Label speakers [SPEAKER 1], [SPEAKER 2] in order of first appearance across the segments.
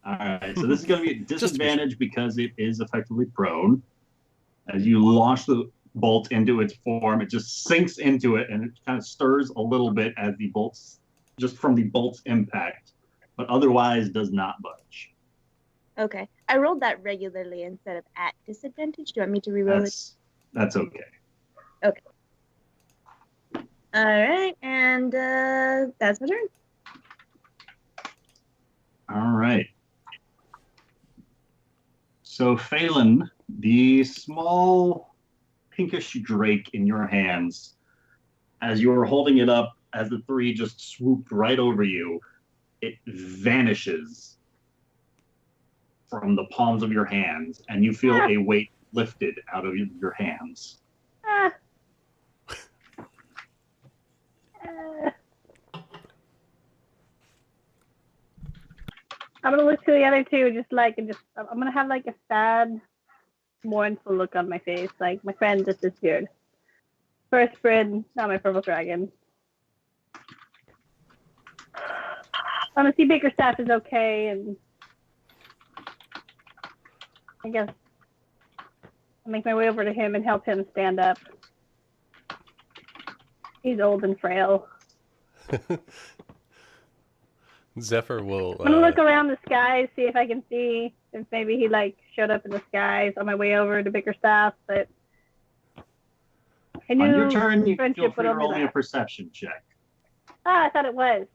[SPEAKER 1] All right, so this is going to be a disadvantage because it is effectively prone. As you launch the bolt into its form, it just sinks into it and it kind of stirs a little bit as the bolts, just from the bolt's impact, but otherwise does not budge.
[SPEAKER 2] Okay. I rolled that regularly instead of at disadvantage. Do you want me to reroll it?
[SPEAKER 1] That's okay.
[SPEAKER 2] Okay. All right, and that's my turn.
[SPEAKER 1] All right. So, Phelan, the small pinkish drake in your hands, as you were holding it up, as the three just swooped right over you, it vanishes from the palms of your hands, and you feel a weight lifted out of your hands.
[SPEAKER 3] I'm gonna look to the other two, I'm gonna have like a sad, mournful look on my face, like my friend just disappeared. First friend, not my purple dragon. I'm gonna see Bickerstaff is okay, and I guess I'll make my way over to him and help him stand up. He's old and frail.
[SPEAKER 4] Zephyr will...
[SPEAKER 3] I'm gonna look around the skies, see if I can see if maybe he like showed up in the skies on my way over to Bickerstaff, but I knew
[SPEAKER 1] on your turn, you
[SPEAKER 3] friendship
[SPEAKER 1] feel free
[SPEAKER 3] would
[SPEAKER 1] to roll me a
[SPEAKER 3] overlap.
[SPEAKER 1] perception check.
[SPEAKER 3] I thought it was.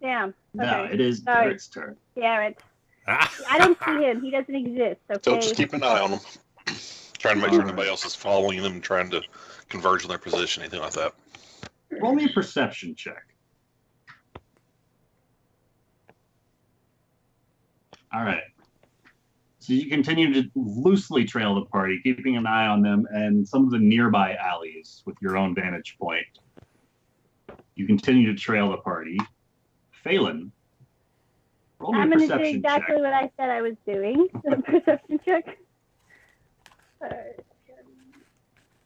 [SPEAKER 3] Damn.
[SPEAKER 1] No,
[SPEAKER 3] Okay.
[SPEAKER 1] it is
[SPEAKER 3] Sorry.
[SPEAKER 1] Garrett's turn.
[SPEAKER 3] Garrett. I don't see him. He doesn't exist, okay?
[SPEAKER 5] So just keep an eye on them. Trying to make sure nobody else is following them, trying to converge on their position, anything like that.
[SPEAKER 1] Roll me a perception check. All right. So you continue to loosely trail the party, keeping an eye on them and some of the nearby alleys with your own vantage point. You continue to trail the party. Phelan, roll me a
[SPEAKER 3] I'm going to do
[SPEAKER 1] perception
[SPEAKER 3] exactly
[SPEAKER 1] check.
[SPEAKER 3] what I said I was doing. The perception check.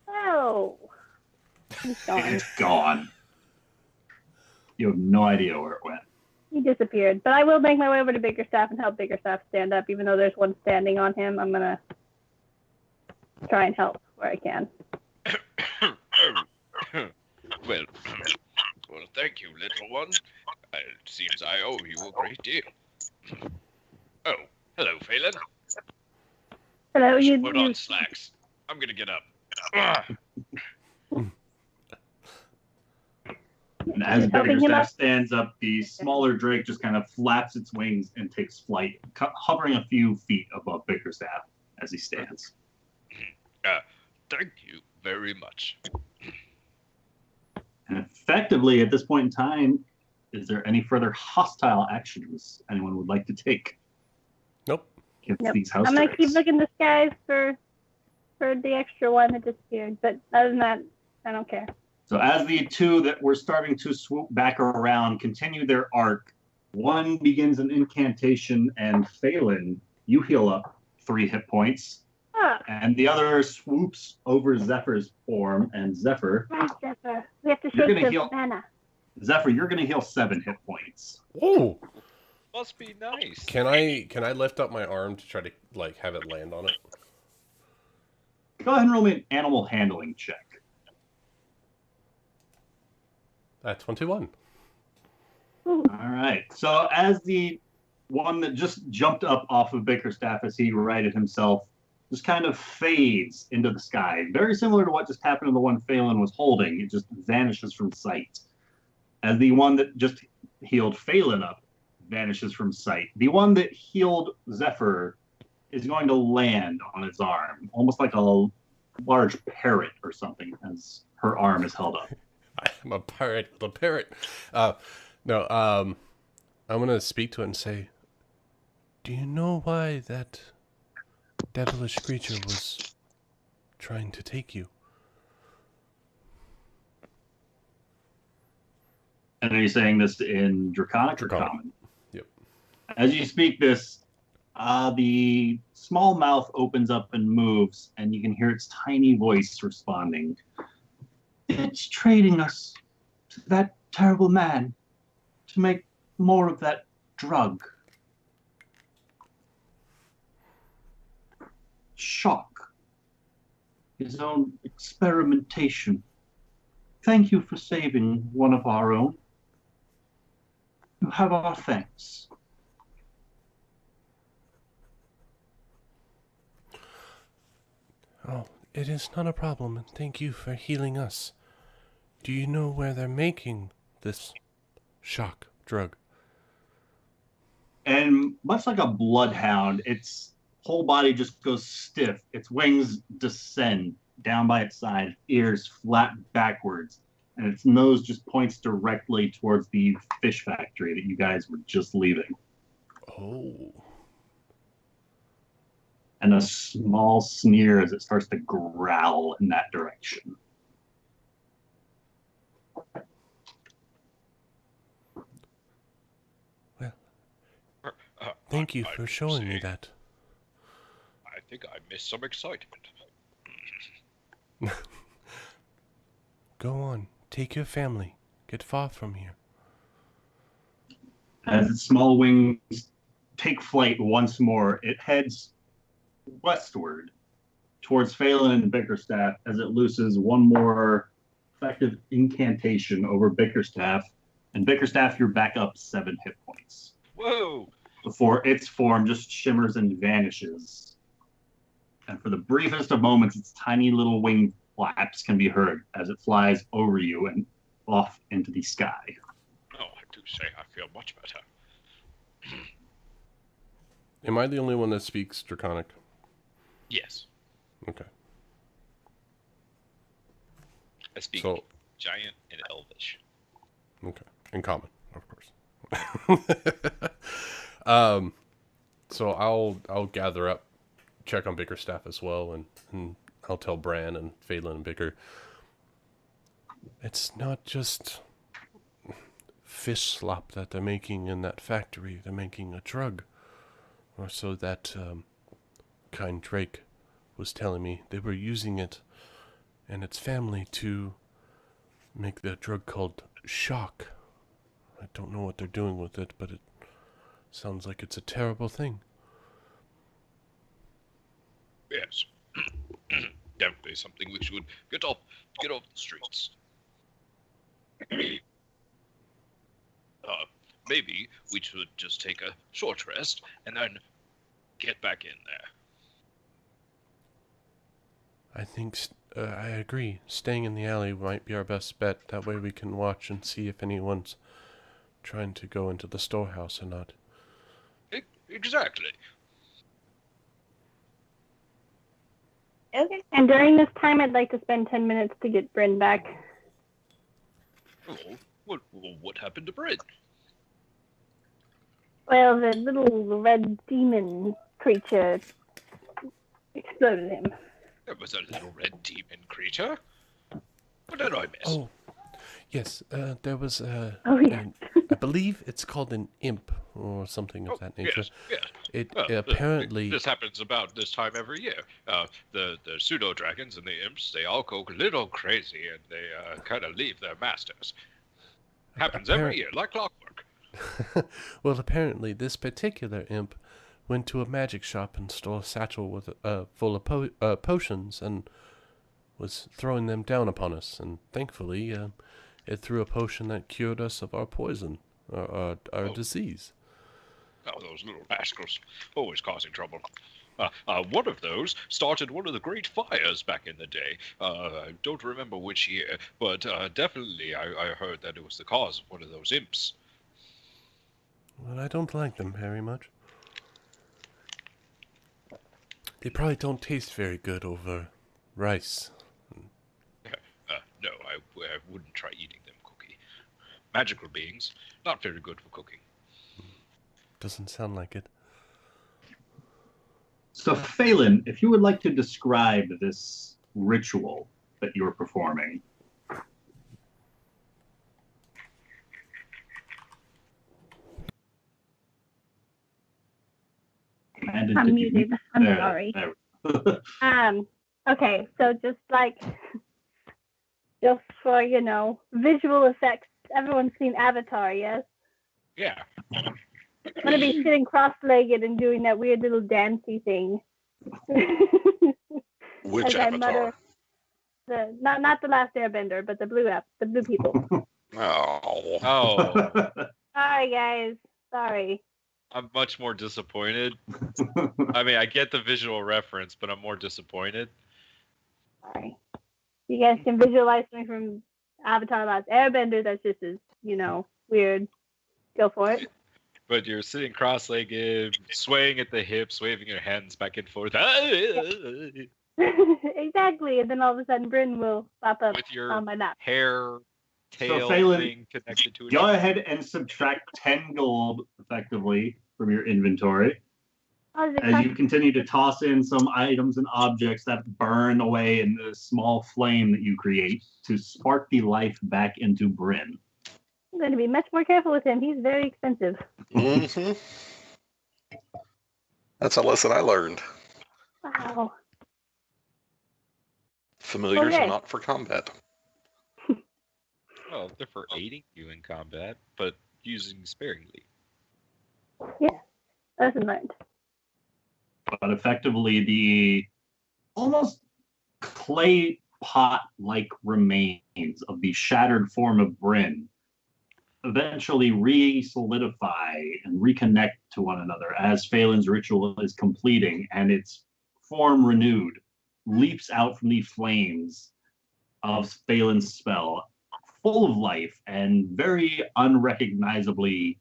[SPEAKER 3] Oh. He's gone.
[SPEAKER 1] It's gone. You have no idea where it went.
[SPEAKER 3] He disappeared. But I will make my way over to Bickerstaff and help Bickerstaff stand up. Even though there's one standing on him, I'm going to try and help where I can.
[SPEAKER 6] Well, thank you, little one. It seems I owe you a great deal. Oh, hello, Phelan.
[SPEAKER 3] Hello, you.
[SPEAKER 6] Put on slacks. I'm gonna get up.
[SPEAKER 1] And as Bickerstaff stands up, the smaller drake just kind of flaps its wings and takes flight, hovering a few feet above Bickerstaff as he stands.
[SPEAKER 6] Thank you very much.
[SPEAKER 1] And effectively, at this point in time, is there any further hostile actions anyone would like to take?
[SPEAKER 4] Nope.
[SPEAKER 1] Against these house
[SPEAKER 3] I'm going to
[SPEAKER 1] drakes?
[SPEAKER 3] keep looking the skies for the extra one that disappeared. But other than that, I don't care.
[SPEAKER 1] So as the two that were starting to swoop back around continue their arc, one begins an incantation, and Phelan, you heal up 3 hit points. And the other swoops over Zephyr's form, and Zephyr...
[SPEAKER 3] Right, Zephyr. We have to
[SPEAKER 1] You're
[SPEAKER 3] shake
[SPEAKER 1] gonna
[SPEAKER 3] the mana.
[SPEAKER 1] Zephyr, you're going to heal 7 hit points.
[SPEAKER 4] Oh!
[SPEAKER 6] Must be nice.
[SPEAKER 4] Can I lift up my arm to try to like have it land on it?
[SPEAKER 1] Go ahead and roll me an animal handling check.
[SPEAKER 4] That's 21.
[SPEAKER 1] All right. So as the one that just jumped up off of Bickerstaff as he righted himself just kind of fades into the sky, very similar to what just happened to the one Phelan was holding. It just vanishes from sight. As the one that just healed Phelan up vanishes from sight, the one that healed Zephyr is going to land on its arm, almost like a large parrot or something, as her arm is held up.
[SPEAKER 4] I'm a pirate with a parrot. I'm going to speak to it and say, do you know why that devilish creature was trying to take you?
[SPEAKER 1] And are you saying this in Draconic or Common?
[SPEAKER 4] Yep.
[SPEAKER 1] As you speak this, the small mouth opens up and moves, and you can hear its tiny voice responding. It's trading us to that terrible man to make more of that drug. shock, his own experimentation. Thank you for saving one of our own. You have our thanks.
[SPEAKER 4] Oh, it is not a problem, and thank you for healing us. Do you know where they're making this shock drug?
[SPEAKER 1] And much like a bloodhound, its whole body just goes stiff. Its wings descend down by its side, ears flat backwards, and its nose just points directly towards the fish factory that you guys were just leaving.
[SPEAKER 4] Oh.
[SPEAKER 1] And a small sneer as it starts to growl in that direction.
[SPEAKER 4] Thank you for showing me that.
[SPEAKER 6] I think I missed some excitement.
[SPEAKER 4] Go on, take your family. Get far from here.
[SPEAKER 1] As its small wings take flight once more, it heads westward towards Phelan and Bickerstaff as it looses one more effective incantation over Bickerstaff. And Bickerstaff, you're back up 7 hit points.
[SPEAKER 6] Whoa!
[SPEAKER 1] Before its form just shimmers and vanishes. And for the briefest of moments, its tiny little wing flaps can be heard as it flies over you and off into the sky.
[SPEAKER 6] Oh, I do say I feel much better.
[SPEAKER 4] Am I the only one that speaks Draconic?
[SPEAKER 6] Yes.
[SPEAKER 4] Okay.
[SPEAKER 6] I speak
[SPEAKER 4] So,
[SPEAKER 6] Giant and Elvish.
[SPEAKER 4] okay. In common, of course. So I'll gather up, check on Bickerstaff as well, and I'll tell Bran and Phelan and Bicker. It's not just fish slop that they're making in that factory. They're making a drug. Or so that kind Drake was telling me. They were using it and its family to make the drug called shock. I don't know what they're doing with it, but it sounds like it's a terrible thing.
[SPEAKER 6] Yes. Definitely something we should get off the streets. Maybe we should just take a short rest and then get back in there.
[SPEAKER 4] I think, I agree. Staying in the alley might be our best bet. That way we can watch and see if anyone's trying to go into the storehouse or not.
[SPEAKER 6] Exactly.
[SPEAKER 2] Okay.
[SPEAKER 3] And during this time, I'd like to spend 10 minutes to get Bryn back.
[SPEAKER 6] Oh, what happened to Bryn?
[SPEAKER 3] Well, the little red demon creature exploded him.
[SPEAKER 6] There was a little red demon creature. What did I miss?
[SPEAKER 4] Oh, yes, there was
[SPEAKER 3] Oh, yeah.
[SPEAKER 4] I believe it's called an imp or something of that nature.
[SPEAKER 6] Yes.
[SPEAKER 4] It
[SPEAKER 6] Well,
[SPEAKER 4] apparently...
[SPEAKER 6] This happens about this time every year. The pseudo-dragons and the imps, they all go a little crazy and they kind of leave their masters. Happens every year, like clockwork.
[SPEAKER 4] Well, apparently this particular imp went to a magic shop and stole a satchel with full of potions and was throwing them down upon us. And thankfully, it threw a potion that cured us of our poison, our disease.
[SPEAKER 6] Oh, those little rascals, always causing trouble. One of those started one of the great fires back in the day. I don't remember which year, but definitely I heard that it was the cause of one of those imps.
[SPEAKER 4] Well, I don't like them very much. They probably don't taste very good over rice.
[SPEAKER 6] No, I wouldn't try eating them, Cookie. Magical beings, not very good for cooking.
[SPEAKER 4] Doesn't sound like it.
[SPEAKER 1] So, Phelan, if you would like to describe this ritual that you're performing.
[SPEAKER 3] I'm muted. I'm
[SPEAKER 1] There,
[SPEAKER 3] sorry.
[SPEAKER 1] there.
[SPEAKER 3] Okay, so just for, visual effects, everyone's seen Avatar, yes?
[SPEAKER 6] Yeah.
[SPEAKER 3] I'm going to be sitting cross-legged and doing that weird little dancey thing.
[SPEAKER 5] Which
[SPEAKER 3] as I
[SPEAKER 5] avatar?
[SPEAKER 3] mutter, not the last Airbender, but the blue people.
[SPEAKER 5] Oh.
[SPEAKER 6] Oh,
[SPEAKER 3] Sorry, guys. Sorry.
[SPEAKER 6] I'm much more disappointed. I mean, I get the visual reference, but I'm more disappointed.
[SPEAKER 3] Sorry. You guys can visualize me from Avatar: Last Airbender. That's just as weird. Go for it.
[SPEAKER 6] But you're sitting cross-legged, swaying at the hips, waving your hands back and forth.
[SPEAKER 3] Exactly, and then all of a sudden, Bryn will pop up
[SPEAKER 6] With your
[SPEAKER 3] on my lap.
[SPEAKER 6] hair, tail
[SPEAKER 1] Phelan,
[SPEAKER 6] thing connected to it.
[SPEAKER 1] Go ahead and subtract 10 gold, effectively, from your inventory.
[SPEAKER 3] Oh, does it
[SPEAKER 1] As
[SPEAKER 3] cost-
[SPEAKER 1] you continue to toss in some items and objects that burn away in the small flame that you create to spark the life back into Bryn.
[SPEAKER 3] I'm going to be much more careful with him. He's very expensive.
[SPEAKER 5] Mm-hmm. That's a lesson I learned.
[SPEAKER 3] Wow.
[SPEAKER 5] Familiars
[SPEAKER 3] Okay.
[SPEAKER 5] are not for combat.
[SPEAKER 6] Well, they're for aiding you in combat, but using sparingly.
[SPEAKER 3] Lesson learned.
[SPEAKER 1] But effectively, the almost clay pot-like remains of the shattered form of Bryn eventually re-solidify and reconnect to one another as Phelan's ritual is completing, and its form renewed leaps out from the flames of Phelan's spell, full of life and very unrecognizably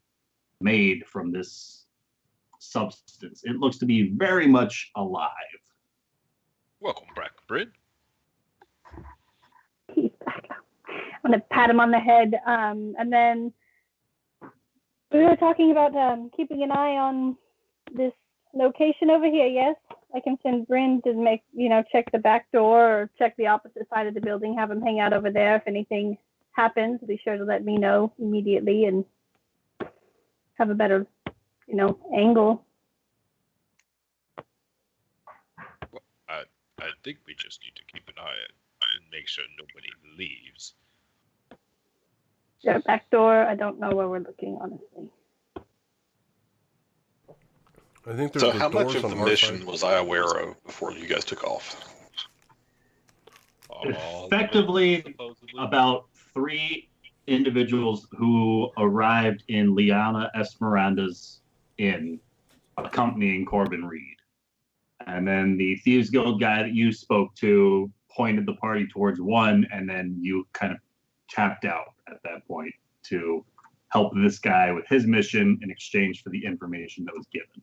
[SPEAKER 1] made from this substance. It looks to be very much alive.
[SPEAKER 6] Welcome back, Bryn.
[SPEAKER 3] He's back. I'm going to pat him on the head. And then we were talking about keeping an eye on this location over here, yes? I can send Bryn to make, check the back door or check the opposite side of the building, have him hang out over there. If anything happens, be sure to let me know immediately and have a better, angle.
[SPEAKER 6] I think we just need to keep an eye and make sure nobody leaves.
[SPEAKER 3] Yeah, back door, I don't know where we're looking, honestly.
[SPEAKER 4] I think there's
[SPEAKER 5] So
[SPEAKER 4] the
[SPEAKER 5] how much
[SPEAKER 4] doors
[SPEAKER 5] of
[SPEAKER 4] on
[SPEAKER 5] the
[SPEAKER 4] our
[SPEAKER 5] mission
[SPEAKER 4] side.
[SPEAKER 5] was I aware of before you guys took off?
[SPEAKER 1] Effectively,
[SPEAKER 6] Supposedly.
[SPEAKER 1] about 3 individuals who arrived in Liana Esmeranda's inn, accompanying Corbin Reed. And then the Thieves Guild guy that you spoke to pointed the party towards one, and then you kind of tapped out at that point to help this guy with his mission in exchange for the information that was given.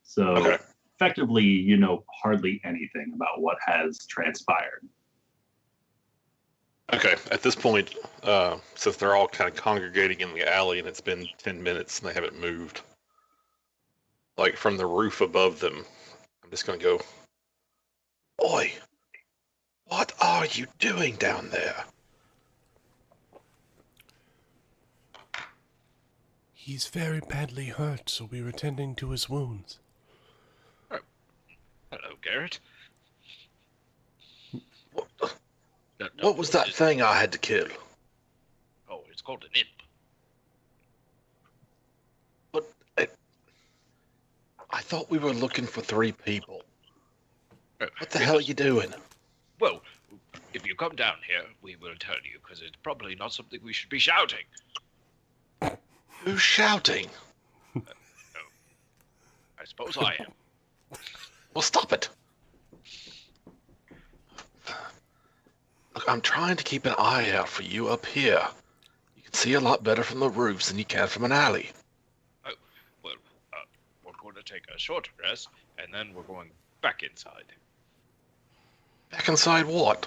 [SPEAKER 1] So
[SPEAKER 5] Okay.
[SPEAKER 1] effectively, you know hardly anything about what has transpired.
[SPEAKER 5] Okay, at this point, since they're all kind of congregating in the alley and it's been 10 minutes and they haven't moved, like from the roof above them, I'm just going to go, "Oi, what are you doing down there?"
[SPEAKER 4] He's very badly hurt, so we were tending to his wounds.
[SPEAKER 6] Hello, Garrett.
[SPEAKER 5] What was that thing I had to kill?
[SPEAKER 6] Oh, it's called an imp.
[SPEAKER 5] But I thought we were looking for 3 people. What the hell are you doing?
[SPEAKER 6] Well, if you come down here, we will tell you, because it's probably not something we should be shouting.
[SPEAKER 5] Who's shouting?
[SPEAKER 6] I suppose I am.
[SPEAKER 5] Well, stop it. Look, I'm trying to keep an eye out for you up here. You can see a lot better from the roofs than you can from an alley.
[SPEAKER 6] Oh, well, we're going to take a short rest, and then we're going back inside.
[SPEAKER 5] Back inside what?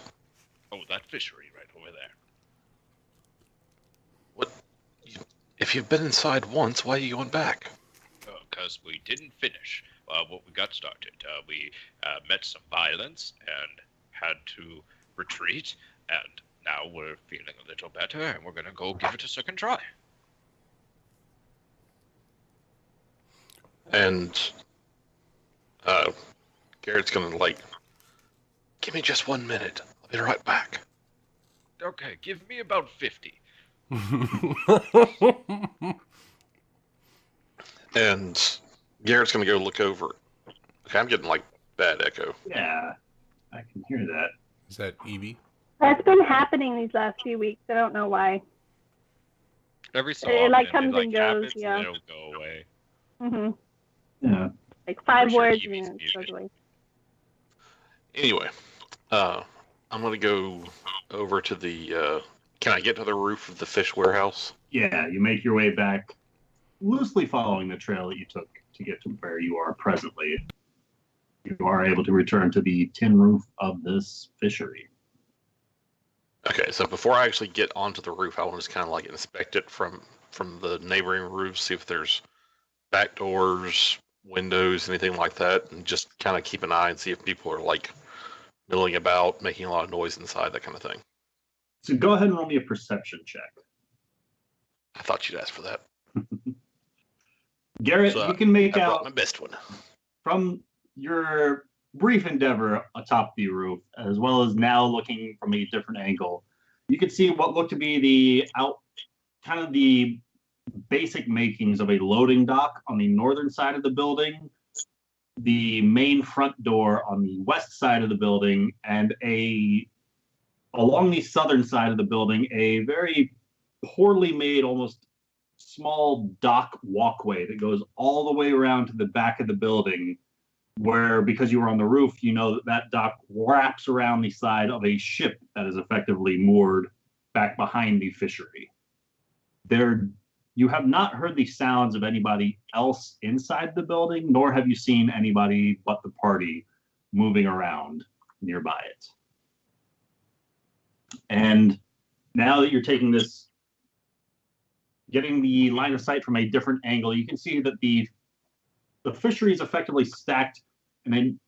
[SPEAKER 6] Oh, that fishery right over there.
[SPEAKER 5] What? If you've been inside once, why are you going back?
[SPEAKER 6] Because we didn't finish what we got started. We met some violence and had to retreat, and now we're feeling a little better, and we're going to go give it a second try.
[SPEAKER 5] And Garrett's gonna give me just 1 minute. I'll be right back.
[SPEAKER 6] Okay, give me about 50.
[SPEAKER 5] And Garrett's gonna go look over. Okay, I'm getting bad echo.
[SPEAKER 1] Yeah, I can hear that.
[SPEAKER 4] Is that Evie?
[SPEAKER 3] That's been happening these last few weeks. I don't know why.
[SPEAKER 6] Every so
[SPEAKER 3] It,
[SPEAKER 6] often,
[SPEAKER 3] comes and goes,
[SPEAKER 6] happens,
[SPEAKER 3] yeah.
[SPEAKER 6] and it'll go away.
[SPEAKER 3] Mhm.
[SPEAKER 1] Yeah.
[SPEAKER 3] Like 5
[SPEAKER 6] Sure
[SPEAKER 3] words
[SPEAKER 6] Evie's
[SPEAKER 3] and it goes away.
[SPEAKER 5] Anyway, I'm gonna go over to the. Can I get to the roof of the fish warehouse?
[SPEAKER 1] Yeah, you make your way back, loosely following the trail that you took to get to where you are presently. You are able to return to the tin roof of this fishery.
[SPEAKER 5] Okay, so before I actually get onto the roof, I want to just kind of like inspect it from the neighboring roofs, see if there's back doors, windows, anything like that, and just kind of keep an eye and see if people are like milling about, making a lot of noise inside, that kind of thing.
[SPEAKER 1] So go ahead and roll me a perception check.
[SPEAKER 5] I thought you'd ask for that.
[SPEAKER 1] Garrett,
[SPEAKER 5] So
[SPEAKER 1] you can make
[SPEAKER 5] I brought
[SPEAKER 1] out
[SPEAKER 5] my best one.
[SPEAKER 1] from your brief endeavor atop the roof, as well as now looking from a different angle, you can see what looked to be kind of the basic makings of a loading dock on the northern side of the building, the main front door on the west side of the building, and along the southern side of the building, a very poorly made, almost small dock walkway that goes all the way around to the back of the building, where, because you were on the roof, you know that dock wraps around the side of a ship that is effectively moored back behind the fishery. You have not heard the sounds of anybody else inside the building, nor have you seen anybody but the party moving around nearby it. And now that you're taking this, getting the line of sight from a different angle, you can see that the fishery is effectively stacked in an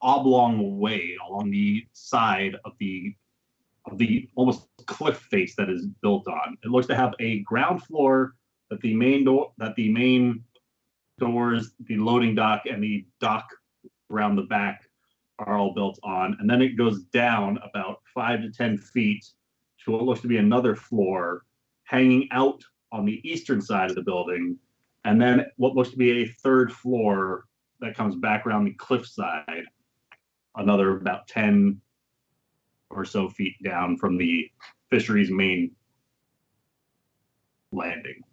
[SPEAKER 1] oblong way along the side of the almost cliff face that is built on. It looks to have a ground floor that the main doors, the loading dock, and the dock around the back are all built on, and then it goes down about 5 to 10 feet to what looks to be another floor hanging out on the eastern side of the building, and then what looks to be a third floor that comes back around the cliff side, another about 10 or so feet down from the fishery's main landing.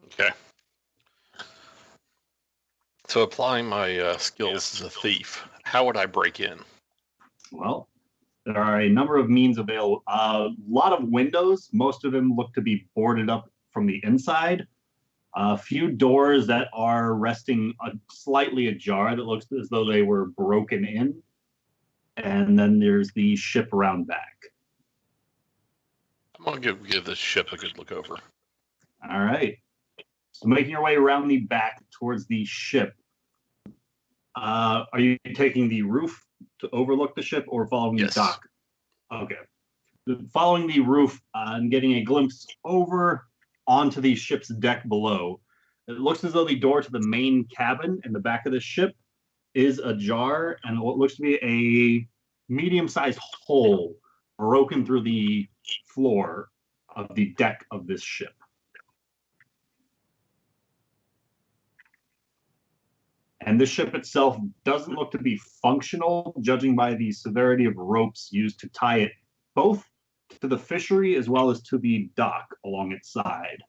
[SPEAKER 5] Okay. So applying my skills as a thief, how would I break in?
[SPEAKER 1] Well, there are a number of means available. A lot of windows, most of them look to be boarded up from the inside. A few doors that are resting slightly ajar that looks as though they were broken in. And then there's the ship around back.
[SPEAKER 5] I'm going to give this ship a good look over.
[SPEAKER 1] All right. So making your way around the back towards the ship. Are you taking the roof to overlook the ship or following the dock? Okay. Following the roof and getting a glimpse over onto the ship's deck below. It looks as though the door to the main cabin in the back of the ship is ajar, and what looks to be a medium-sized hole broken through the floor of the deck of this ship. And this ship itself doesn't look to be functional, judging by the severity of ropes used to tie it both to the fishery as well as to the dock along its side.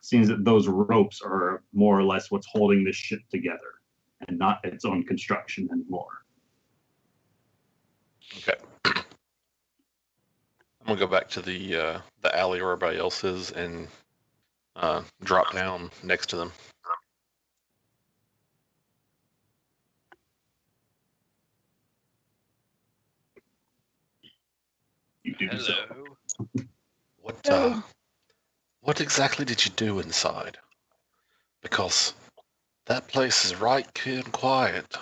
[SPEAKER 1] Seems that those ropes are more or less what's holding this ship together and not its own construction anymore.
[SPEAKER 5] Okay. I'm gonna go back to the alley where everybody else is and drop down next to them.
[SPEAKER 1] You do
[SPEAKER 6] Hello.
[SPEAKER 1] so.
[SPEAKER 5] What exactly did you do inside? Because that place is right and quiet.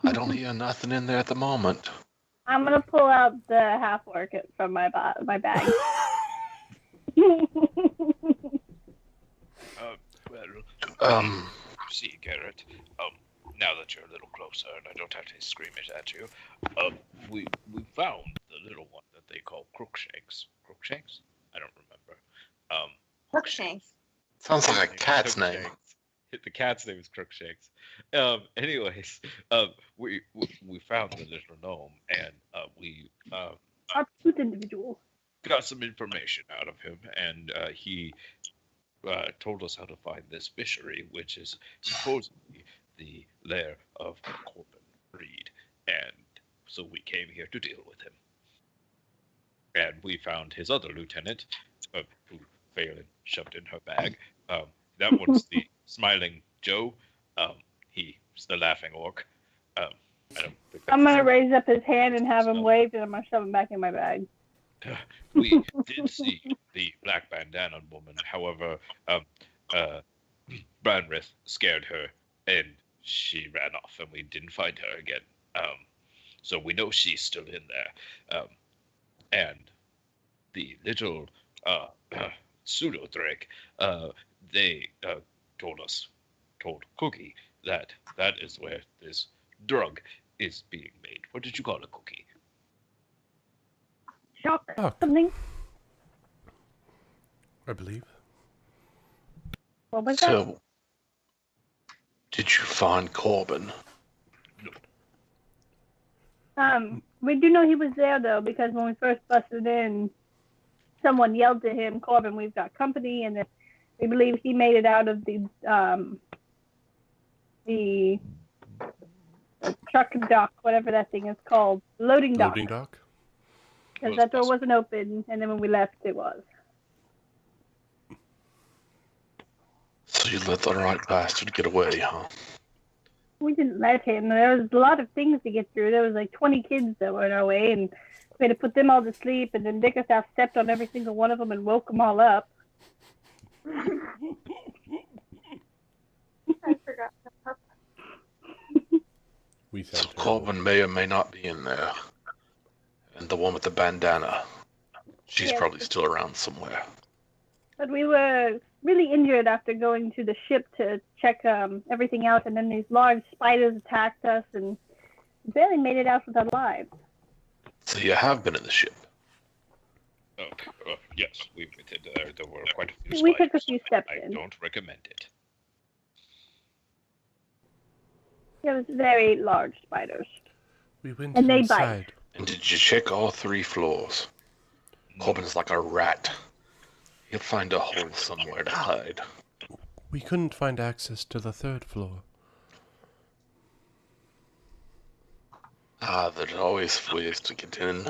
[SPEAKER 5] I don't hear nothing in there at the moment.
[SPEAKER 3] I'm gonna pull out the half orc from my bag.
[SPEAKER 6] See, Garrett. Now that you're a little closer and I don't have to scream it at you, we found the little one that they call Crookshanks. Crookshanks? I don't remember.
[SPEAKER 2] Crookshanks.
[SPEAKER 5] Sounds like a cat's name.
[SPEAKER 6] The cat's name is Crookshanks. Anyways, we found the little gnome, and we
[SPEAKER 3] Absolute individual.
[SPEAKER 6] got some information out of him, and he told us how to find this fishery, which is supposedly the lair of Corbin Reed, and so we came here to deal with him. And we found his other lieutenant, who Phelan shoved in her bag. That one's the smiling Joe. He's the laughing orc. I don't think
[SPEAKER 3] I'm
[SPEAKER 6] that's-
[SPEAKER 3] gonna raise up his hand and have him wave, and I'm gonna shove him back in my bag.
[SPEAKER 6] We did see the black bandana woman. However, Branrith scared her, and she ran off, and we didn't find her again. So we know she's still in there. And the little pseudo-Drake, they told Cookie that is where this drug is being made. What did you call it, Cookie?
[SPEAKER 3] Shock.
[SPEAKER 4] Shock.
[SPEAKER 3] Something.
[SPEAKER 4] I believe.
[SPEAKER 3] What was that?
[SPEAKER 5] So, did you find Corbin?
[SPEAKER 3] We do know he was there though, because when we first busted in, someone yelled to him, "Corbin, we've got company," and then we believe he made it out of the truck dock, whatever that thing is called, loading dock,
[SPEAKER 4] Loading dock?
[SPEAKER 3] because that door wasn't open, and then when we left, it was.
[SPEAKER 5] So you let the right bastard get away, huh?
[SPEAKER 3] We didn't let him. There was a lot of things to get through. There was like 20 kids that were in our way, and we had to put them all to sleep, and then Dickerstaff stepped on every single one of them and woke them all up.
[SPEAKER 2] I forgot that.
[SPEAKER 4] We
[SPEAKER 5] So
[SPEAKER 4] sound terrible.
[SPEAKER 5] Corbin may or may not be in there. And the one with the bandana, she's
[SPEAKER 3] Yes.
[SPEAKER 5] probably still around somewhere.
[SPEAKER 3] But we were really injured after going to the ship to check everything out, and then these large spiders attacked us, and we barely made it out with our lives.
[SPEAKER 5] So you have been in the ship.
[SPEAKER 6] Yes, we did. There were quite a few
[SPEAKER 3] We took a
[SPEAKER 6] spiders.
[SPEAKER 3] few steps
[SPEAKER 6] I
[SPEAKER 3] in.
[SPEAKER 6] don't recommend it.
[SPEAKER 3] It was very large spiders.
[SPEAKER 4] We went
[SPEAKER 3] And they bite.
[SPEAKER 4] inside.
[SPEAKER 5] And did you check all 3 floors? Corbin's like a rat. He'll find a hole somewhere to hide.
[SPEAKER 4] We couldn't find access to the 3rd floor.
[SPEAKER 5] There's always ways to get in.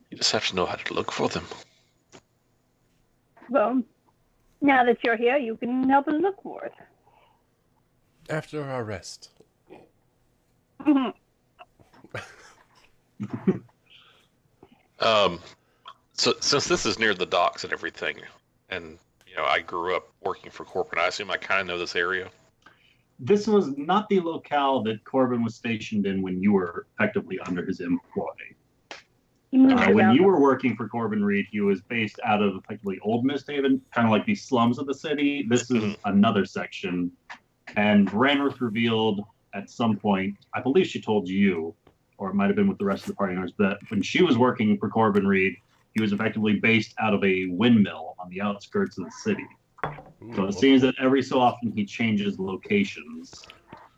[SPEAKER 5] You just have to know how to look for them.
[SPEAKER 3] Well, now that you're here, you can help us look for it.
[SPEAKER 4] After our rest.
[SPEAKER 5] So since this is near the docks and everything, and I grew up working for Corbin, I assume I kind of know this area.
[SPEAKER 1] This was not the locale that Corbin was stationed in when you were effectively under his employ.
[SPEAKER 3] He moved
[SPEAKER 1] When
[SPEAKER 3] around.
[SPEAKER 1] you were working for Corbin Reed, he was based out of effectively Old MistHaven, kind of like the slums of the city. This is another section. And Branworth revealed at some point, I believe she told you, or it might have been with the rest of the party members, that when she was working for Corbin Reed, he was effectively based out of a windmill on the outskirts of the city. So it seems that every so often he changes locations.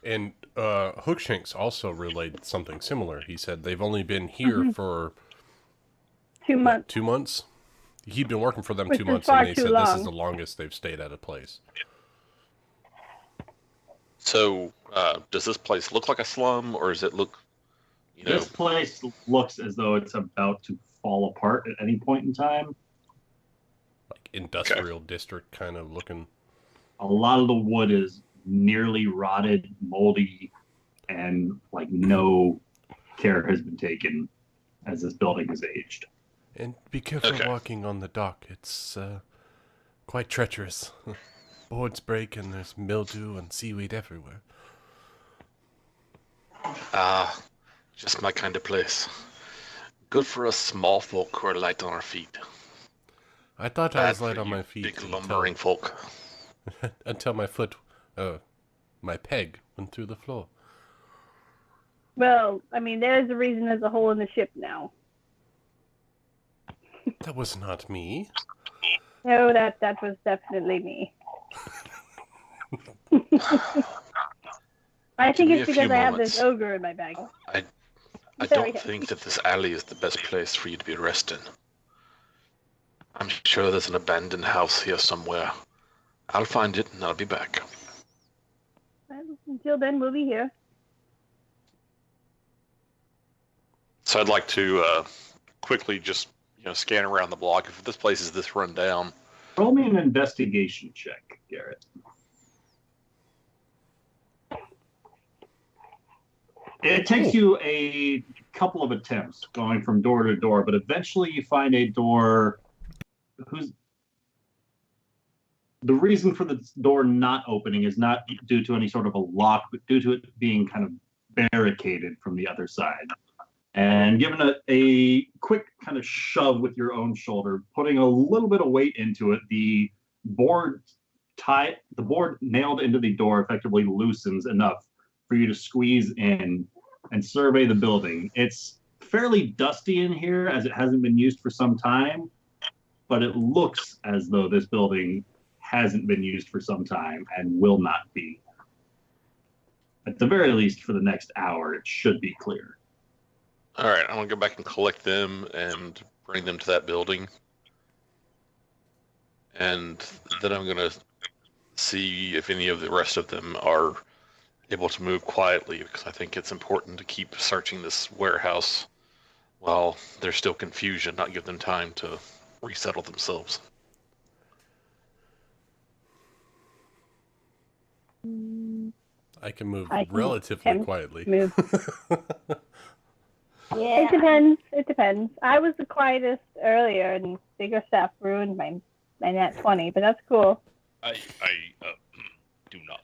[SPEAKER 4] And Hookshanks also relayed something similar. He said they've only been here for
[SPEAKER 3] 2 months.
[SPEAKER 4] 2 months? He'd been working for them
[SPEAKER 3] Which
[SPEAKER 4] 2
[SPEAKER 3] is
[SPEAKER 4] months,
[SPEAKER 3] far
[SPEAKER 4] and they
[SPEAKER 3] too
[SPEAKER 4] said this
[SPEAKER 3] long.
[SPEAKER 4] is the longest they've stayed at a place.
[SPEAKER 5] So does this place look like a slum, or does it look,
[SPEAKER 1] This place looks as though it's about to fall apart at any point in time.
[SPEAKER 4] Like industrial district kind of looking.
[SPEAKER 1] A lot of the wood is nearly rotted, moldy, and like no care has been taken as this building has aged.
[SPEAKER 4] And be careful
[SPEAKER 5] Okay.
[SPEAKER 4] walking on the dock. It's quite treacherous. Boards break and there's mildew and seaweed everywhere.
[SPEAKER 5] Just my kind of place. Good for us small folk who are light on our feet.
[SPEAKER 4] I thought I
[SPEAKER 5] Bad
[SPEAKER 4] was light
[SPEAKER 5] for
[SPEAKER 4] on
[SPEAKER 5] you
[SPEAKER 4] my feet
[SPEAKER 5] big lumbering folk.
[SPEAKER 4] until my foot, my peg went through the floor.
[SPEAKER 3] Well, I mean, there's a reason there's a hole in the ship now.
[SPEAKER 4] That was not me.
[SPEAKER 3] No, that was definitely me. I think
[SPEAKER 5] me
[SPEAKER 3] it's
[SPEAKER 5] a few
[SPEAKER 3] because I have this
[SPEAKER 5] moments.
[SPEAKER 3] ogre in my bag.
[SPEAKER 5] I
[SPEAKER 3] Sorry.
[SPEAKER 5] don't think that this alley is the best place for you to be resting. I'm sure there's an abandoned house here somewhere. I'll find it and I'll be back.
[SPEAKER 3] Until then, we'll be here.
[SPEAKER 5] So I'd like to quickly just scan around the block. If this place is this run down,
[SPEAKER 1] Roll me an investigation check, Garrett. It takes you a couple of attempts going from door to door, but eventually you find a door the reason for the door not opening is not due to any sort of a lock, but due to it being kind of barricaded from the other side. And given a quick kind of shove with your own shoulder, putting a little bit of weight into it, the board nailed into the door effectively loosens enough for you to squeeze in and survey the building. It's fairly dusty in here as it hasn't been used for some time, but it looks as though this building hasn't been used for some time and will not be. At the very least, for the next hour, it should be clear.
[SPEAKER 5] all right, I'm gonna go back and collect them and bring them to that building, and then I'm gonna see if any of the rest of them are able to move quietly, because I think it's important to keep searching this warehouse while there's still confusion, not give them time to resettle themselves.
[SPEAKER 4] I can move
[SPEAKER 3] I can
[SPEAKER 4] relatively
[SPEAKER 3] attempt
[SPEAKER 4] quietly.
[SPEAKER 3] move.
[SPEAKER 2] Yeah.
[SPEAKER 3] It depends. It depends. I was the quietest earlier, and bigger stuff ruined my nat 20, but that's cool.
[SPEAKER 6] I do not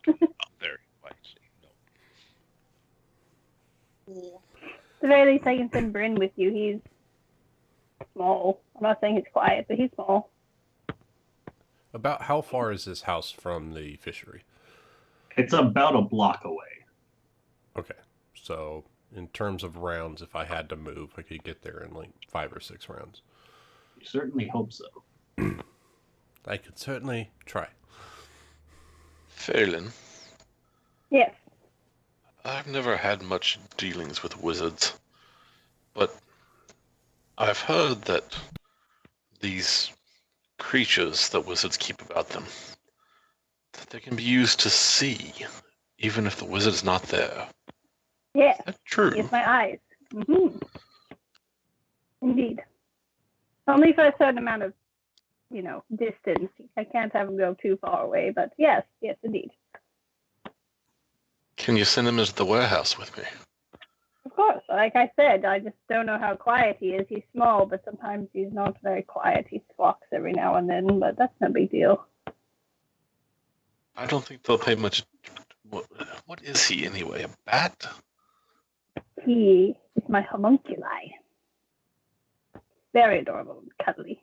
[SPEAKER 6] very quietly. No.
[SPEAKER 2] Yeah.
[SPEAKER 3] At the very least, I can send Bryn with you. He's small. I'm not saying he's quiet, but he's small.
[SPEAKER 4] About how far is this house from the fishery?
[SPEAKER 1] It's about a block away.
[SPEAKER 4] Okay, so in terms of rounds, if I had to move, I could get there in like 5 or 6 rounds.
[SPEAKER 1] You certainly hope so.
[SPEAKER 4] I could certainly try.
[SPEAKER 5] Phelan,
[SPEAKER 3] Yes.
[SPEAKER 5] I've never had much dealings with wizards, but I've heard that these creatures that wizards keep about them, that they can be used to see, even if the wizard's not there.
[SPEAKER 3] Yes.
[SPEAKER 5] Is that true?
[SPEAKER 3] It's my eyes. Mm-hmm. Indeed. Only for a certain amount of, distance. I can't have them go too far away, but yes, indeed.
[SPEAKER 5] Can you send him into the warehouse with me?
[SPEAKER 3] Of course. Like I said, I just don't know how quiet he is. He's small, but sometimes he's not very quiet. He squawks every now and then, but that's no big deal.
[SPEAKER 5] I don't think they'll pay much. What is he anyway? A bat?
[SPEAKER 3] He is my homunculi. Very adorable and cuddly.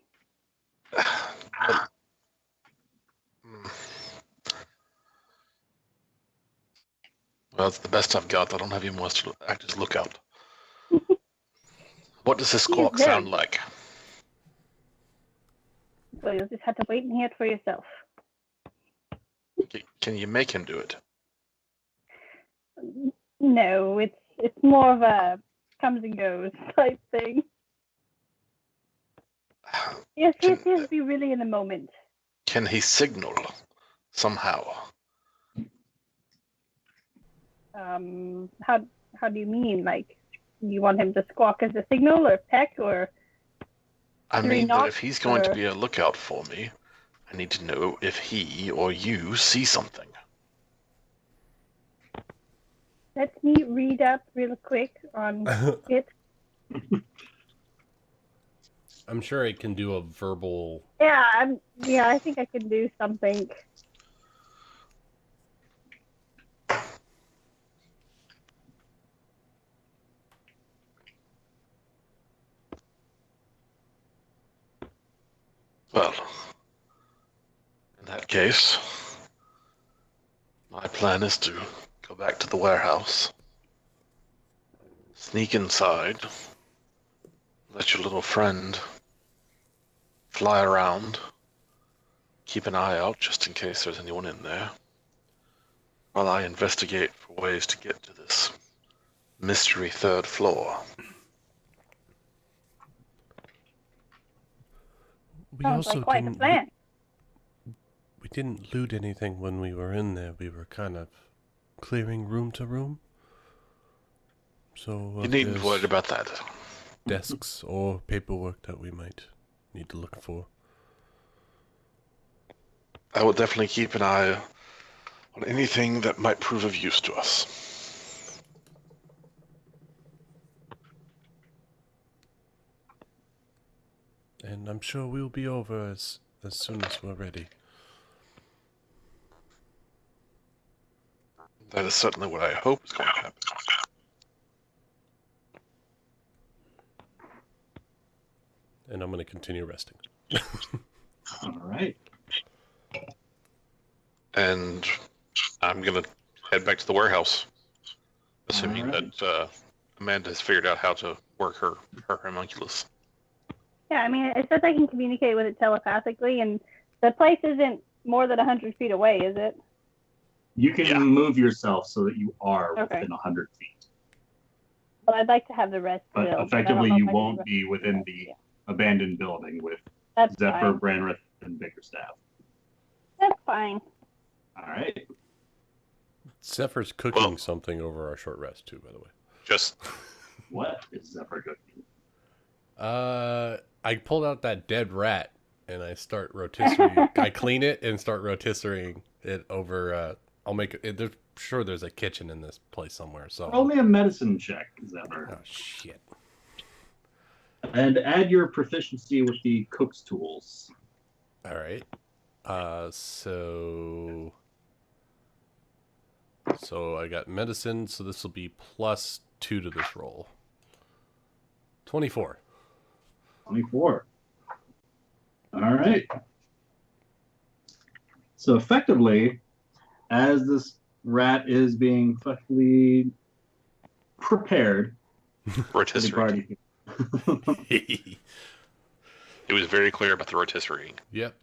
[SPEAKER 5] Well, it's the best I've got. I don't have him to act as lookout. What does this squawk
[SPEAKER 3] very-
[SPEAKER 5] sound like?
[SPEAKER 3] So you'll just have to wait and hear it for yourself.
[SPEAKER 5] Can you make him do it?
[SPEAKER 3] No, it's more of a comes and goes type thing. Yes, be really in the moment.
[SPEAKER 5] Can he signal somehow?
[SPEAKER 3] How do you mean? Like, you want him to squawk as a signal, or peck, or?
[SPEAKER 5] I
[SPEAKER 3] Three
[SPEAKER 5] mean that
[SPEAKER 3] knocks,
[SPEAKER 5] if he's going to
[SPEAKER 3] or-
[SPEAKER 5] be a lookout for me, I need to know if he or you see something.
[SPEAKER 3] Let me read up real quick on it.
[SPEAKER 4] I'm sure it can do a verbal.
[SPEAKER 3] Yeah, I think I can do something.
[SPEAKER 5] Well, in that case, my plan is to go back to the warehouse, sneak inside, let your little friend fly around, keep an eye out just in case there's anyone in there, while I investigate for ways to get to this mystery third floor.
[SPEAKER 4] We
[SPEAKER 3] Sounds
[SPEAKER 4] also
[SPEAKER 3] like quite a
[SPEAKER 4] didn't.
[SPEAKER 3] plan.
[SPEAKER 4] We didn't loot anything when we were in there. We were kind of clearing room to room. So
[SPEAKER 5] You needn't worry about that.
[SPEAKER 4] desks or paperwork that we might need to look for.
[SPEAKER 5] I will definitely keep an eye on anything that might prove of use to us.
[SPEAKER 4] And I'm sure we'll be over as soon as we're ready.
[SPEAKER 5] That is certainly what I hope is going to happen.
[SPEAKER 4] And I'm going to continue resting.
[SPEAKER 1] All right.
[SPEAKER 5] And I'm going to head back to the warehouse, assuming
[SPEAKER 1] Alright.
[SPEAKER 5] that Amanda has figured out how to work her homunculus.
[SPEAKER 3] Yeah, I mean, it says I can communicate with it telepathically, and the place isn't more than 100 feet away, is it?
[SPEAKER 1] You can
[SPEAKER 5] Yeah.
[SPEAKER 1] move yourself so that you are
[SPEAKER 3] Okay.
[SPEAKER 1] within 100 feet.
[SPEAKER 3] But I'd like to have the rest
[SPEAKER 1] But
[SPEAKER 3] still. I don't
[SPEAKER 1] effectively,
[SPEAKER 3] know if
[SPEAKER 1] you
[SPEAKER 3] I can
[SPEAKER 1] won't
[SPEAKER 3] rest
[SPEAKER 1] be within the
[SPEAKER 3] Yeah.
[SPEAKER 1] abandoned building with
[SPEAKER 3] That's
[SPEAKER 1] Zephyr,
[SPEAKER 3] fine.
[SPEAKER 1] Branrith, and Bickerstaff.
[SPEAKER 3] That's fine.
[SPEAKER 1] All right.
[SPEAKER 4] Zephyr's cooking
[SPEAKER 5] Well-
[SPEAKER 4] something over our short rest, too, by the way.
[SPEAKER 5] Just
[SPEAKER 1] What is Zephyr cooking?
[SPEAKER 4] I pulled out that dead rat and I start rotisserie. I clean it and start rotisserieing it over. I'll make it. There's a kitchen in this place somewhere. So.
[SPEAKER 1] Roll me a medicine check, Zephyr.
[SPEAKER 4] Oh shit!
[SPEAKER 1] And add your proficiency with the cook's tools.
[SPEAKER 4] All right. So I got medicine. So this will be +2 to this roll. 24.
[SPEAKER 1] 24. All right. So effectively, as this rat is being effectively prepared for the
[SPEAKER 5] rotisserie.
[SPEAKER 1] party,
[SPEAKER 5] It was very clear about the rotisserie.
[SPEAKER 4] Yep.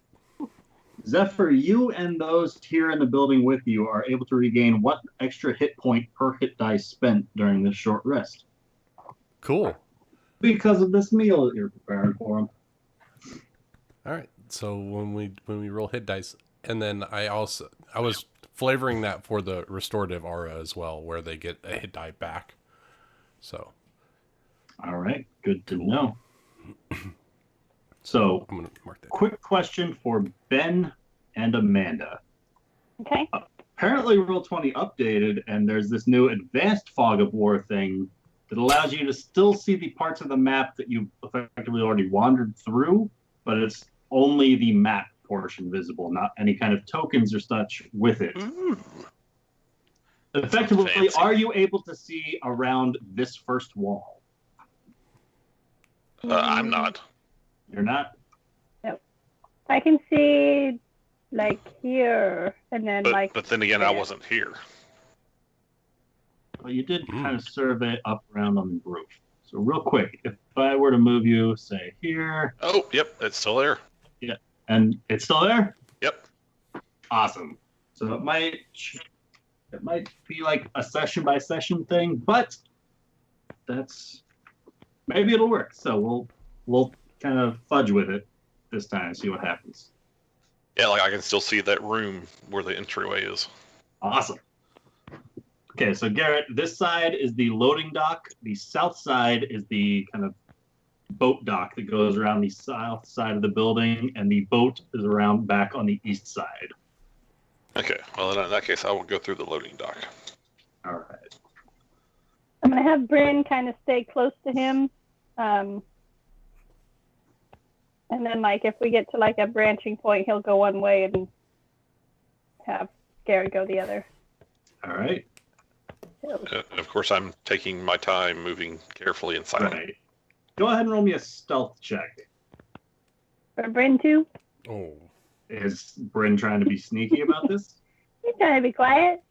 [SPEAKER 1] Zephyr, you and those here in the building with you are able to regain one extra hit point per hit dice spent during this short rest
[SPEAKER 4] Cool.
[SPEAKER 1] because of this meal that you're preparing for them.
[SPEAKER 4] All right. So when we roll hit dice, and then I was flavoring that for the restorative aura as well, where they get a hit die back. So
[SPEAKER 1] All right, good to know. So,
[SPEAKER 4] I'm gonna mark that.
[SPEAKER 1] quick question for Ben and Amanda.
[SPEAKER 3] Okay.
[SPEAKER 1] Apparently, Roll20 updated, and there's this new advanced fog of war thing that allows you to still see the parts of the map that you've effectively already wandered through, but it's only the map portion visible, not any kind of tokens or such with it.
[SPEAKER 5] Ooh.
[SPEAKER 1] Effectively,
[SPEAKER 5] fancy.
[SPEAKER 1] are you able to see around this first wall?
[SPEAKER 5] I'm not.
[SPEAKER 1] You're not?
[SPEAKER 3] I can see, like, here, and then,
[SPEAKER 5] But then again, I wasn't here.
[SPEAKER 1] Well, you did kind of survey up around on the roof. So real quick, if I were to move you, say here,
[SPEAKER 5] Oh, yep, it's still there.
[SPEAKER 1] and it's still there?
[SPEAKER 5] Yep.
[SPEAKER 1] Awesome. So it might be like a session by session thing, but maybe it'll work. So we'll kind of fudge with it this time and see what happens.
[SPEAKER 5] Yeah, like I can still see that room where the entryway is.
[SPEAKER 1] Awesome. Okay, so Garrett, this side is the loading dock. The south side is the kind of boat dock that goes around the south side of the building, and the boat is around back on the east side.
[SPEAKER 5] Okay, well in that case, I will go through the loading dock.
[SPEAKER 1] All right.
[SPEAKER 3] I'm going to have Bryn kind of stay close to him. And then, like, if we get to, like, a branching point, he'll go one way and have Gary go the other.
[SPEAKER 1] All right.
[SPEAKER 5] Of course, I'm taking my time, moving carefully and silently.
[SPEAKER 1] Right. Go ahead and roll me a stealth check.
[SPEAKER 3] For Bryn, too?
[SPEAKER 4] Oh.
[SPEAKER 1] Is Bryn trying to be sneaky about this?
[SPEAKER 3] He's trying to be quiet.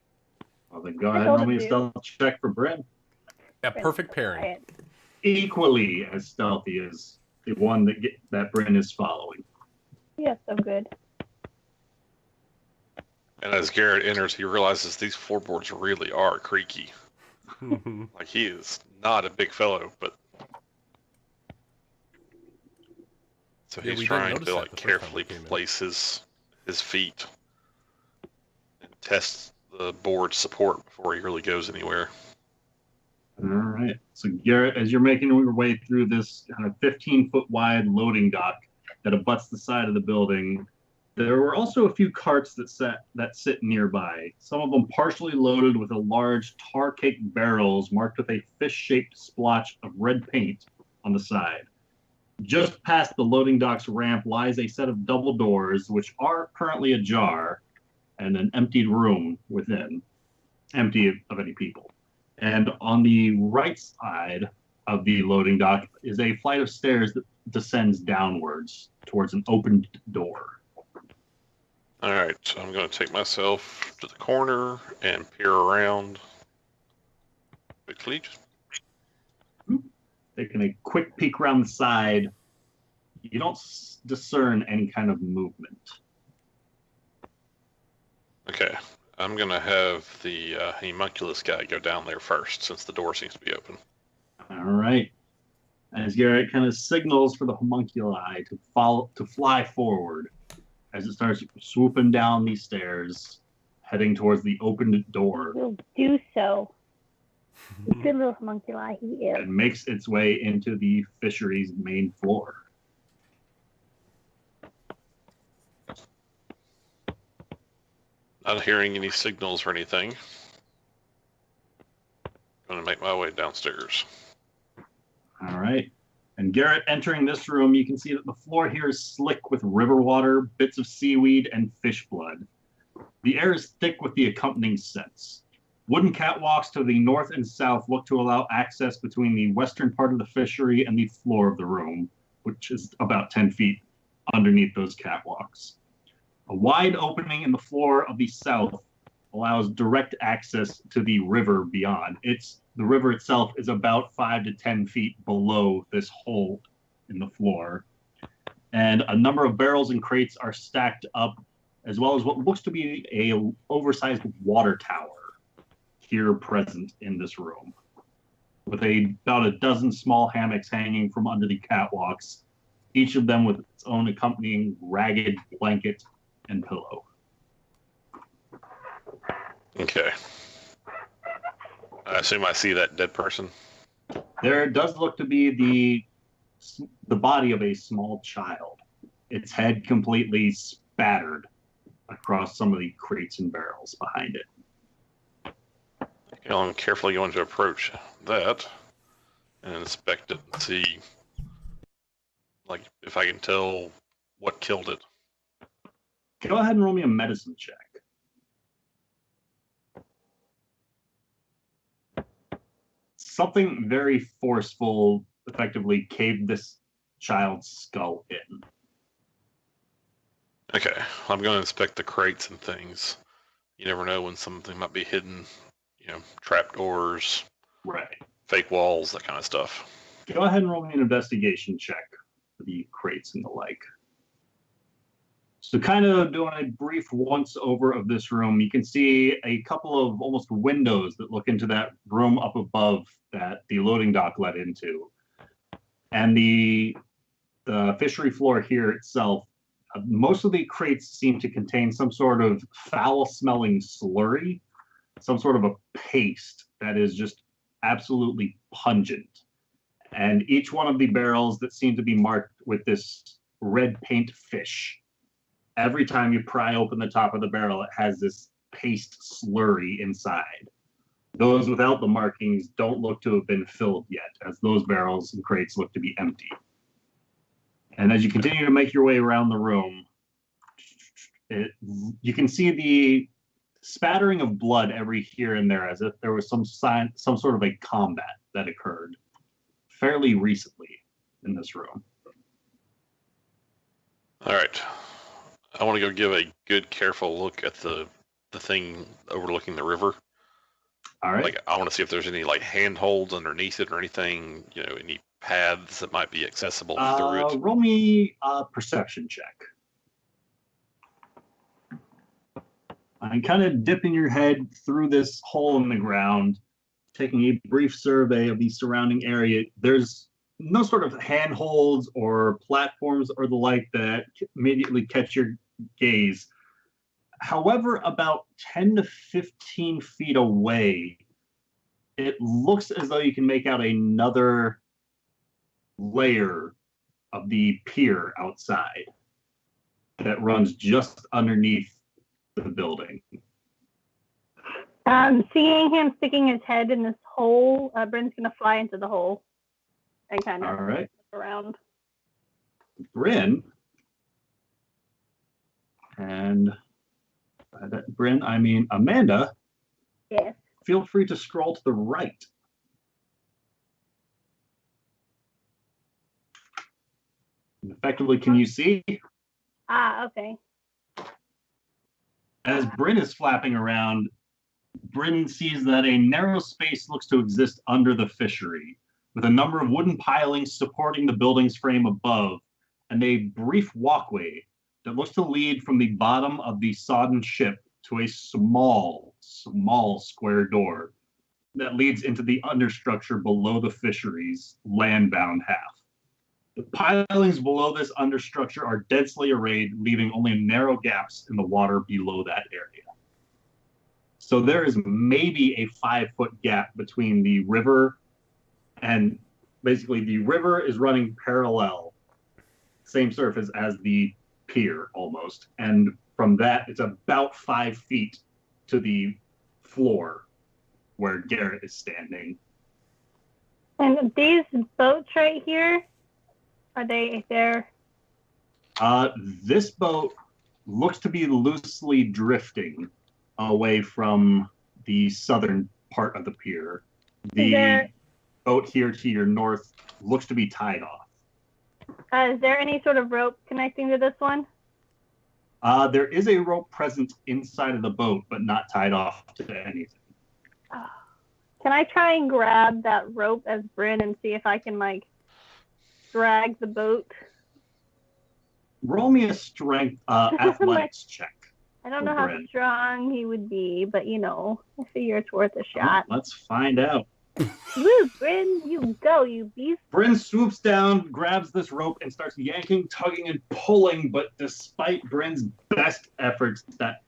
[SPEAKER 1] Well, then go ahead and roll me a stealth check for Bryn.
[SPEAKER 4] A perfect pairing.
[SPEAKER 3] Quiet.
[SPEAKER 1] Equally as stealthy as the one that Bryn is following.
[SPEAKER 3] Yeah, so good.
[SPEAKER 5] And as Garrett enters, he realizes these floorboards really are creaky. Like, he is not a big fellow, but... So
[SPEAKER 4] Yeah,
[SPEAKER 5] he's
[SPEAKER 4] we didn't
[SPEAKER 5] trying
[SPEAKER 4] notice
[SPEAKER 5] to,
[SPEAKER 4] that
[SPEAKER 5] like,
[SPEAKER 4] the first time we
[SPEAKER 5] carefully
[SPEAKER 4] came in.
[SPEAKER 5] place his feet and test the board support before he really goes anywhere.
[SPEAKER 1] All right. So Garrett, as you're making your way through this kind of 15-foot wide loading dock that abuts the side of the building, there were also a few carts that sit nearby. Some of them partially loaded with a large tar-caked barrels marked with a fish-shaped splotch of red paint on the side. Just past the loading dock's ramp lies a set of double doors, which are currently ajar, and an emptied room within, empty of any people. And on the right side of the loading dock is a flight of stairs that descends downwards towards an opened door.
[SPEAKER 5] All right, so I'm going to take myself to the corner and peer around quickly.
[SPEAKER 1] Taking a quick peek around the side, you don't discern any kind of movement.
[SPEAKER 5] Okay, I'm going to have the homunculus guy go down there first, since the door seems to be open.
[SPEAKER 1] All right. As Garrett kind of signals for the homunculi to fly forward, as it starts swooping down these stairs, heading towards the opened door.
[SPEAKER 3] We'll do so. Good little homunculi he is.
[SPEAKER 1] And makes its way into the fishery's main floor.
[SPEAKER 5] Not hearing any signals or anything. Going to make my way downstairs.
[SPEAKER 1] All right. And Garrett entering this room, you can see that the floor here is slick with river water, bits of seaweed, and fish blood. The air is thick with the accompanying scents. Wooden catwalks to the north and south look to allow access between the western part of the fishery and the floor of the room, which is about 10 feet underneath those catwalks. A wide opening in the floor of the south allows direct access to the river beyond. The river itself is about 5 to 10 feet below this hole in the floor. And a number of barrels and crates are stacked up, as well as what looks to be a oversized water tower here present in this room, with about a dozen small hammocks hanging from under the catwalks, each of them with its own accompanying ragged blanket and pillow.
[SPEAKER 5] Okay. I assume I see that dead person.
[SPEAKER 1] There does look to be the body of a small child, its head completely spattered across some of the crates and barrels behind it.
[SPEAKER 5] Okay, I'm carefully going to approach that and inspect it and see, like, if I can tell what killed it.
[SPEAKER 1] Go ahead and roll me a medicine check. Something very forceful effectively caved this child's skull in.
[SPEAKER 5] Okay, I'm going to inspect the crates and things. You never know when something might be hidden, trapdoors,
[SPEAKER 1] Right.
[SPEAKER 5] fake walls, that kind of stuff.
[SPEAKER 1] Go ahead and roll me an investigation check for the crates and the like. So kind of doing a brief once over of this room, you can see a couple of almost windows that look into that room up above that the loading dock led into. And the fishery floor here itself, most of the crates seem to contain some sort of foul-smelling slurry, some sort of a paste that is just absolutely pungent. And each one of the barrels that seem to be marked with this red paint fish, every time you pry open the top of the barrel, it has this paste slurry inside. Those without the markings don't look to have been filled yet, as those barrels and crates look to be empty. And as you continue to make your way around the room, you can see the spattering of blood every here and there, as if there was some sort of a combat that occurred fairly recently in this room.
[SPEAKER 5] All right. I want to go give a good, careful look at the thing overlooking the river.
[SPEAKER 1] All right.
[SPEAKER 5] Like, I want to see if there's any handholds underneath it or anything, any paths that might be accessible through it.
[SPEAKER 1] Roll me a perception check. and kind of dipping your head through this hole in the ground, taking a brief survey of the surrounding area. There's no sort of handholds or platforms or the like that immediately catch your gaze. However, about 10 to 15 feet away, it looks as though you can make out another layer of the pier outside that runs just underneath the building.
[SPEAKER 3] Seeing him sticking his head in this hole, Bryn's gonna fly into the hole and kind of
[SPEAKER 1] All right.
[SPEAKER 3] look around.
[SPEAKER 1] Bryn, and by that Bryn, I mean Amanda.
[SPEAKER 3] Yes.
[SPEAKER 1] Feel free to scroll to the right. And effectively, can you see?
[SPEAKER 3] Okay.
[SPEAKER 1] As Bryn is flapping around, Bryn sees that a narrow space looks to exist under the fishery, with a number of wooden pilings supporting the building's frame above, and a brief walkway that looks to lead from the bottom of the sodden ship to a small square door that leads into the understructure below the fishery's land-bound half. The pilings below this understructure are densely arrayed, leaving only narrow gaps in the water below that area. So there is maybe a 5-foot gap between the river and basically the river is running parallel, same surface as the pier almost. And from that, it's about 5 feet to the floor where Garrett is standing.
[SPEAKER 3] And these boats right here, are they there?
[SPEAKER 1] This boat looks to be loosely drifting away from the southern part of the pier. The boat here to your north looks to be tied off.
[SPEAKER 3] Is there any sort of rope connecting to this one?
[SPEAKER 1] There is a rope present inside of the boat, but not tied off to anything.
[SPEAKER 3] Can I try and grab that rope as Bryn and see if I can, like, drag the boat?
[SPEAKER 1] Roll me a strength athletics check.
[SPEAKER 3] I don't know how strong he would be, but, you know, I figure it's worth a shot.
[SPEAKER 1] Let's find out.
[SPEAKER 3] Woo, Bryn, you go, you beast.
[SPEAKER 1] Bryn swoops down, grabs this rope, and starts yanking, tugging, and pulling, but despite Bryn's best efforts, that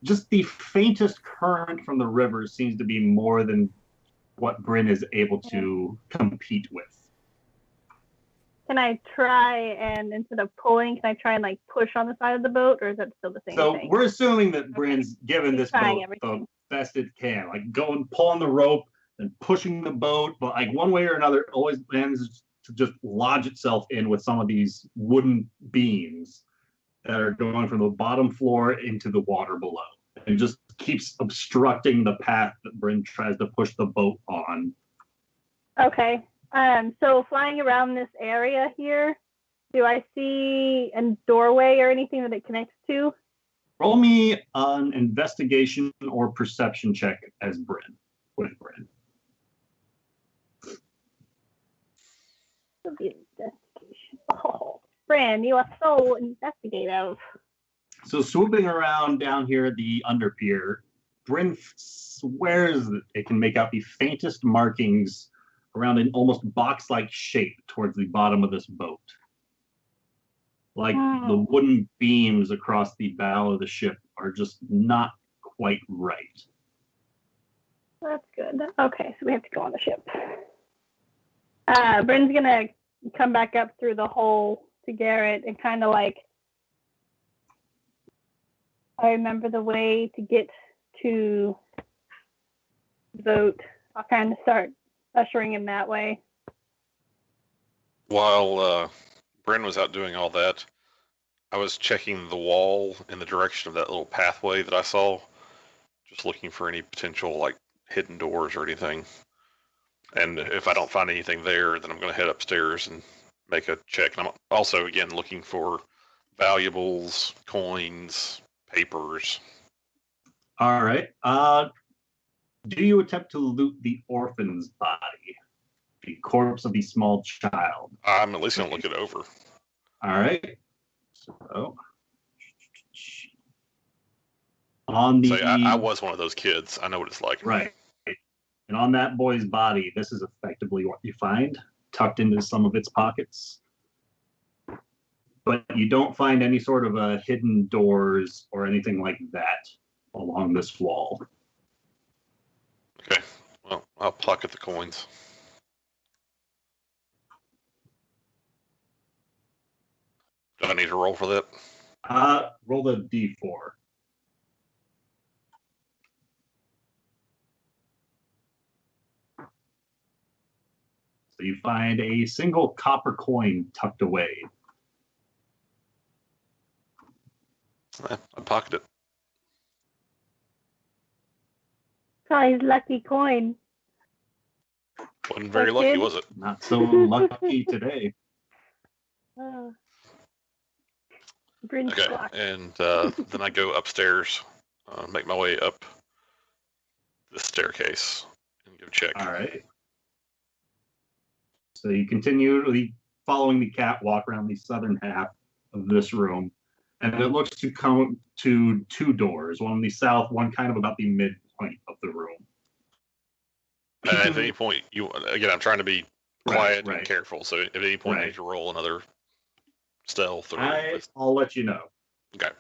[SPEAKER 1] just the faintest current from the river seems to be more than what Bryn is able to compete with.
[SPEAKER 3] Can I try and, instead of pulling, can I try and, like, push on the side of the boat, or is that still the same thing?
[SPEAKER 1] So we're assuming that Bryn's given this boat the best it can, like going, pulling the rope, and pushing the boat, but like one way or another, it always manages to just lodge itself in with some of these wooden beams that are going from the bottom floor into the water below. And just keeps obstructing the path that Bryn tries to push the boat on.
[SPEAKER 3] Okay. So flying around this area here, do I see a doorway or anything that it connects to?
[SPEAKER 1] Roll me an investigation or perception check as Bryn, with Bryn.
[SPEAKER 3] Oh, Bryn, you are so investigative.
[SPEAKER 1] So swooping around down here at the underpier, Bryn swears that it can make out the faintest markings around an almost box-like shape towards the bottom of this boat. Like the wooden beams across the bow of the ship are just not quite right.
[SPEAKER 3] That's good. Okay, so we have to go on the ship. Bryn's gonna come back up through the hole to Garrett and kind of like, I remember the way to get to the boat. I'll kind of start ushering him that way.
[SPEAKER 5] While Bryn was out doing all that, I was checking the wall in the direction of that little pathway that I saw, just looking for any potential like hidden doors or anything. And if I don't find anything there, then I'm going to head upstairs and make a check. And I'm also, again, looking for valuables, coins, papers.
[SPEAKER 1] All right. Do you attempt to loot the orphan's body? The corpse of the small child?
[SPEAKER 5] I'm at least going to look it over.
[SPEAKER 1] All right. So, On the
[SPEAKER 5] So I was one of those kids. I know what it's like.
[SPEAKER 1] right, and on that boy's body, this is effectively what you find tucked into some of its pockets. But you don't find any sort of hidden doors or anything like that along this wall.
[SPEAKER 5] Okay. Well, I'll pocket the coins. Do I need to roll for that?
[SPEAKER 1] Roll the d4. So you find a single copper coin tucked away.
[SPEAKER 5] I pocket it.
[SPEAKER 3] Probably his lucky coin.
[SPEAKER 5] Wasn't very
[SPEAKER 3] That's
[SPEAKER 5] lucky,
[SPEAKER 3] good.
[SPEAKER 5] was it?
[SPEAKER 1] Not so lucky today.
[SPEAKER 3] Oh. Bryn
[SPEAKER 5] Okay.
[SPEAKER 3] Squawk.
[SPEAKER 5] And then I go upstairs, make my way up the staircase, and go check.
[SPEAKER 1] All right. So you continue following the catwalk around the southern half of this room, and it looks to come to two doors, one on the south, one kind of about the midpoint of the room.
[SPEAKER 5] At any point, I'm trying to be quiet
[SPEAKER 1] Right.
[SPEAKER 5] and careful, so at any point I
[SPEAKER 1] Right.
[SPEAKER 5] need to roll another stealth or
[SPEAKER 1] I'll let you know.
[SPEAKER 5] Okay.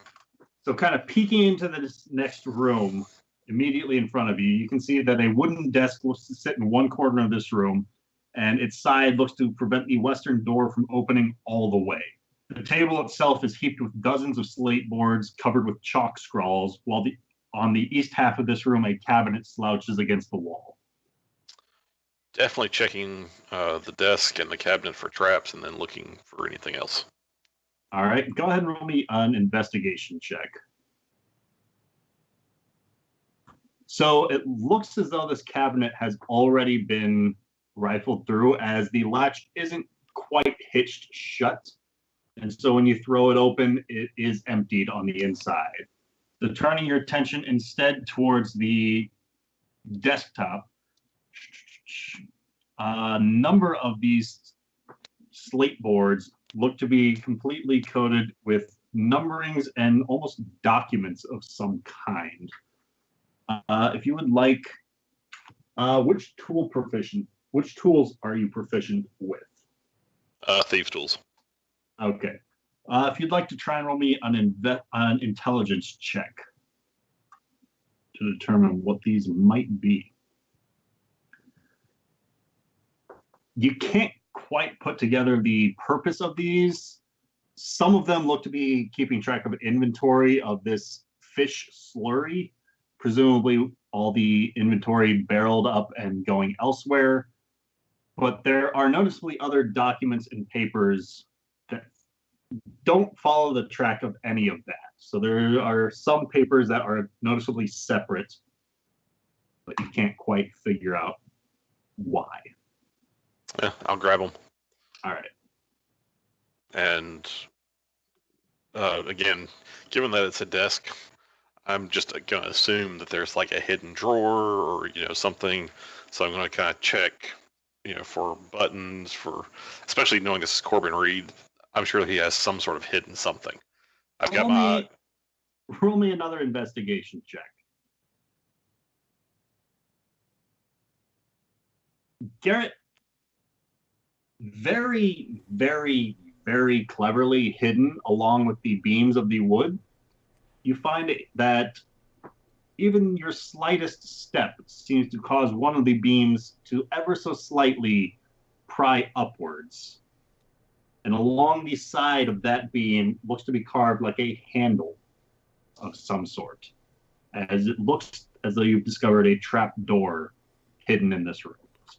[SPEAKER 1] So kind of peeking into this next room, immediately in front of you, you can see that a wooden desk looks to sit in one corner of this room, and its side looks to prevent the western door from opening all the way. The table itself is heaped with dozens of slate boards covered with chalk scrawls, while on the east half of this room, a cabinet slouches against the wall.
[SPEAKER 5] Definitely checking the desk and the cabinet for traps, and then looking for anything else.
[SPEAKER 1] All right, go ahead and roll me an investigation check. So it looks as though this cabinet has already been rifled through, as the latch isn't quite hitched shut. And so when you throw it open, it is emptied on the inside. So turning your attention instead towards the desktop, a number of these slate boards look to be completely coated with numberings and almost documents of some kind. If you would like, which tools are you proficient with?
[SPEAKER 5] Thieves' tools.
[SPEAKER 1] Okay. If you'd like to try and roll me an intelligence check to determine what these might be. You can't quite put together the purpose of these. Some of them look to be keeping track of an inventory of this fish slurry, presumably all the inventory barreled up and going elsewhere. But there are noticeably other documents and papers that don't follow the track of any of that. So there are some papers that are noticeably separate, but you can't quite figure out why.
[SPEAKER 5] Yeah, I'll grab them.
[SPEAKER 1] All right.
[SPEAKER 5] And again, given that it's a desk, I'm just going to assume that there's like a hidden drawer or something. So I'm going to kind of check, for buttons, especially knowing this is Corbin Reed. I'm sure he has some sort of hidden something. I've got
[SPEAKER 1] roll me another investigation check. Garrett, very, very, very cleverly hidden along with the beams of the wood, you find that even your slightest step seems to cause one of the beams to ever so slightly pry upwards. And along the side of that beam looks to be carved like a handle of some sort, as it looks as though you've discovered a trap door hidden in this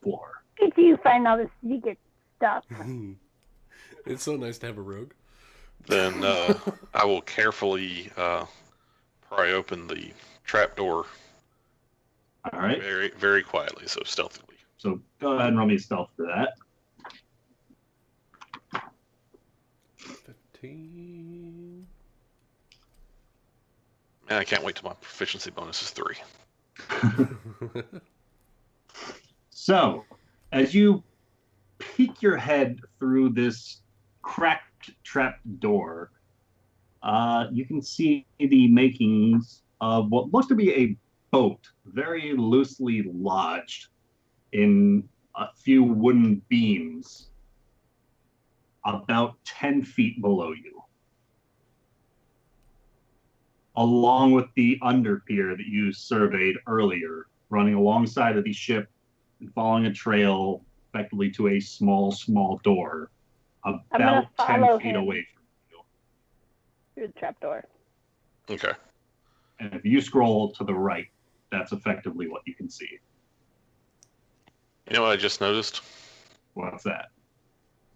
[SPEAKER 1] floor.
[SPEAKER 3] Did you find all this secret stuff?
[SPEAKER 4] It's so nice to have a rogue.
[SPEAKER 5] Then I will carefully pry open the trap door.
[SPEAKER 1] All right.
[SPEAKER 5] Very, very quietly, so stealthily.
[SPEAKER 1] So go ahead and roll me a stealth for that.
[SPEAKER 4] 15.
[SPEAKER 5] And I can't wait till my proficiency bonus is 3.
[SPEAKER 1] So, as you peek your head through this cracked trap door, you can see the makings of what looks to be a boat, very loosely lodged in a few wooden beams about 10 feet below you, along with the underpier that you surveyed earlier, running alongside of the ship and following a trail effectively to a small door about 10 feet away from you.
[SPEAKER 3] Through the trapdoor.
[SPEAKER 5] Okay.
[SPEAKER 1] And if you scroll to the right, that's effectively what you can see.
[SPEAKER 5] You know what I just noticed?
[SPEAKER 1] What's that?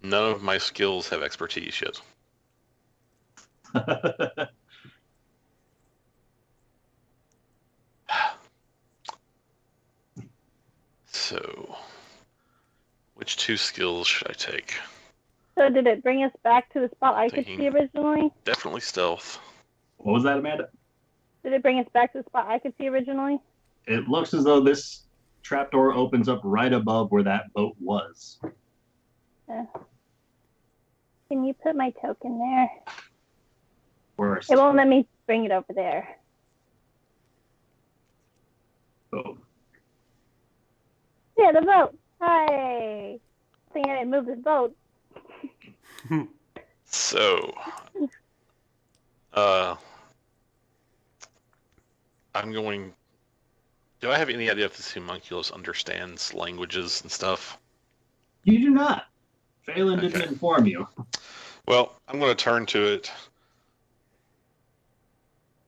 [SPEAKER 5] None of my skills have expertise yet. So, which 2 skills should I take?
[SPEAKER 3] So did it bring us back to the spot I could see originally?
[SPEAKER 5] Definitely stealth.
[SPEAKER 1] What was that, Amanda?
[SPEAKER 3] Did it bring us back to the spot I could see originally?
[SPEAKER 1] It looks as though this trapdoor opens up right above where that boat was.
[SPEAKER 3] Can you put my token there?
[SPEAKER 1] Worst.
[SPEAKER 3] It won't let me bring it over there.
[SPEAKER 1] Oh.
[SPEAKER 3] Yeah, the boat. Hi. I think I didn't move this boat.
[SPEAKER 5] So, I'm going. Do I have any idea if this homunculus understands languages and stuff?
[SPEAKER 1] You do not. Phelan didn't inform you.
[SPEAKER 5] Well, I'm going to turn to it.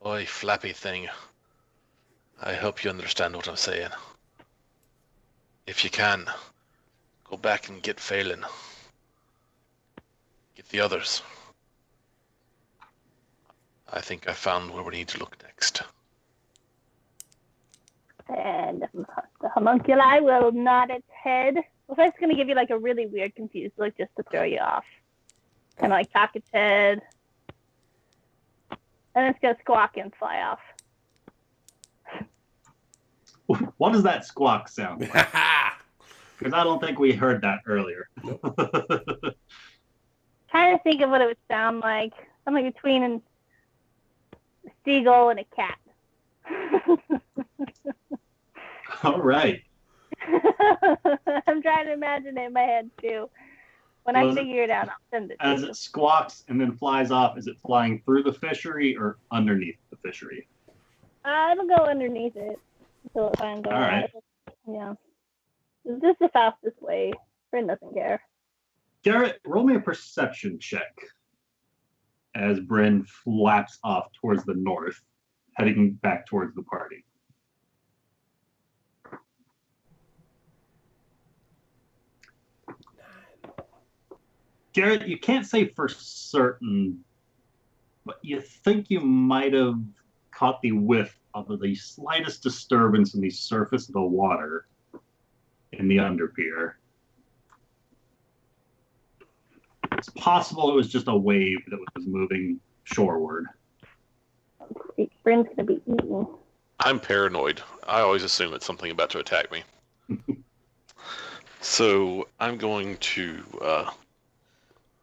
[SPEAKER 5] Oi, flappy thing. I hope you understand what I'm saying. If you can, go back and get Phelan. Get the others. I think I found where we need to look next.
[SPEAKER 3] And the homunculi will nod its head. Well, that's going to give you like a really weird, confused look just to throw you off. Kind of like cock its head. And it's going to squawk and fly off.
[SPEAKER 1] What does that squawk sound like? Because I don't think we heard that earlier.
[SPEAKER 4] Nope.
[SPEAKER 3] Trying to think of what it would sound like. Something between a seagull and a cat.
[SPEAKER 1] All right.
[SPEAKER 3] I'm trying to imagine it in my head too. When I figure it out, I'll send it to you.
[SPEAKER 1] As it squawks and then flies off, is it flying through the fishery or underneath the fishery?
[SPEAKER 3] It'll go underneath it until it finds out.
[SPEAKER 1] All right.
[SPEAKER 3] Yeah. This is the fastest way. Bryn doesn't care.
[SPEAKER 1] Garrett, roll me a perception check as Bryn flaps off towards the north, heading back towards the party. Garrett, you can't say for certain, but you think you might have caught the whiff of the slightest disturbance in the surface of the water in the underpier. It's possible it was just a wave that was moving shoreward.
[SPEAKER 3] Bryn's going to be eaten.
[SPEAKER 5] I'm paranoid. I always assume it's something about to attack me. So I'm going to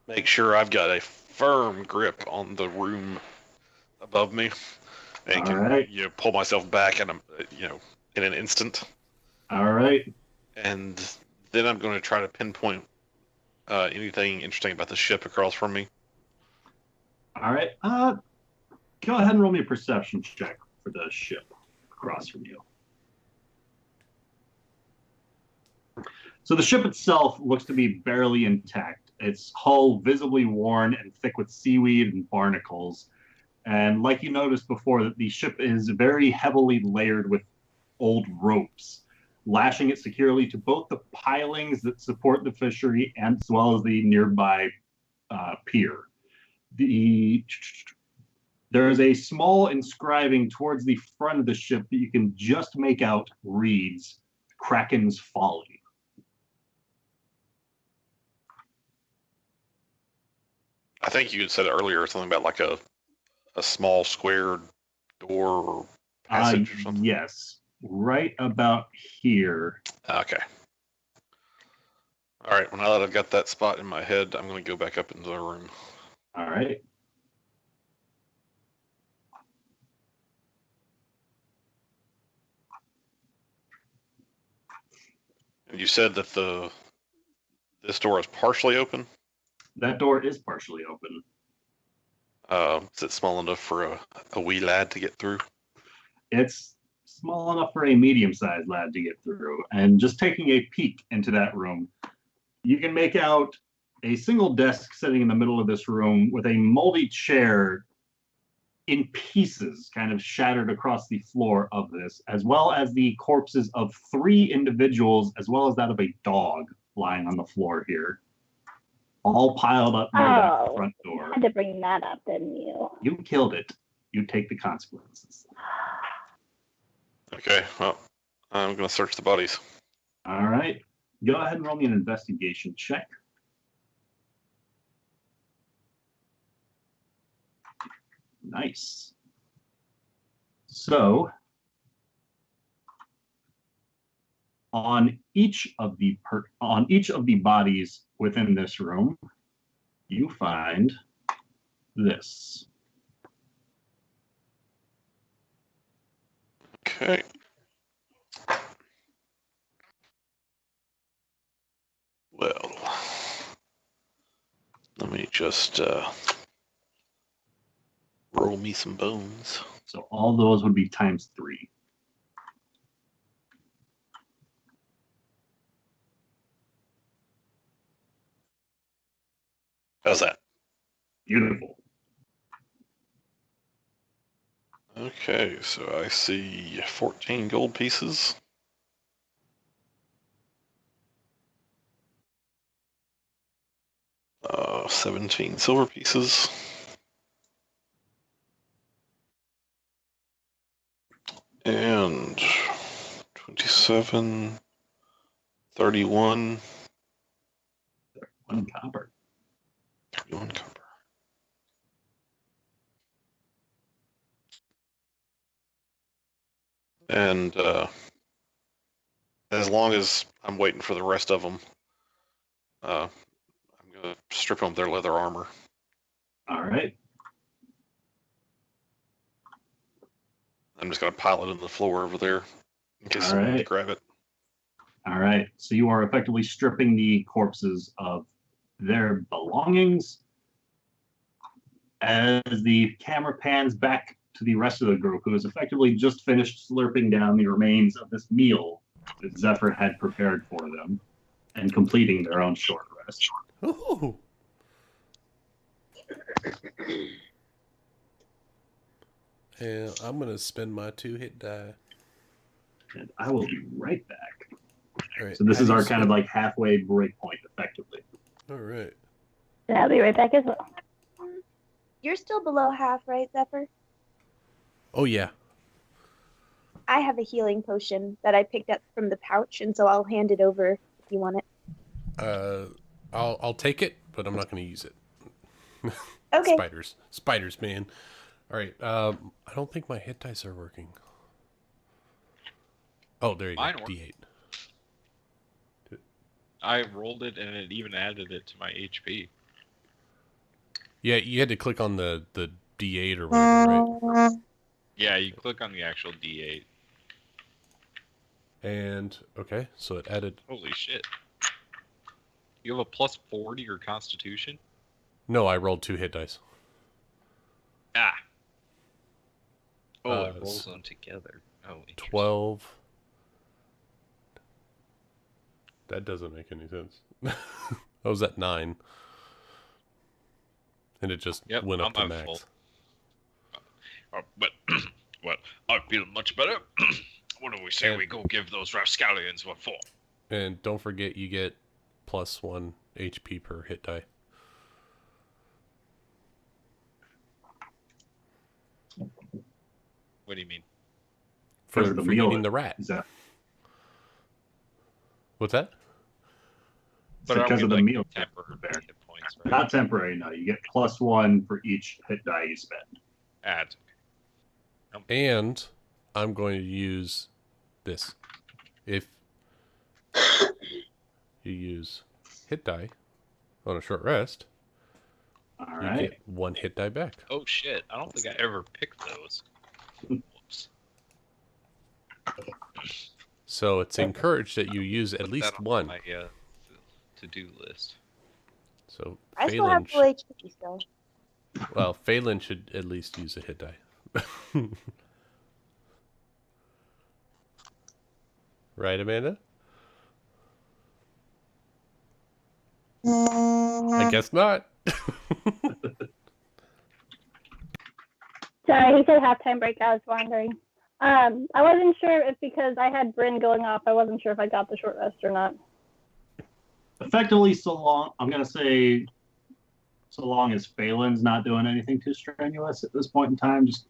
[SPEAKER 5] make sure I've got a firm grip on the room above me, and can pull myself back in in an instant.
[SPEAKER 1] All right.
[SPEAKER 5] And then I'm going to try to pinpoint anything interesting about the ship across from me.
[SPEAKER 1] All right. Go ahead and roll me a perception check for the ship across from you. So the ship itself looks to be barely intact. Its hull visibly worn and thick with seaweed and barnacles. And like you noticed before, the ship is very heavily layered with old ropes, lashing it securely to both the pilings that support the fishery and as well as the nearby pier. There is a small inscribing towards the front of the ship that you can just make out reads, "Kraken's Folly."
[SPEAKER 5] I think you said earlier something about like a small square door or passage or something.
[SPEAKER 1] Yes, right about here.
[SPEAKER 5] Okay. All right. Well, now that I've got that spot in my head, I'm going to go back up into the room.
[SPEAKER 1] All right.
[SPEAKER 5] And you said that this door is partially open?
[SPEAKER 1] That door is partially open.
[SPEAKER 5] Is it small enough for a wee lad to get through?
[SPEAKER 1] It's small enough for a medium-sized lad to get through. And just taking a peek into that room, you can make out a single desk sitting in the middle of this room with a moldy chair in pieces kind of shattered across the floor of this, as well as the corpses of 3 individuals, as well as that of a dog lying on the floor here, all piled up near that front door.
[SPEAKER 3] I had to bring that up, didn't you?
[SPEAKER 1] You killed it. You take the consequences.
[SPEAKER 5] Okay, well, I'm going to search the bodies.
[SPEAKER 1] All right. Go ahead and roll me an investigation check. Nice. So, on each of the bodies within this room, you find this.
[SPEAKER 5] Okay. Well, let me just roll me some bones.
[SPEAKER 1] So all those would be times 3.
[SPEAKER 5] How's that?
[SPEAKER 1] Beautiful.
[SPEAKER 5] Okay, so I see 14 gold pieces. Uh, 17 silver pieces. And 27, 31.
[SPEAKER 1] 1 copper.
[SPEAKER 5] 31 copper. And as long as I'm waiting for the rest of them, I'm going to strip them of their leather armor.
[SPEAKER 1] All right.
[SPEAKER 5] I'm just going to pile it on the floor over there in case
[SPEAKER 1] All
[SPEAKER 5] someone
[SPEAKER 1] right.
[SPEAKER 5] grab it.
[SPEAKER 1] All right. So you are effectively stripping the corpses of their belongings. As the camera pans back to the rest of the group, who has effectively just finished slurping down the remains of this meal that Zephyr had prepared for them and completing their own short rest.
[SPEAKER 4] Ooh. And I'm going to spend my 2 hit die.
[SPEAKER 1] And I will be right back.
[SPEAKER 4] All right.
[SPEAKER 1] So this
[SPEAKER 4] how
[SPEAKER 1] is
[SPEAKER 4] do you
[SPEAKER 1] our kind of
[SPEAKER 4] spend-
[SPEAKER 1] like halfway break point, effectively.
[SPEAKER 4] All right.
[SPEAKER 3] And I'll be right back as well.
[SPEAKER 2] You're still below half, right, Zephyr?
[SPEAKER 4] Oh, yeah.
[SPEAKER 2] I have a healing potion that I picked up from the pouch, and so I'll hand it over if you want it.
[SPEAKER 4] I'll take it, but I'm not going to use it.
[SPEAKER 2] Okay.
[SPEAKER 4] Spiders, man. All right. I don't think my hit dice are working. Oh, there you
[SPEAKER 6] Mine
[SPEAKER 4] go.
[SPEAKER 6] work.
[SPEAKER 4] D8.
[SPEAKER 6] I rolled it and it even added it to my HP.
[SPEAKER 4] Yeah, you had to click on the D8 or whatever, right?
[SPEAKER 6] Yeah, you click on the actual D8.
[SPEAKER 4] And okay, so it added.
[SPEAKER 6] Holy shit. You have a +4 to your constitution?
[SPEAKER 4] No, I rolled 2 hit dice.
[SPEAKER 6] Ah. Oh,
[SPEAKER 4] Uh,
[SPEAKER 6] it rolls them together. Oh, interesting.
[SPEAKER 4] 12. That doesn't make any sense. I was at 9. And it just
[SPEAKER 6] Yep,
[SPEAKER 4] went up to
[SPEAKER 6] I'm at
[SPEAKER 4] max.
[SPEAKER 6] full. But, well, I feel much better. What do we say we go give those rascallions what for?
[SPEAKER 4] And don't forget you get +1 HP per hit die.
[SPEAKER 6] What do you mean?
[SPEAKER 4] For
[SPEAKER 1] Because of the meal
[SPEAKER 4] eating the rat.
[SPEAKER 1] Is that
[SPEAKER 4] What's that?
[SPEAKER 6] But aren't
[SPEAKER 1] because
[SPEAKER 6] we,
[SPEAKER 1] of the
[SPEAKER 6] like,
[SPEAKER 1] meal
[SPEAKER 6] temporary
[SPEAKER 1] there?
[SPEAKER 6] hit points, right?
[SPEAKER 1] Not temporary, no. You get +1 for each hit die you spend.
[SPEAKER 6] Add.
[SPEAKER 4] And I'm going to use this. If you use hit die on a short rest,
[SPEAKER 1] All
[SPEAKER 4] you
[SPEAKER 1] right.
[SPEAKER 4] get 1 hit die back.
[SPEAKER 6] Oh shit, I don't think I ever picked those. Whoops.
[SPEAKER 4] So it's encouraged that you use at
[SPEAKER 6] Put
[SPEAKER 4] least
[SPEAKER 6] that on
[SPEAKER 4] one.
[SPEAKER 6] My to-do list.
[SPEAKER 4] So
[SPEAKER 2] I still have full HP still.
[SPEAKER 4] well, Phelan should at least use a hit die. Right, Amanda? I guess not.
[SPEAKER 3] Sorry, he said halftime break. I was wondering. I wasn't sure if because I had Bryn going off, I wasn't sure if I got the short rest or not.
[SPEAKER 1] Effectively, I'm going to say, so long as Phelan's not doing anything too strenuous at this point in time, just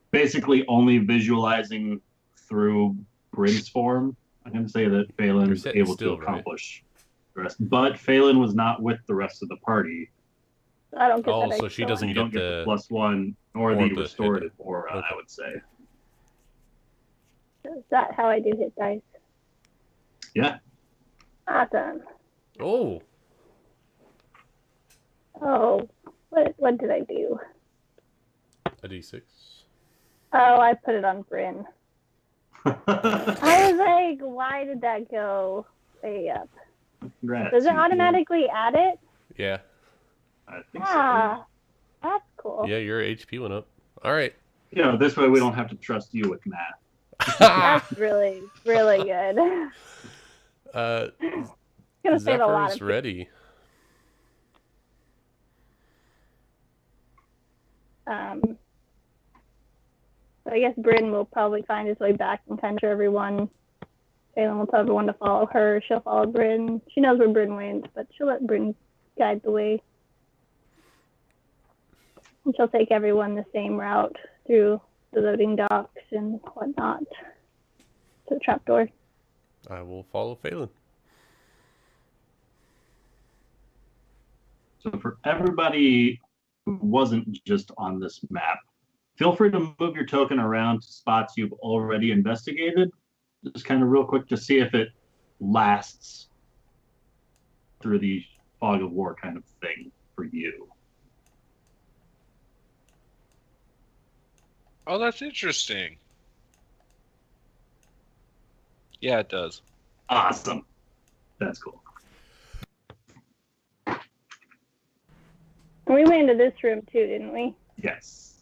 [SPEAKER 1] basically only visualizing through Bryn's form, I'm going to say that Phelan is able to accomplish the rest. But Phelan was not with the rest of the party.
[SPEAKER 3] I don't get that.
[SPEAKER 4] Oh, so she doesn't
[SPEAKER 1] get the +1 or the restorative aura, I would say.
[SPEAKER 3] Is that how I do hit dice?
[SPEAKER 1] Yeah.
[SPEAKER 3] Awesome.
[SPEAKER 4] Oh.
[SPEAKER 3] Oh, what did I do?
[SPEAKER 4] A d6.
[SPEAKER 3] Oh, I put it on Bryn. I was like, why did that go way up?
[SPEAKER 1] Congrats,
[SPEAKER 3] Does it automatically add it?
[SPEAKER 4] Yeah.
[SPEAKER 1] I think so.
[SPEAKER 3] That's cool.
[SPEAKER 4] Yeah, your HP went up. All right.
[SPEAKER 1] You know, this way we don't have to trust you with math.
[SPEAKER 3] That's really, really good. Gonna save a lot
[SPEAKER 4] Zephyr's
[SPEAKER 3] of
[SPEAKER 4] ready.
[SPEAKER 3] So I guess Bryn will probably find his way back and kind of show everyone. Phelan will tell everyone to follow her. She'll follow Bryn. She knows where Bryn went, but she'll let Bryn guide the way. And she'll take everyone the same route through the loading docks and whatnot to the trapdoor.
[SPEAKER 4] I will follow Phelan.
[SPEAKER 1] So for everybody who wasn't just on this map, feel free to move your token around to spots you've already investigated. Just kind of real quick to see if it lasts through the fog of war kind of thing for you.
[SPEAKER 6] Oh, that's interesting. Yeah, it does.
[SPEAKER 1] Awesome. That's cool.
[SPEAKER 3] We went into this room too, didn't we?
[SPEAKER 1] Yes.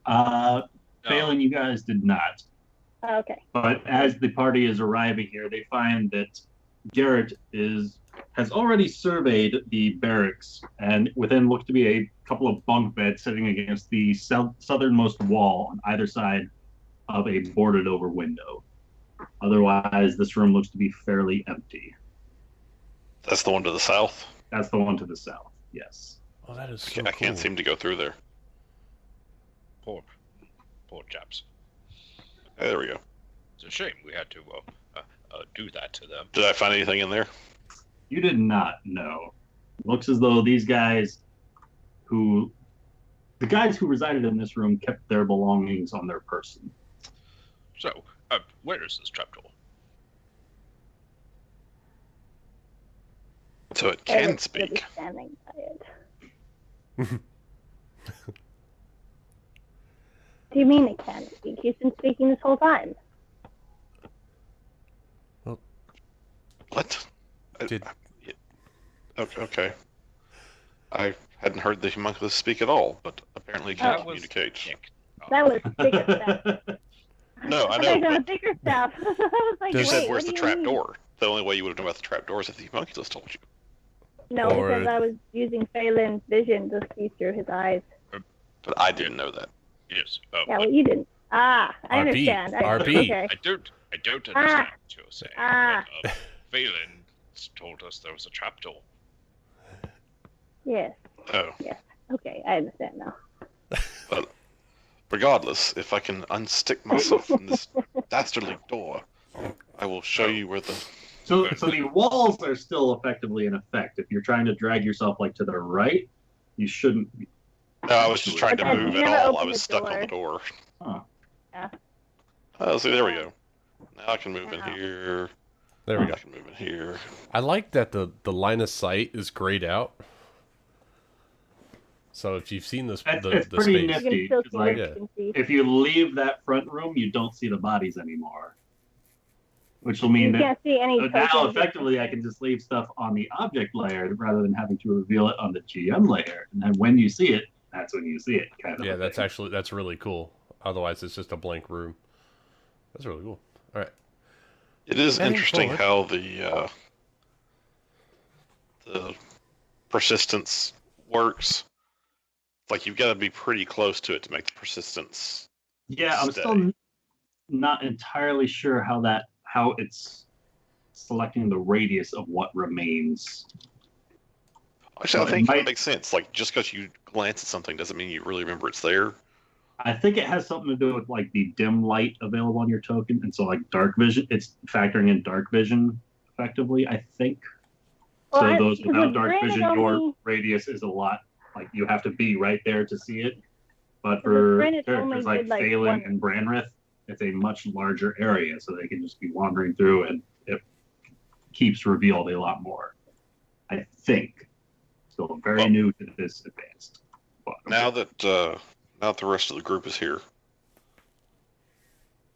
[SPEAKER 1] Phelan, you guys did not.
[SPEAKER 3] Oh, okay.
[SPEAKER 1] But as the party is arriving here, they find that Garrett has already surveyed the barracks, and within looks to be a couple of bunk beds sitting against the southernmost wall on either side of a boarded over window. Otherwise, this room looks to be fairly empty.
[SPEAKER 5] That's the one to the south?
[SPEAKER 1] That's the one to the south, yes.
[SPEAKER 4] Oh, that is so
[SPEAKER 5] I can't seem to go through there.
[SPEAKER 6] Poor chaps.
[SPEAKER 5] Hey, there we go.
[SPEAKER 6] It's a shame we had to do that to them.
[SPEAKER 5] Did I find anything in there?
[SPEAKER 1] You did not know. Looks as though the guys who resided in this room kept their belongings on their person.
[SPEAKER 6] So, where is this trapdoor?
[SPEAKER 5] So it can speak.
[SPEAKER 3] Standing by it. Do you mean it can speak? He's been speaking this whole time.
[SPEAKER 5] What? Okay. I hadn't heard the homunculus speak at all, but apparently can't communicate.
[SPEAKER 3] That was bigger stuff.
[SPEAKER 5] No, I
[SPEAKER 3] know.
[SPEAKER 5] know.
[SPEAKER 3] Bigger stuff. I was like,
[SPEAKER 5] You said,
[SPEAKER 3] wait,
[SPEAKER 5] where's
[SPEAKER 3] what
[SPEAKER 5] the
[SPEAKER 3] do you
[SPEAKER 5] trap
[SPEAKER 3] mean?
[SPEAKER 5] door? The only way you would have known about the trap door is if the homunculus told you.
[SPEAKER 3] No, because I was using Phelan's vision to see through his eyes.
[SPEAKER 5] But I didn't know that.
[SPEAKER 6] Yes.
[SPEAKER 3] Yeah, well, you didn't. I
[SPEAKER 4] RP.
[SPEAKER 3] understand.
[SPEAKER 4] RP.
[SPEAKER 3] Okay.
[SPEAKER 6] I don't understand what you're saying. But, Phelan told us there was a trapdoor.
[SPEAKER 3] Yes.
[SPEAKER 5] Oh.
[SPEAKER 3] Yes. Okay, I understand now.
[SPEAKER 5] Well, regardless, if I can unstick myself from this dastardly door, I will show you where the...
[SPEAKER 1] So the walls are still effectively in effect. If you're trying to drag yourself like to the right, you shouldn't be.
[SPEAKER 5] No, I was just trying to
[SPEAKER 3] Okay,
[SPEAKER 5] move
[SPEAKER 3] you
[SPEAKER 5] at
[SPEAKER 3] never
[SPEAKER 5] all. I
[SPEAKER 3] opened
[SPEAKER 5] was
[SPEAKER 3] the
[SPEAKER 5] stuck on
[SPEAKER 3] door.
[SPEAKER 5] the door.
[SPEAKER 1] Huh.
[SPEAKER 3] Yeah.
[SPEAKER 5] Oh, see, there we go. Now I can move in
[SPEAKER 3] Wow.
[SPEAKER 5] here.
[SPEAKER 4] There we
[SPEAKER 5] I
[SPEAKER 4] go.
[SPEAKER 5] can move in here.
[SPEAKER 4] I like that the line of sight is grayed out. So if you've seen this,
[SPEAKER 1] It's
[SPEAKER 4] the
[SPEAKER 1] pretty
[SPEAKER 4] space,
[SPEAKER 1] nifty.
[SPEAKER 3] You can still
[SPEAKER 1] It's
[SPEAKER 3] see
[SPEAKER 1] like
[SPEAKER 3] what you can see.
[SPEAKER 1] if you leave that front room, you don't see the bodies anymore. which will mean
[SPEAKER 3] You
[SPEAKER 1] that
[SPEAKER 3] can't see any
[SPEAKER 1] now
[SPEAKER 3] tokens.
[SPEAKER 1] effectively I can just leave stuff on the object layer rather than having to reveal it on the GM layer. And then when you see it, that's when you see it, kind of.
[SPEAKER 4] Yeah, that's really cool. Otherwise, it's just a blank room. That's really cool. All right.
[SPEAKER 5] It is
[SPEAKER 4] Heading
[SPEAKER 5] interesting
[SPEAKER 4] forward.
[SPEAKER 5] how the persistence works. Like you've got to be pretty close to it to make the persistence.
[SPEAKER 1] Yeah, I'm
[SPEAKER 5] stay.
[SPEAKER 1] still not entirely sure how it's selecting the radius of what remains.
[SPEAKER 5] Actually,
[SPEAKER 1] So
[SPEAKER 5] I think
[SPEAKER 1] it
[SPEAKER 5] that makes sense. Like just because you glance at something doesn't mean you really remember it's there.
[SPEAKER 1] I think it has something to do with like the dim light available on your token, and so like dark vision. It's factoring in dark vision effectively, I think.
[SPEAKER 3] Well,
[SPEAKER 1] So those without
[SPEAKER 3] with
[SPEAKER 1] dark
[SPEAKER 3] granite
[SPEAKER 1] vision,
[SPEAKER 3] only-
[SPEAKER 1] your radius is a lot. Like you have to be right there to see it. But
[SPEAKER 3] With
[SPEAKER 1] for
[SPEAKER 3] granite
[SPEAKER 1] characters
[SPEAKER 3] only
[SPEAKER 1] like
[SPEAKER 3] did, like,
[SPEAKER 1] Phelan
[SPEAKER 3] one-
[SPEAKER 1] and Branrith, it's a much larger area, so they can just be wandering through, and it keeps revealed a lot more. I think. Still very new to this advanced. But,
[SPEAKER 5] Now that the rest of the group is here,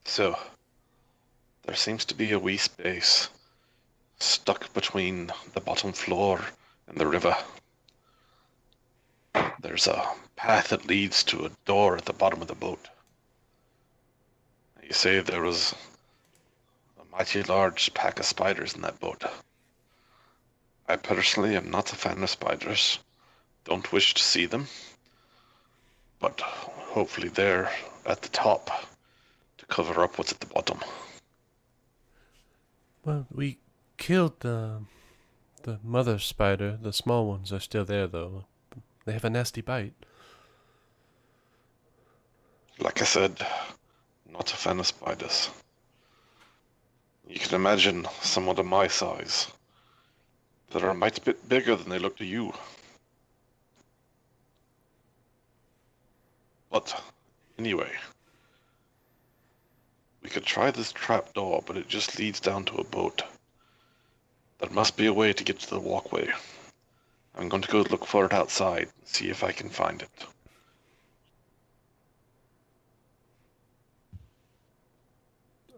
[SPEAKER 5] so there seems to be a wee space stuck between the bottom floor and the river. There's a path that leads to a door at the bottom of the boat. You say there was a mighty large pack of spiders in that boat. I personally am not a fan of spiders. Don't wish to see them. But hopefully they're at the top to cover up what's at the bottom.
[SPEAKER 4] Well, we killed the mother spider. The small ones are still there, though. They have a nasty bite.
[SPEAKER 5] Like I said, not a fan of spiders. You can imagine someone of my size that are a mighty bit bigger than they look to you. But anyway, we could try this trap door, but it just leads down to a boat. There must be a way to get to the walkway. I'm going to go look for it outside and see if I can find it.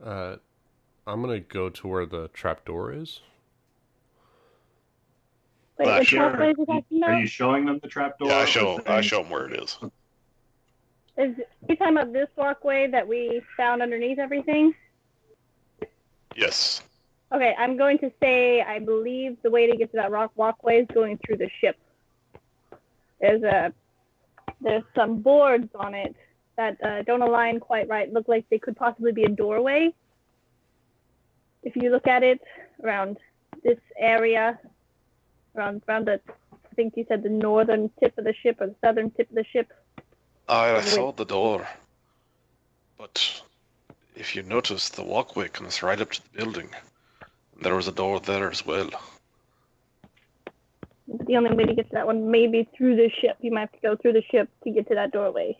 [SPEAKER 4] I'm gonna go to where the trapdoor is.
[SPEAKER 3] Wait, which
[SPEAKER 1] sure.
[SPEAKER 3] walkway is he talking
[SPEAKER 1] Are
[SPEAKER 3] about?
[SPEAKER 1] you showing them the trapdoor?
[SPEAKER 5] Yeah, I show them where it is.
[SPEAKER 3] Is you talking about this walkway that we found underneath everything?
[SPEAKER 5] Yes.
[SPEAKER 3] Okay, I'm going to say I believe the way to get to that rock walkway is going through the ship. There's some boards on it that don't align quite right. Look like they could possibly be a doorway. If you look at it around this area, around the, I think you said the northern tip of the ship or the southern tip of the ship.
[SPEAKER 5] I saw the door. But if you notice, the walkway comes right up to the building. There was a door there as well.
[SPEAKER 3] The only way to get to that one may be through the ship. You might have to go through the ship to get to that doorway,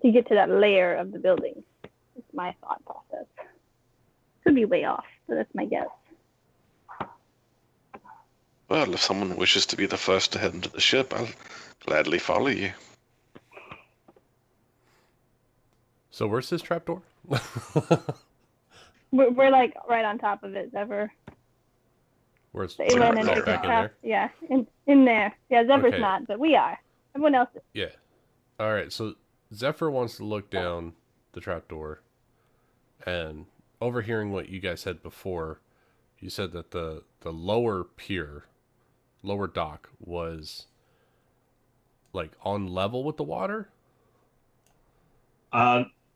[SPEAKER 3] to get to that layer of the building. That's my thought process. Could be way off, but that's my guess.
[SPEAKER 5] Well, if someone wishes to be the first to head into the ship, I'll gladly follow you.
[SPEAKER 4] So where's this trapdoor?
[SPEAKER 3] We're like right on top of it, Zephyr.
[SPEAKER 4] Where's
[SPEAKER 3] The alien and
[SPEAKER 5] there,
[SPEAKER 3] the
[SPEAKER 5] back
[SPEAKER 4] in there?
[SPEAKER 3] Yeah, in there. Yeah, Zephyr's
[SPEAKER 4] Okay.
[SPEAKER 3] not, but we are. Everyone else is.
[SPEAKER 4] Yeah. All right. So Zephyr wants to look down the trapdoor, and overhearing what you guys said before, you said that the lower pier, lower dock was like on level with the water.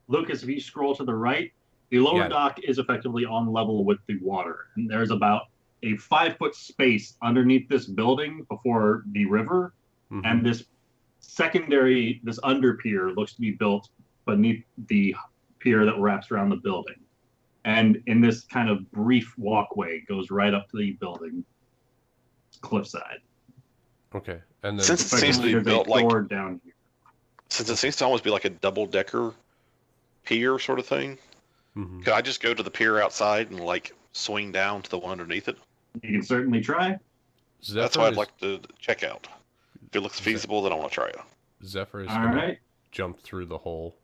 [SPEAKER 1] Lucas, if you scroll to the right, the lower
[SPEAKER 4] Yeah.
[SPEAKER 1] dock is effectively on level with the water, and there's about a 5-foot space underneath this building before the river,
[SPEAKER 4] Mhm.
[SPEAKER 1] and this under pier looks to be built beneath the pier that wraps around the building. And in this kind of brief walkway goes right up to the building cliffside.
[SPEAKER 4] Okay. And then
[SPEAKER 5] Since it seems to be
[SPEAKER 1] There's a
[SPEAKER 5] built like,
[SPEAKER 1] door down here.
[SPEAKER 5] since it seems to almost be like a double-decker pier sort of thing,
[SPEAKER 4] Mhm.
[SPEAKER 5] could I just go to the pier outside and like swing down to the one underneath it?
[SPEAKER 1] You can certainly try.
[SPEAKER 4] Zephyr
[SPEAKER 5] That's what I'd
[SPEAKER 4] is,
[SPEAKER 5] like to check out. If it looks feasible, then I want to try it.
[SPEAKER 4] Zephyr is
[SPEAKER 1] All
[SPEAKER 4] gonna
[SPEAKER 1] right.
[SPEAKER 4] jump through the hole.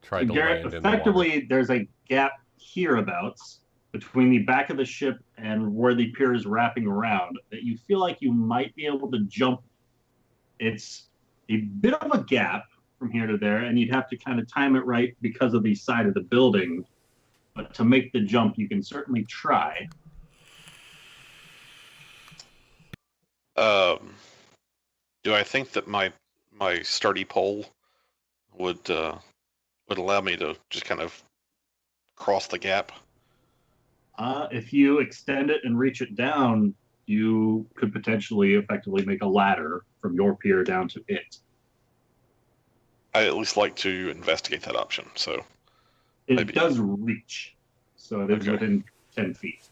[SPEAKER 4] Try to
[SPEAKER 1] Garrett,
[SPEAKER 4] land in the water.
[SPEAKER 1] effectively, there's a gap hereabouts between the back of the ship and where the pier is wrapping around that you feel like you might be able to jump. It's a bit of a gap from here to there, and you'd have to kind of time it right because of the side of the building. But to make the jump, you can certainly try.
[SPEAKER 5] Do I think that my sturdy pole would allow me to just kind of cross the gap?
[SPEAKER 1] If you extend it and reach it down, you could potentially effectively make a ladder from your pier down to it.
[SPEAKER 5] I at least like to investigate that option. So
[SPEAKER 1] it
[SPEAKER 5] maybe.
[SPEAKER 1] Does reach, so it is within 10 feet.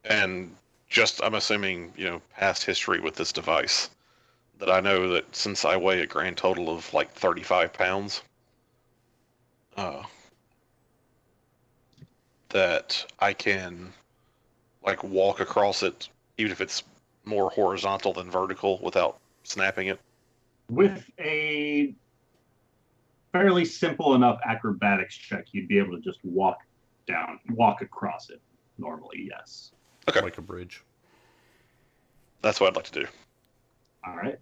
[SPEAKER 5] And just, I'm assuming, past history with this device, that I know that since I weigh a grand total of like 35 pounds, that I can like walk across it, even if it's more horizontal than vertical, without snapping it.
[SPEAKER 1] With a fairly simple enough acrobatics check, you'd be able to just walk across it normally, yes.
[SPEAKER 5] Okay.
[SPEAKER 4] Like a bridge.
[SPEAKER 5] That's what I'd like to do.
[SPEAKER 1] All right.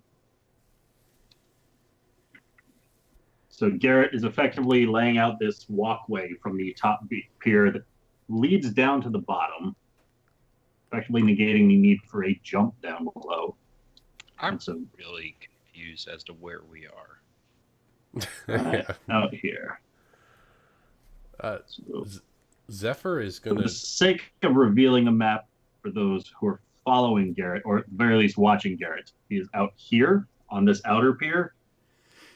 [SPEAKER 1] So Garrett is effectively laying out this walkway from the top pier that leads down to the bottom, effectively negating the need for a jump down below.
[SPEAKER 6] I'm really confused as to where we are.
[SPEAKER 1] Out here.
[SPEAKER 4] Zephyr is going
[SPEAKER 1] For
[SPEAKER 4] to...
[SPEAKER 1] the sake of revealing a map for those who are following Garrett, or at the very least watching Garrett, he is out here on this outer pier,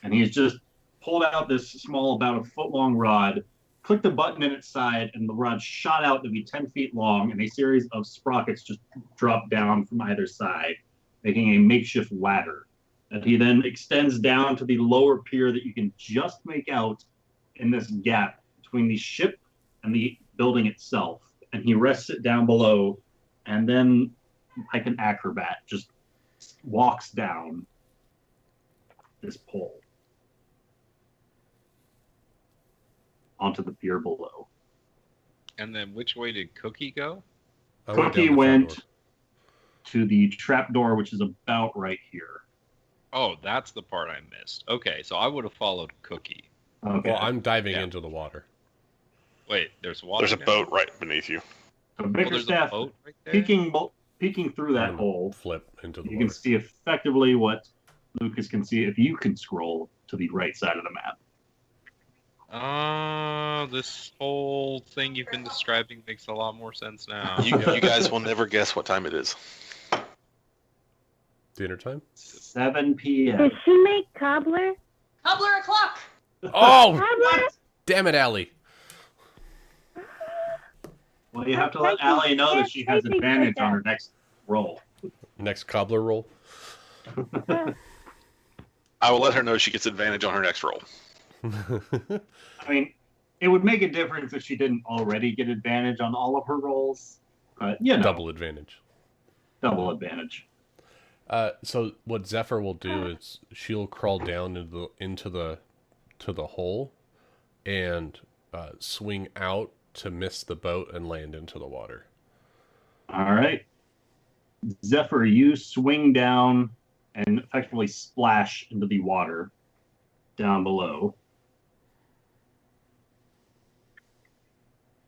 [SPEAKER 1] and he's just pulled out this small, about a foot-long rod, clicked the button in its side, and the rod shot out to be 10 feet long, and a series of sprockets just dropped down from either side, making a makeshift ladder that he then extends down to the lower pier that you can just make out in this gap between the ship and the building itself. And he rests it down below, and then, like an acrobat, just walks down this pole onto the pier below.
[SPEAKER 6] And then which way did Cookie go?
[SPEAKER 1] Cookie went to the trapdoor, which is about right here.
[SPEAKER 6] Oh, that's the part I missed. Okay, so I would have followed Cookie.
[SPEAKER 1] Okay.
[SPEAKER 4] Well, I'm diving into the water.
[SPEAKER 6] Wait, there's water.
[SPEAKER 5] There's a boat right beneath you.
[SPEAKER 1] So Bickerstaff,
[SPEAKER 6] right
[SPEAKER 1] peeking through that hole,
[SPEAKER 4] flip into the
[SPEAKER 1] you
[SPEAKER 4] water.
[SPEAKER 1] can see effectively what Lucas can see if you can scroll to the right side of the map.
[SPEAKER 6] This whole thing you've been describing makes a lot more sense now.
[SPEAKER 5] You guys will never guess what time it is.
[SPEAKER 4] Dinner time?
[SPEAKER 1] 7 p.m.
[SPEAKER 3] Did she make cobbler?
[SPEAKER 7] Cobbler o'clock.
[SPEAKER 4] Oh!
[SPEAKER 3] Cobbler?
[SPEAKER 4] Damn it, Allie.
[SPEAKER 1] Well, you have to let Allie know that she has advantage on her next roll.
[SPEAKER 4] Next cobbler roll?
[SPEAKER 5] I will let her know she gets advantage on her next roll.
[SPEAKER 1] I mean, it would make a difference if she didn't already get advantage on all of her rolls. But,
[SPEAKER 4] Double advantage.
[SPEAKER 1] Double advantage.
[SPEAKER 4] So what Zephyr will do is she'll crawl down into the hole and swing out to miss the boat and land into the water.
[SPEAKER 1] All right. Zephyr, you swing down and effectively splash into the water down below.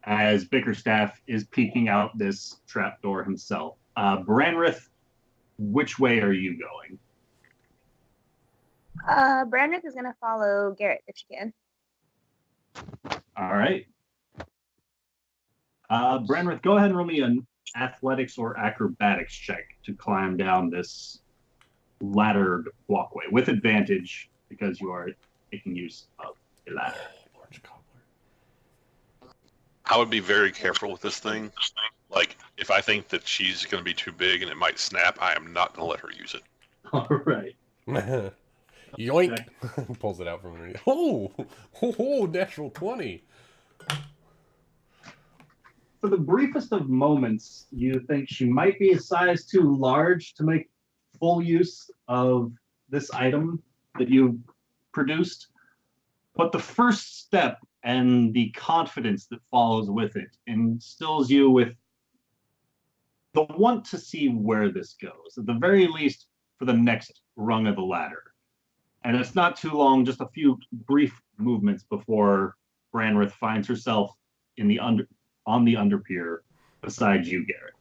[SPEAKER 1] As Bickerstaff is peeking out this trapdoor himself. Branrith, which way are you going?
[SPEAKER 2] Branrith is going to follow Garrett if she can.
[SPEAKER 1] All right. Branrith, go ahead and roll me an athletics or acrobatics check to climb down this laddered walkway with advantage because you are making use of a ladder.
[SPEAKER 4] Orange cobbler.
[SPEAKER 5] I would be very careful with this thing. Like, if I think that she's going to be too big and it might snap, I am not going to let her use it.
[SPEAKER 1] All right.
[SPEAKER 4] Yoink! Pulls it out from underneath. Oh, natural 20.
[SPEAKER 1] For the briefest of moments, you think she might be a size too large to make full use of this item that you've produced. But the first step and the confidence that follows with it instills you with the want to see where this goes, at the very least for the next rung of the ladder. And it's not too long, just a few brief movements before Branrith finds herself on the underpier beside you, Garrett.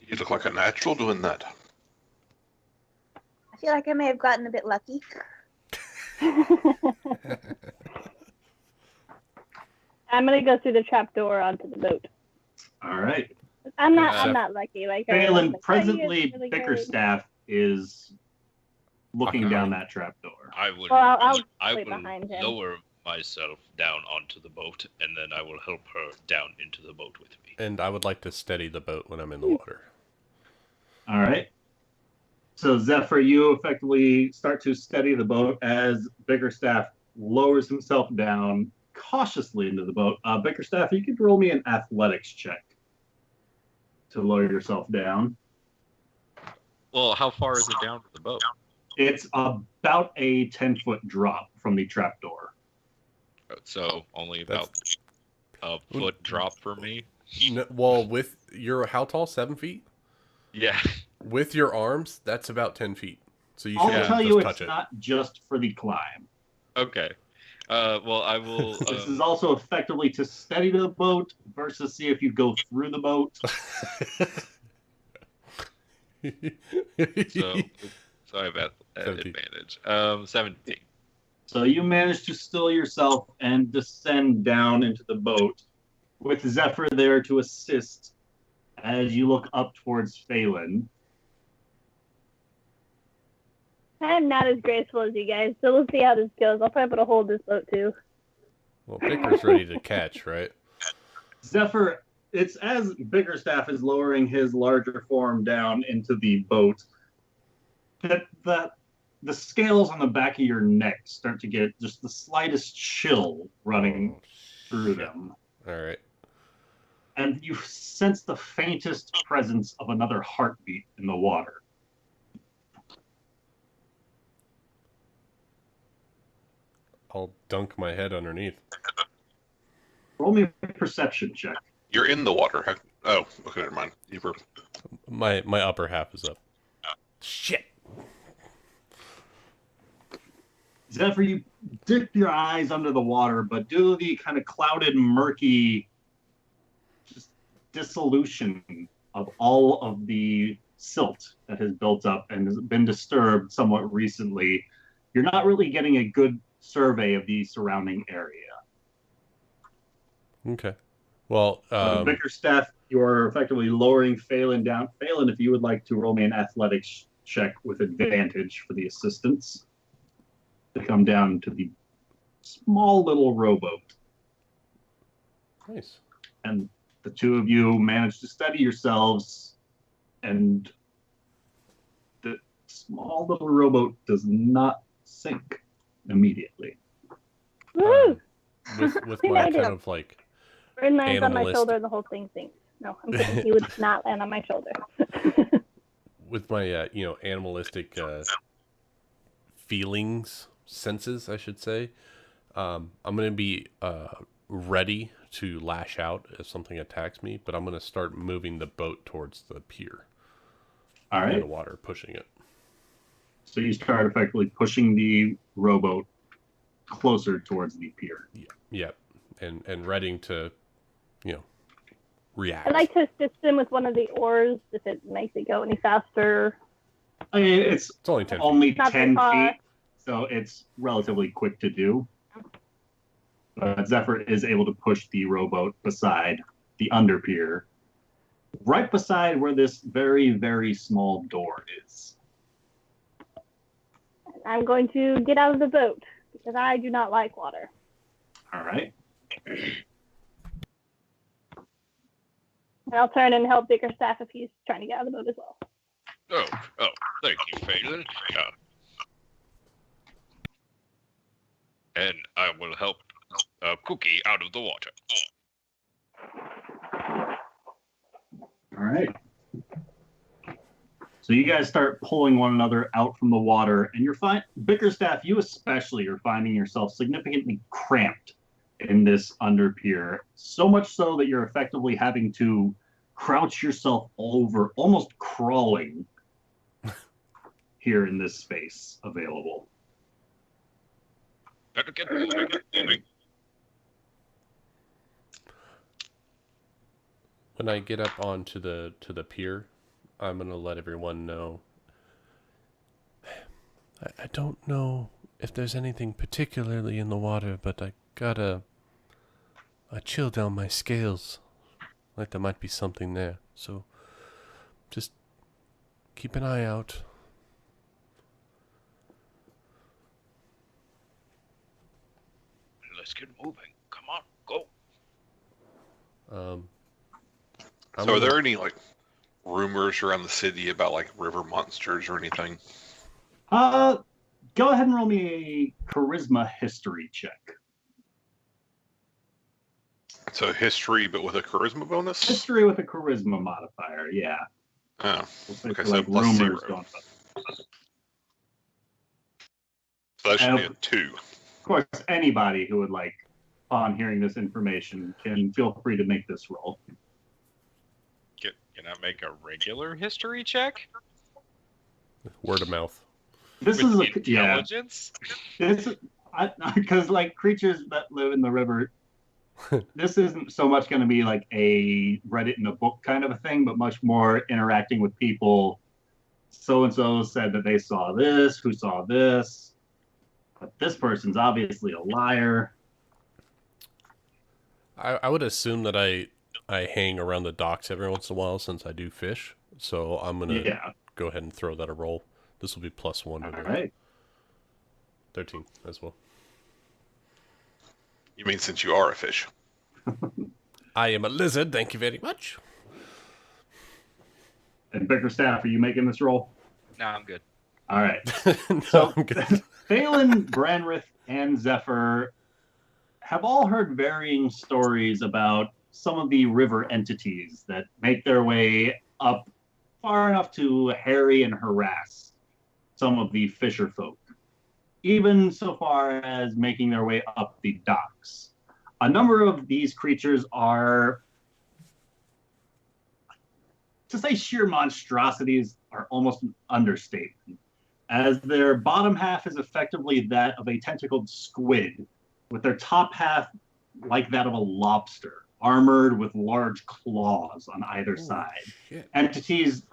[SPEAKER 5] You look like a natural doing that.
[SPEAKER 2] I feel like I may have gotten a bit lucky.
[SPEAKER 3] I'm gonna go through the trapdoor onto the boat.
[SPEAKER 1] All right.
[SPEAKER 3] I'm not lucky. Like
[SPEAKER 1] Phelan,
[SPEAKER 3] like,
[SPEAKER 1] presently,
[SPEAKER 3] really
[SPEAKER 1] Bickerstaff is looking down that trapdoor.
[SPEAKER 6] I would.
[SPEAKER 3] Well, I'll
[SPEAKER 6] I
[SPEAKER 3] play
[SPEAKER 6] will
[SPEAKER 3] behind him.
[SPEAKER 6] lower myself down onto the boat, and then I will help her down into the boat with me.
[SPEAKER 4] And I would like to steady the boat when I'm in the water.
[SPEAKER 1] All right. So, Zephyr, you effectively start to steady the boat as Bickerstaff lowers himself down cautiously into the boat. Bickerstaff, you could roll me an athletics check to lower yourself down.
[SPEAKER 6] Well, how far is it down to the boat?
[SPEAKER 1] It's about a 10-foot drop from the trapdoor.
[SPEAKER 6] So only about a foot drop for me.
[SPEAKER 4] No, well, with your, how tall? 7 feet?
[SPEAKER 6] Yeah.
[SPEAKER 4] With your arms, that's about 10 feet. So you
[SPEAKER 1] I'll
[SPEAKER 4] should
[SPEAKER 1] tell
[SPEAKER 4] just
[SPEAKER 1] you,
[SPEAKER 4] touch
[SPEAKER 1] it's
[SPEAKER 4] it.
[SPEAKER 1] not just for the climb.
[SPEAKER 6] Okay. Well, I will.
[SPEAKER 1] This is also effectively to steady the boat versus see if you go through the boat.
[SPEAKER 6] So I have at
[SPEAKER 4] 17.
[SPEAKER 6] advantage. 17.
[SPEAKER 1] So you manage to still yourself and descend down into the boat with Zephyr there to assist as you look up towards Phelan.
[SPEAKER 3] I'm not as graceful as you guys, so we'll see how this goes. I'll probably be able to hold this boat too.
[SPEAKER 4] Well, Bicker's ready to catch, right?
[SPEAKER 1] Zephyr, it's as Bickerstaff is lowering his larger form down into the boat that the scales on the back of your neck start to get just the slightest chill running through them.
[SPEAKER 4] All right.
[SPEAKER 1] And you sense the faintest presence of another heartbeat in the water.
[SPEAKER 4] I'll dunk my head underneath.
[SPEAKER 1] Roll me a perception check.
[SPEAKER 5] You're in the water. Oh, okay, never mind. You were.
[SPEAKER 4] My upper half is up. Shit.
[SPEAKER 1] Zephyr, you dip your eyes under the water, but due to the kind of clouded, murky just dissolution of all of the silt that has built up and has been disturbed somewhat recently, you're not really getting a good survey of the surrounding area.
[SPEAKER 4] Okay. Well,
[SPEAKER 1] Bickerstaff, you're effectively lowering Phelan down. Phelan, if you would like to roll me an athletics check with advantage for the assistance to come down to the small little rowboat.
[SPEAKER 4] nice.
[SPEAKER 1] And the two of you manage to steady yourselves, and the small little rowboat does not sink immediately.
[SPEAKER 3] Woo!
[SPEAKER 4] With my kind of like
[SPEAKER 3] Burn lands on my
[SPEAKER 4] animalistic-
[SPEAKER 3] shoulder, the whole thing sinks. No, I'm kidding. He would not land on my shoulder.
[SPEAKER 4] with my animalistic feelings, senses, I should say, I'm gonna be ready to lash out if something attacks me, but I'm gonna start moving the boat towards the pier.
[SPEAKER 1] All
[SPEAKER 4] In
[SPEAKER 1] right.
[SPEAKER 4] the water, pushing it.
[SPEAKER 1] So you start effectively pushing the rowboat closer towards the pier.
[SPEAKER 4] Yeah, and ready to, react.
[SPEAKER 3] I'd like to assist him with one of the oars if it makes it go any faster.
[SPEAKER 1] I mean, it's
[SPEAKER 4] It's only 10 feet.
[SPEAKER 1] only
[SPEAKER 3] Not
[SPEAKER 1] 10
[SPEAKER 3] very far.
[SPEAKER 1] feet, so it's relatively quick to do. But Zephyr is able to push the rowboat beside the underpier, right beside where this very, very small door is.
[SPEAKER 3] I'm going to get out of the boat because I do not like water.
[SPEAKER 1] All right.
[SPEAKER 3] And I'll turn and help Bickerstaff if he's trying to get out of the boat as well.
[SPEAKER 6] Oh, thank you, Phelan. And I will help Cookie out of the water.
[SPEAKER 1] All right. So you guys start pulling one another out from the water, and Bickerstaff, you especially are finding yourself significantly cramped in this underpier. So much so that you're effectively having to crouch yourself over, almost crawling here in this space available.
[SPEAKER 6] Better get moving.
[SPEAKER 4] When I get up onto the pier, I'm gonna let everyone know. I don't know if there's anything particularly in the water, but I got a chill down my scales. Like there might be something there. So just keep an eye out.
[SPEAKER 6] Let's get moving. Come on, go.
[SPEAKER 5] So are there any like rumors around the city about like river monsters or anything?
[SPEAKER 1] Go ahead and roll me a charisma history check.
[SPEAKER 5] So history, but with a charisma bonus?
[SPEAKER 1] History with a charisma modifier, yeah.
[SPEAKER 5] Oh, okay, so
[SPEAKER 1] like
[SPEAKER 5] plus
[SPEAKER 1] rumors
[SPEAKER 5] 0.
[SPEAKER 1] going on.
[SPEAKER 5] So that should be a
[SPEAKER 1] of
[SPEAKER 5] 2.
[SPEAKER 1] course, anybody who would like, upon hearing this information, can feel free to make this roll.
[SPEAKER 6] Can I make a regular history check?
[SPEAKER 4] Word of mouth.
[SPEAKER 1] This
[SPEAKER 6] With
[SPEAKER 1] is
[SPEAKER 6] intelligence?
[SPEAKER 1] This because like creatures that live in the river, this isn't so much going to be like a Reddit in a book kind of a thing, but much more interacting with people. So and so said that they saw this. Who saw this? But this person's obviously a liar.
[SPEAKER 4] I would assume that I hang around the docks every once in a while since I do fish. So I'm gonna go ahead and throw that a roll. This will be +1 to
[SPEAKER 1] All
[SPEAKER 4] the
[SPEAKER 1] right.
[SPEAKER 4] 13 as well.
[SPEAKER 5] You mean since you are a fish?
[SPEAKER 4] I am a lizard, thank you very much.
[SPEAKER 1] And Bickerstaff, are you making this roll?
[SPEAKER 6] No, I'm good.
[SPEAKER 1] All right.
[SPEAKER 4] No,
[SPEAKER 1] So
[SPEAKER 4] I'm good.
[SPEAKER 1] Phelan, Branrith, and Zephyr have all heard varying stories about some of the river entities that make their way up far enough to harry and harass some of the fisher folk, even so far as making their way up the docks. A number of these creatures are, to say sheer monstrosities are almost an understatement, as their bottom half is effectively that of a tentacled squid, with their top half like that of a lobster, armored with large claws on either side.
[SPEAKER 4] Shit.
[SPEAKER 1] Entities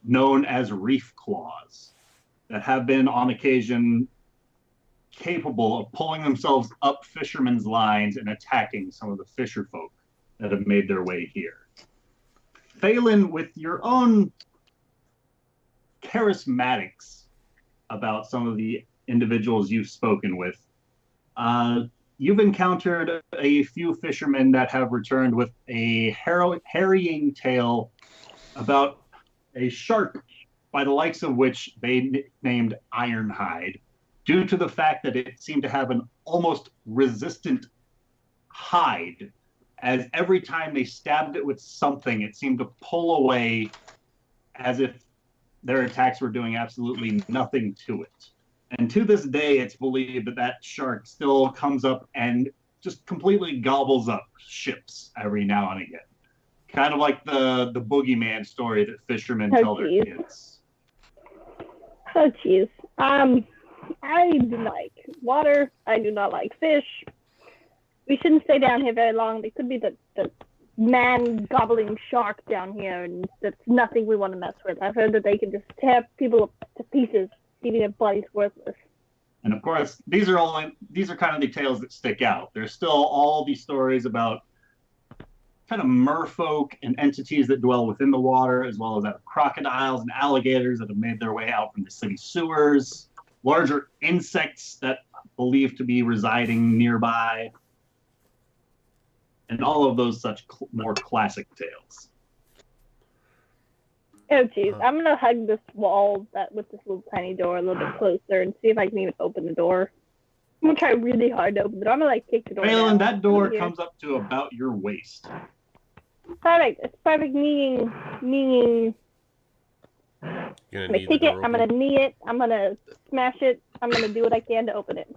[SPEAKER 1] known as reef claws that have been on occasion capable of pulling themselves up fishermen's lines and attacking some of the fisher folk that have made their way here. Phelan, with your own charismatics about some of the individuals you've spoken with, you've encountered a few fishermen that have returned with a harrying tale about a shark by the likes of which they named Ironhide, due to the fact that it seemed to have an almost resistant hide, as every time they stabbed it with something, it seemed to pull away as if their attacks were doing absolutely nothing to it. And to this day, it's believed that that shark still comes up and just completely gobbles up ships every now and again. Kind of like the boogeyman story that fishermen tell their kids.
[SPEAKER 3] Oh, jeez. I do like water. I do not like fish. We shouldn't stay down here very long. There could be the man-gobbling shark down here, and that's nothing we want to mess with. I've heard that they can just tear people up to pieces, leaving their bodies worthless.
[SPEAKER 1] And of course, these are kind of the tales that stick out. There's still all these stories about kind of merfolk and entities that dwell within the water, as well as out of crocodiles and alligators that have made their way out from the city sewers, larger insects that believed to be residing nearby, and all of those such more classic tales.
[SPEAKER 3] Oh, jeez. I'm going to hug this wall with this little tiny door a little bit closer and see if I can even open the door. I'm going to try really hard to open the door. I'm going to, kick the door
[SPEAKER 1] Phelan,
[SPEAKER 3] down.
[SPEAKER 1] that door comes up to about your waist.
[SPEAKER 3] Perfect. It's perfect, meaning
[SPEAKER 4] You're
[SPEAKER 3] I'm gonna kick it. I'm gonna knee it. I'm gonna smash it. I'm gonna do what I can to open it.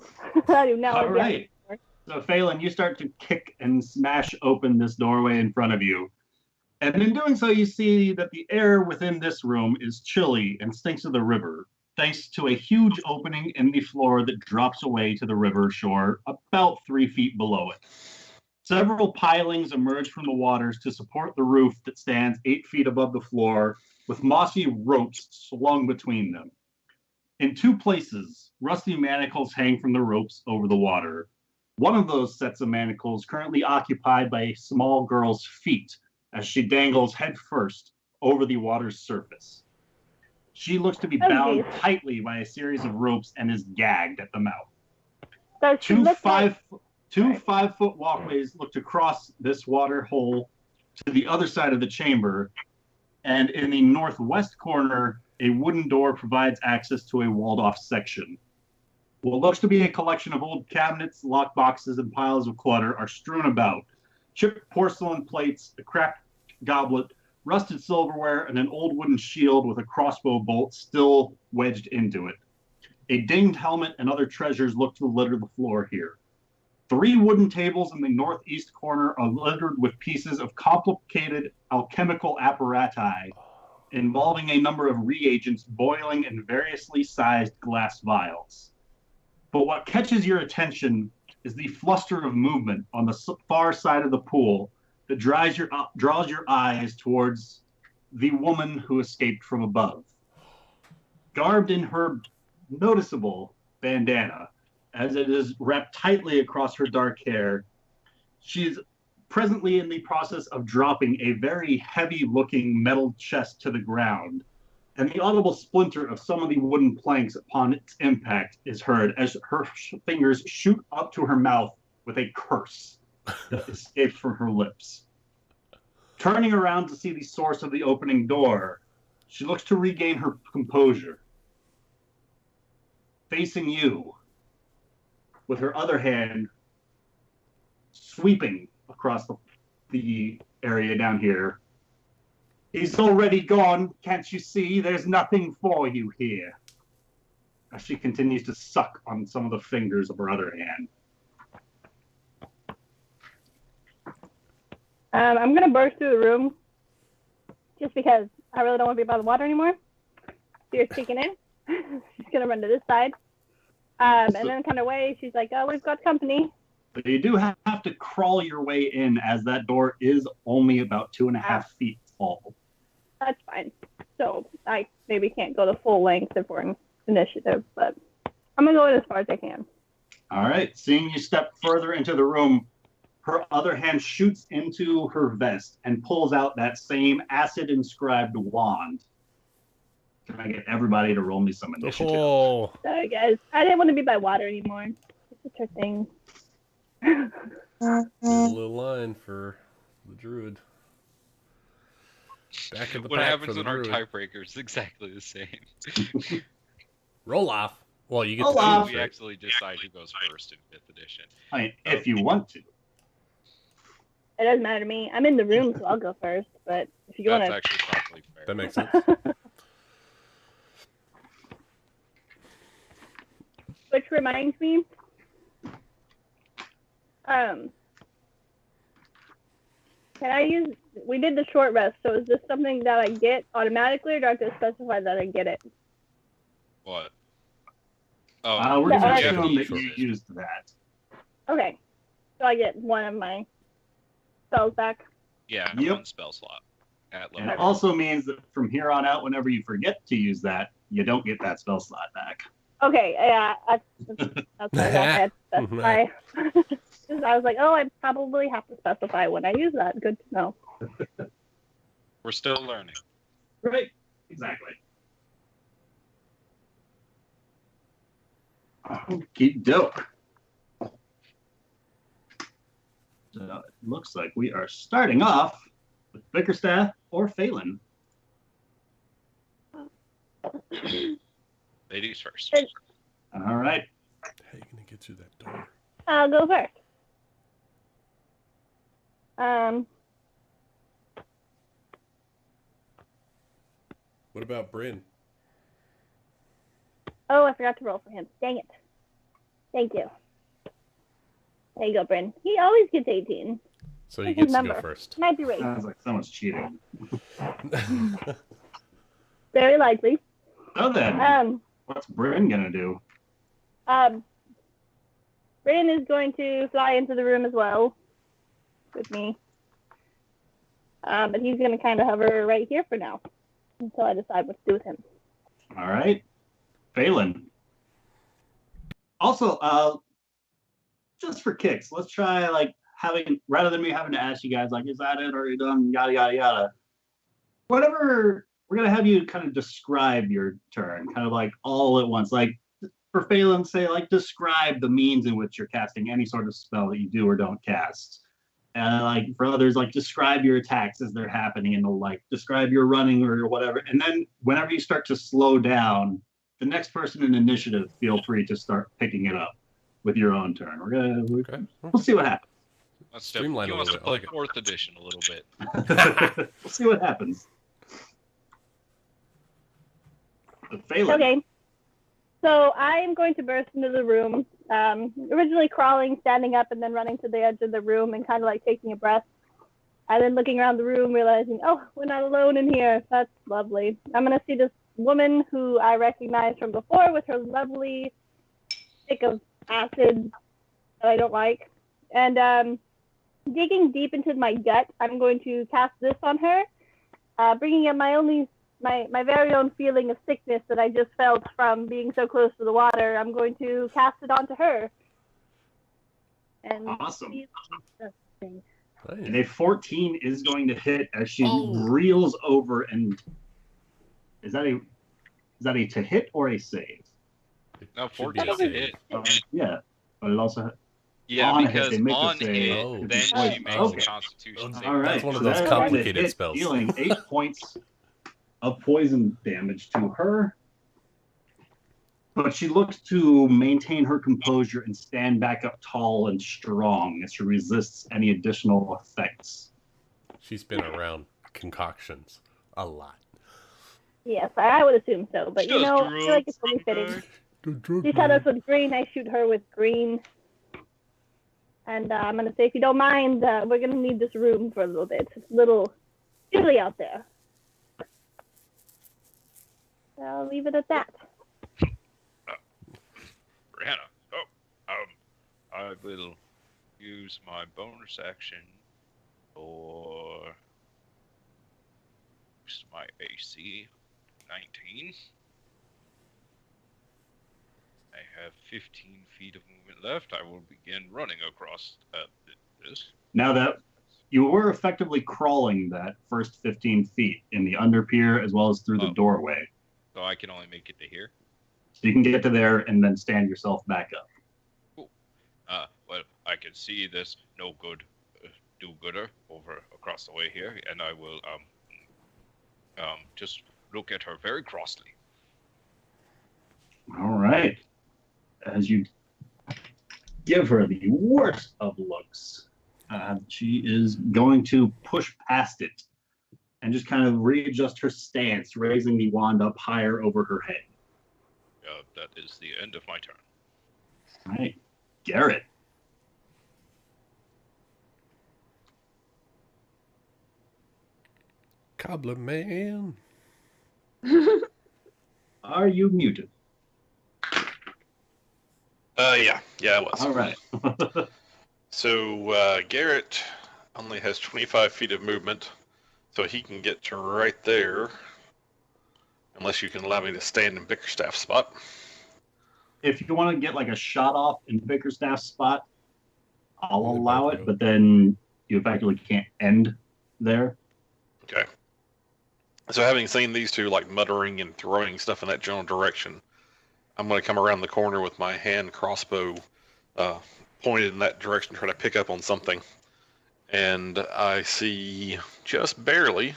[SPEAKER 3] I do not want to
[SPEAKER 1] All right. So Phelan, you start to kick and smash open this doorway in front of you. And in doing so, you see that the air within this room is chilly and stinks of the river, thanks to a huge opening in the floor that drops away to the river shore about 3 feet below it. Several pilings emerge from the waters to support the roof that stands 8 feet above the floor, with mossy ropes slung between them. In 2 places, rusty manacles hang from the ropes over the water. One of those sets of manacles currently occupied by a small girl's feet, as she dangles headfirst over the water's surface. She looks to be bound tightly by a series of ropes and is gagged at the mouth.
[SPEAKER 3] So
[SPEAKER 1] Two 5-foot walkways look to cross this water hole to the other side of the chamber, and in the northwest corner, a wooden door provides access to a walled-off section. What looks to be a collection of old cabinets, lock boxes, and piles of clutter are strewn about. Chipped porcelain plates, a cracked goblet, rusted silverware, and an old wooden shield with a crossbow bolt still wedged into it. A dinged helmet and other treasures look to litter the floor here. 3 wooden tables in the northeast corner are littered with pieces of complicated alchemical apparati involving a number of reagents boiling in variously sized glass vials. But what catches your attention is the fluster of movement on the far side of the pool that draws your eyes towards the woman who escaped from above. Garbed in her noticeable bandana, as it is wrapped tightly across her dark hair, she is presently in the process of dropping a very heavy-looking metal chest to the ground, and the audible splinter of some of the wooden planks upon its impact is heard as her fingers shoot up to her mouth with a curse that escapes from her lips. Turning around to see the source of the opening door, she looks to regain her composure. Facing you, with her other hand sweeping across the area down here. He's already gone, can't you see? There's nothing for you here. As she continues to suck on some of the fingers of her other hand.
[SPEAKER 3] I'm going to burst through the room just because I really don't want to be by the water anymore. So you're sneaking in. She's going to run to this side. And then kind of away, she's like, oh, we've got company.
[SPEAKER 1] But you do have to crawl your way in, as that door is only about 2.5 feet tall.
[SPEAKER 3] That's fine. So I maybe can't go the full length if we're in initiative, but I'm going to go in as far as I can.
[SPEAKER 1] All right. Seeing you step further into the room, her other hand shoots into her vest and pulls out that same acid-inscribed wand. Can I get everybody to roll me some initiative?
[SPEAKER 4] Oh.
[SPEAKER 3] Sorry, guys. I didn't want to be by water anymore. It's her thing.
[SPEAKER 4] There's a little line for the druid. Back in the
[SPEAKER 6] What
[SPEAKER 4] pack
[SPEAKER 6] happens
[SPEAKER 4] for the
[SPEAKER 6] when our
[SPEAKER 4] druid.
[SPEAKER 6] tiebreaker is exactly the same?
[SPEAKER 4] Roll off. Well, you get
[SPEAKER 1] Roll
[SPEAKER 4] to
[SPEAKER 1] off.
[SPEAKER 4] choose,
[SPEAKER 6] We
[SPEAKER 4] right?
[SPEAKER 6] actually decide who goes first in 5th edition.
[SPEAKER 1] I mean, if you want to.
[SPEAKER 3] It doesn't matter to me. I'm in the room, so I'll go first. But if you want
[SPEAKER 6] That's
[SPEAKER 3] to...
[SPEAKER 6] actually probably fair.
[SPEAKER 4] That makes sense.
[SPEAKER 3] Which reminds me, can I use, we did the short rest, so is this something that I get automatically, or do I have to specify that I get it?
[SPEAKER 6] What?
[SPEAKER 1] We're going to
[SPEAKER 3] Alright.
[SPEAKER 1] assume that you used that.
[SPEAKER 3] Okay, so I get one of my spells back.
[SPEAKER 6] Yeah,
[SPEAKER 1] Yep.
[SPEAKER 6] 1 spell slot at
[SPEAKER 1] And
[SPEAKER 6] level.
[SPEAKER 1] it also means that from here on out, whenever you forget to use that, you don't get that spell slot back.
[SPEAKER 3] Okay, yeah, that's what I had to specify. I was like, oh, I probably have to specify when I use that. Good to know.
[SPEAKER 6] We're still learning.
[SPEAKER 1] Right. Exactly. Okie doke. So it looks like we are starting off with Bickerstaff or Phelan.
[SPEAKER 6] Ladies first.
[SPEAKER 1] All right.
[SPEAKER 4] How are you going to get through that door?
[SPEAKER 3] I'll go first.
[SPEAKER 4] What about Bryn?
[SPEAKER 3] Oh, I forgot to roll for him. Dang it. Thank you. There you go, Bryn. He always gets 18.
[SPEAKER 4] So he
[SPEAKER 3] That's his
[SPEAKER 4] gets to go
[SPEAKER 3] number.
[SPEAKER 4] first.
[SPEAKER 3] Might be right.
[SPEAKER 1] Sounds like someone's cheating.
[SPEAKER 3] Very likely.
[SPEAKER 1] So then, what's Bryn gonna do?
[SPEAKER 3] Bryn is going to fly into the room as well with me. But he's going to kind of hover right here for now until I decide what to do with him.
[SPEAKER 1] All right, Phelan. Also, just for kicks, let's try like rather than me having to ask you guys like, is that it? Or are you done? Yada yada yada. Whatever. We're gonna have you kind of describe your turn, kind of like all at once. Like for Phelan, say like describe the means in which you're casting any sort of spell that you do or don't cast. And like for others, like describe your attacks as they're happening, and like describe your running or whatever. And then whenever you start to slow down, the next person in initiative, feel free to start picking it up with your own turn. We'll see what happens.
[SPEAKER 6] Let's
[SPEAKER 4] Streamline
[SPEAKER 6] he
[SPEAKER 4] a
[SPEAKER 6] wants
[SPEAKER 4] little
[SPEAKER 6] to
[SPEAKER 4] bit. I
[SPEAKER 6] play
[SPEAKER 4] like it.
[SPEAKER 6] 4th edition a little bit.
[SPEAKER 1] We'll see what happens. Phelan.
[SPEAKER 3] Okay. So I am going to burst into the room, originally crawling, standing up, and then running to the edge of the room and kind of like taking a breath. And then looking around the room, realizing, oh, we're not alone in here. That's lovely. I'm going to see this woman who I recognize from before with her lovely stick of acid that I don't like. And digging deep into my gut, I'm going to cast this on her, bringing in my very own feeling of sickness that I just felt from being so close to the water. I'm going to cast it onto her. And
[SPEAKER 1] awesome.
[SPEAKER 3] Nice.
[SPEAKER 1] And a 14 is going to hit as she reels over and is that a to hit or a save?
[SPEAKER 6] No,
[SPEAKER 4] Should be
[SPEAKER 6] 14
[SPEAKER 4] a
[SPEAKER 6] is a
[SPEAKER 4] save.
[SPEAKER 6] hit.
[SPEAKER 1] Yeah, but it also
[SPEAKER 6] Yeah,
[SPEAKER 1] on
[SPEAKER 6] because
[SPEAKER 1] hit, they make
[SPEAKER 6] on
[SPEAKER 1] the save.
[SPEAKER 6] hit,
[SPEAKER 4] Oh.
[SPEAKER 6] then she
[SPEAKER 1] Okay.
[SPEAKER 6] makes
[SPEAKER 1] Okay.
[SPEAKER 6] a Constitution save.
[SPEAKER 1] All right,
[SPEAKER 4] That's one of
[SPEAKER 1] so
[SPEAKER 4] those
[SPEAKER 1] that is going to
[SPEAKER 4] complicated
[SPEAKER 1] hit,
[SPEAKER 4] spells.
[SPEAKER 1] dealing 8 points of poison damage to her. But she looks to maintain her composure and stand back up tall and strong as she resists any additional effects.
[SPEAKER 4] She's been around concoctions a lot.
[SPEAKER 3] Yes, I would assume so. But,
[SPEAKER 6] Just
[SPEAKER 3] I feel like it's only fitting. She shot us with green, I shoot her with green. And I'm going to say, if you don't mind, we're going to need this room for a little bit. It's a little chilly out there. So I'll leave it at that.
[SPEAKER 6] Brianna, I will use my bonus action for my AC 19. I have 15 feet of movement left. I will begin running across this.
[SPEAKER 1] Now that you were effectively crawling that first 15 feet in the underpier as well as through the doorway.
[SPEAKER 6] So I can only make it to here?
[SPEAKER 1] So you can get to there and then stand yourself back up.
[SPEAKER 6] Cool. Well, I can see this no good do-gooder over across the way here, and I will just look at her very crossly.
[SPEAKER 1] All right. As you give her the worst of looks, she is going to push past it and just kind of readjust her stance, raising the wand up higher over her head.
[SPEAKER 6] That is the end of my turn.
[SPEAKER 1] All right. Garrett.
[SPEAKER 4] Cobbler man.
[SPEAKER 1] Are you muted?
[SPEAKER 5] Yeah, I was.
[SPEAKER 1] All right.
[SPEAKER 5] So Garrett only has 25 feet of movement, so he can get to right there, unless you can allow me to stand in Bickerstaff's spot.
[SPEAKER 1] If you want to get like a shot off in Bickerstaff's spot, I'll allow it, but then you effectively can't end there.
[SPEAKER 5] Okay. So having seen these two like muttering and throwing stuff in that general direction, I'm going to come around the corner with my hand crossbow pointed in that direction, trying to pick up on something. And I see just barely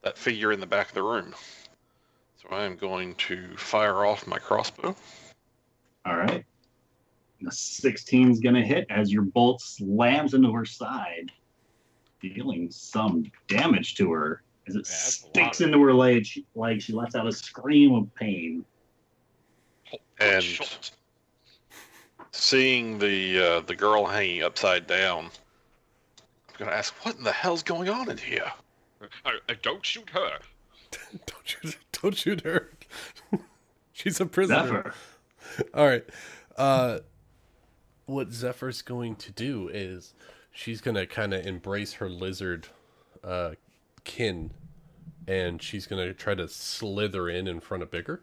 [SPEAKER 5] that figure in the back of the room. So I am going to fire off my crossbow.
[SPEAKER 1] All right. The 16 is going to hit as your bolt slams into her side, dealing some damage to her as it sticks into her leg. She lets out a scream of pain.
[SPEAKER 6] Oh,
[SPEAKER 5] And
[SPEAKER 6] Shot.
[SPEAKER 5] seeing the girl hanging upside down, I'm gonna ask, what in the hell's going on in here?
[SPEAKER 6] Don't shoot her.
[SPEAKER 4] Don't shoot her. She's a prisoner.
[SPEAKER 1] Zephyr.
[SPEAKER 4] All right. What Zephyr's going to do is she's going to kind of embrace her lizard kin, and she's going to try to slither in front of Bicker.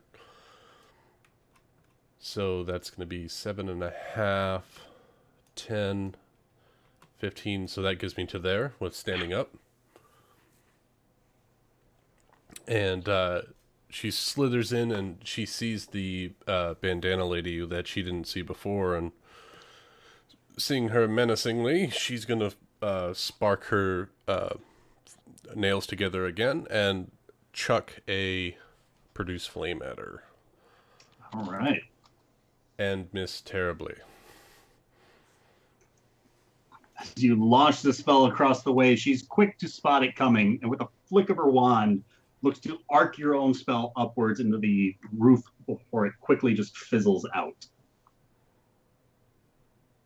[SPEAKER 4] So that's going to be 7.5, 10, 15. So that gives me to there with standing up. And she slithers in, and she sees the bandana lady that she didn't see before, and seeing her menacingly, she's going to spark her nails together again and chuck a produce flame at her.
[SPEAKER 1] All right.
[SPEAKER 4] And miss terribly.
[SPEAKER 1] As you launch the spell across the way, she's quick to spot it coming, and with a flick of her wand, looks to arc your own spell upwards into the roof before it quickly just fizzles out.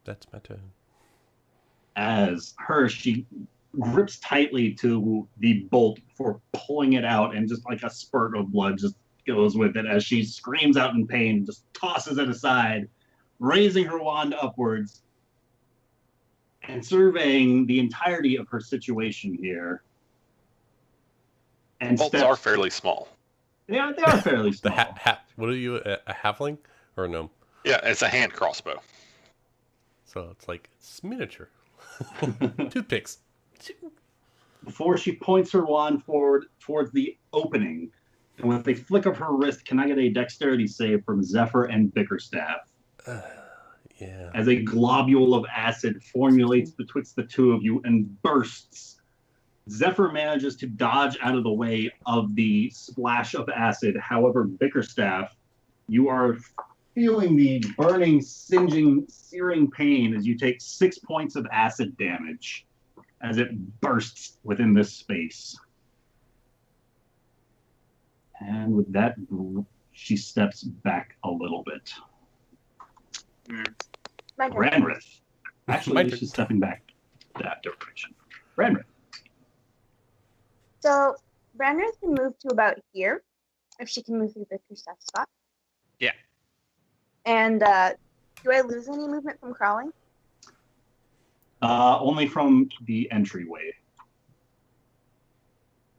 [SPEAKER 4] That's my turn.
[SPEAKER 1] As she grips tightly to the bolt before pulling it out, and just like a spurt of blood just goes with it as she screams out in pain, just tosses it aside, raising her wand upwards and surveying the entirety of her situation here. And
[SPEAKER 5] Bolts are fairly small.
[SPEAKER 1] They are fairly small.
[SPEAKER 4] What are you, a halfling or a gnome?
[SPEAKER 5] Yeah, it's a hand crossbow.
[SPEAKER 4] So it's miniature. Toothpicks.
[SPEAKER 1] Before she points her wand forward towards the opening, and with a flick of her wrist, can I get a dexterity save from Zephyr and Bickerstaff?
[SPEAKER 4] Yeah.
[SPEAKER 1] As a globule of acid formulates betwixt the two of you and bursts. Zephyr manages to dodge out of the way of the splash of acid. However, Bickerstaff, you are feeling the burning, singeing, searing pain as you take 6 points of acid damage as it bursts within this space. And with that, she steps back a little bit. Ranrith. Actually, she's stepping back that direction. Ranrith.
[SPEAKER 2] So, Ranrith can move to about here, if she can move through Bickerstaff's spot.
[SPEAKER 6] Yeah.
[SPEAKER 2] And do I lose any movement from crawling?
[SPEAKER 1] Only from the entryway.